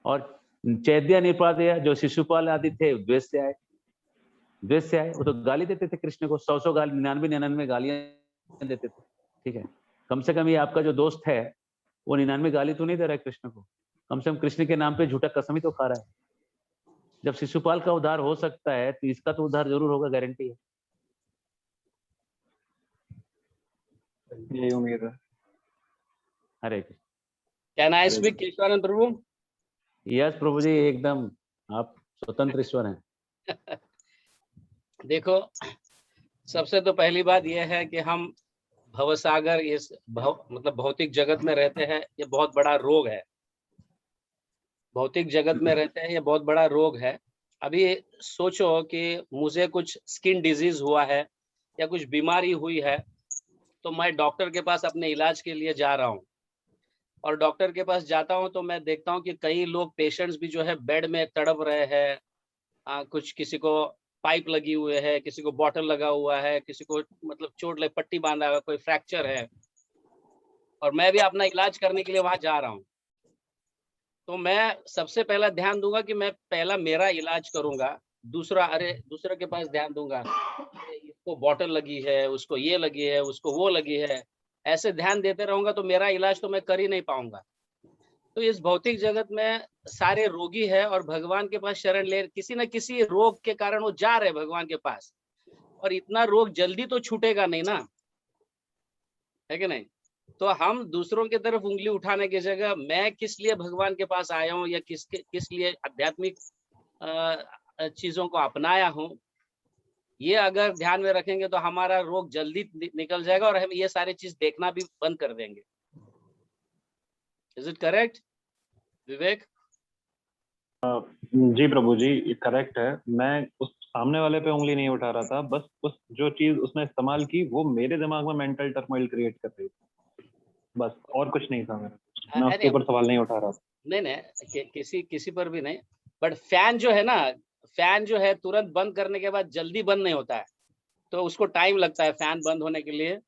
और चैद्य निपादया जो शिशुपाल आदि थे, द्वेष से आए, द्वेष से आए। वो तो गाली देते थे कृष्ण को, 100 गाली, 99 गालियां देते थे। ठीक है, कम से कम ये आपका जो दोस्त है वो 99 गाली तो नहीं दे रहा है कृष्ण को, कम से कम कृष्ण के नाम पे झूठा कसम ही तो खा रहा है। जब शिशुपाल का उद्धार हो सकता है तो इसका तो उद्धार जरूर होगा, गारंटी है। यही उम्मीद है। Hare Krishna. Can I speak Keshavanand Prabhu? Yes Prabhu ji, एकदम आप स्वतंत्र ईश्वर हैं। देखो, सबसे तो पहली बात यह है कि हम भवसागर इस मतलब भौतिक जगत में रहते हैं, ये बहुत बड़ा रोग है। भौतिक जगत में रहते हैं, ये बहुत बड़ा रोग है। अभी सोचो कि मुझे कुछ स्किन डिजीज हुआ है या कुछ बीमारी हुई है, तो मैं डॉक्टर के पास अपने इलाज के लिए जा रहा हूँ, और डॉक्टर के पास जाता हूँ तो मैं देखता हूँ कि कई लोग पेशेंट्स भी जो है बेड में तड़प रहे हैं। कुछ किसी को पाइप लगी हुई है, किसी को बॉटल लगा हुआ है, किसी को मतलब चोट लग पट्टी बांधा हुआ, कोई फ्रैक्चर है, और मैं भी अपना इलाज करने के लिए वहां जा रहा हूँ। तो मैं सबसे पहला ध्यान दूंगा कि मैं पहला मेरा इलाज करूंगा, दूसरा दूसरे के पास ध्यान दूंगा, इसको बॉटल लगी है, उसको ये लगी है, उसको वो लगी है। ऐसे ध्यान देते रहूंगा तो मेरा इलाज तो मैं कर ही नहीं पाऊंगा। तो इस भौतिक जगत में सारे रोगी है और भगवान के पास शरण ले, किसी न किसी रोग के कारण वो जा रहे भगवान के पास, और इतना रोग जल्दी तो छूटेगा नहीं ना, है कि नहीं? तो हम दूसरों की तरफ उंगली उठाने की जगह मैं किस लिए भगवान के पास आया हूँ या किस लिए आध्यात्मिक चीजों को अपनाया हूँ, ये अगर ध्यान में रखेंगे तो हमारा रोग जल्दी निकल जाएगा और हम ये सारी चीज देखना भी बंद कर देंगे। Is it correct Vivek? जी प्रभु जी, करेक्ट है। मैं उस सामने वाले पे उंगली नहीं उठा रहा था, बस उस जो चीज उसने इस्तेमाल की वो मेरे दिमाग में मेंटल टर्मोइल क्रिएट कर रही थी, बस और कुछ नहीं था मेरा। मैं उसके ऊपर सवाल नहीं उठा रहा था। नहीं किसी पर भी नहीं, बट फैन जो है ना, फैन जो है तुरंत बंद करने के बाद जल्दी बंद नहीं होता है, तो उसको टाइम लगता है फैन बंद होने के लिए।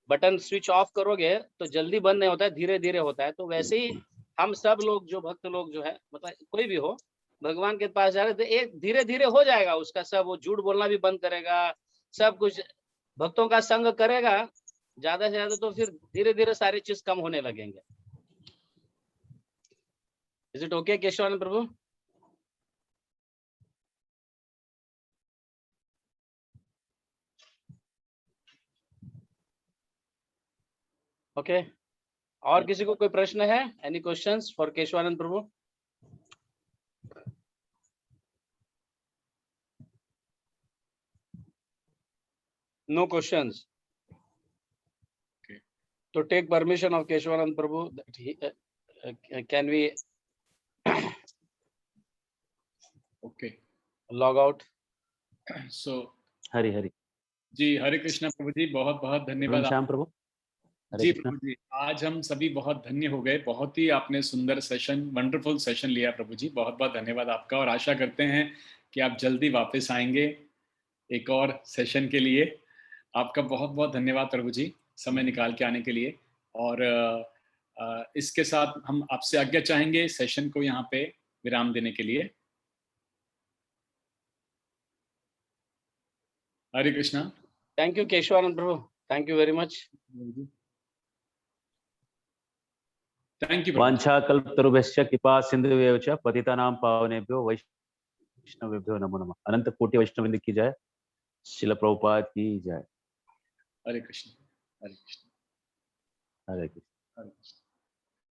बटन स्विच ऑफ करोगे तो जल्दी बंद नहीं होता है, धीरे धीरे होता है। तो वैसे ही हम सब लोग जो भक्त लोग जो है, मतलब कोई भी हो, भगवान के पास जा रहे थे, एक धीरे धीरे हो जाएगा उसका सब, वो झूठ बोलना भी बंद करेगा, सब कुछ भक्तों का संग करेगा ज्यादा से ज्यादा, तो फिर धीरे धीरे सारी चीज कम होने लगेंगे। Is it okay Keshavanand Prabhu? Okay और किसी को कोई प्रश्न है? Any questions for Keshavanand Prabhu? No questions? तो take permission of Keshavanand Prabhu, can we okay log out? So Hari Hari ji, Hare Krishna Prabhu ji, बहुत बहुत धन्यवाद। श्याम प्रभु, हरे जी कृष्णा। प्रभु जी, आज हम सभी बहुत धन्य हो गए, बहुत ही आपने सुंदर सेशन, वंडरफुल सेशन लिया प्रभु जी, बहुत बहुत धन्यवाद आपका। और आशा करते हैं कि आप जल्दी वापस आएंगे एक और सेशन के लिए। आपका बहुत बहुत धन्यवाद प्रभु जी, समय निकाल के आने के लिए। और इसके साथ हम आपसे आज्ञा चाहेंगे सेशन को यहाँ पे विराम देने के लिए। Hare Krishna. Thank you Keshavanand Prabhu, thank you very much. Thank you. वांछा कल्पतरुभ्यश्च कृपा सिंधुभ्यश्च च पतितानां पावनेभ्यो वैष्णवेभ्यो नमो नमः। अनंत कोटि वैष्णववृंद की जय, श्रील प्रभुपाद की जय। हरे कृष्ण, हरे कृष्ण, हरे कृष्ण। हरे कृष्ण।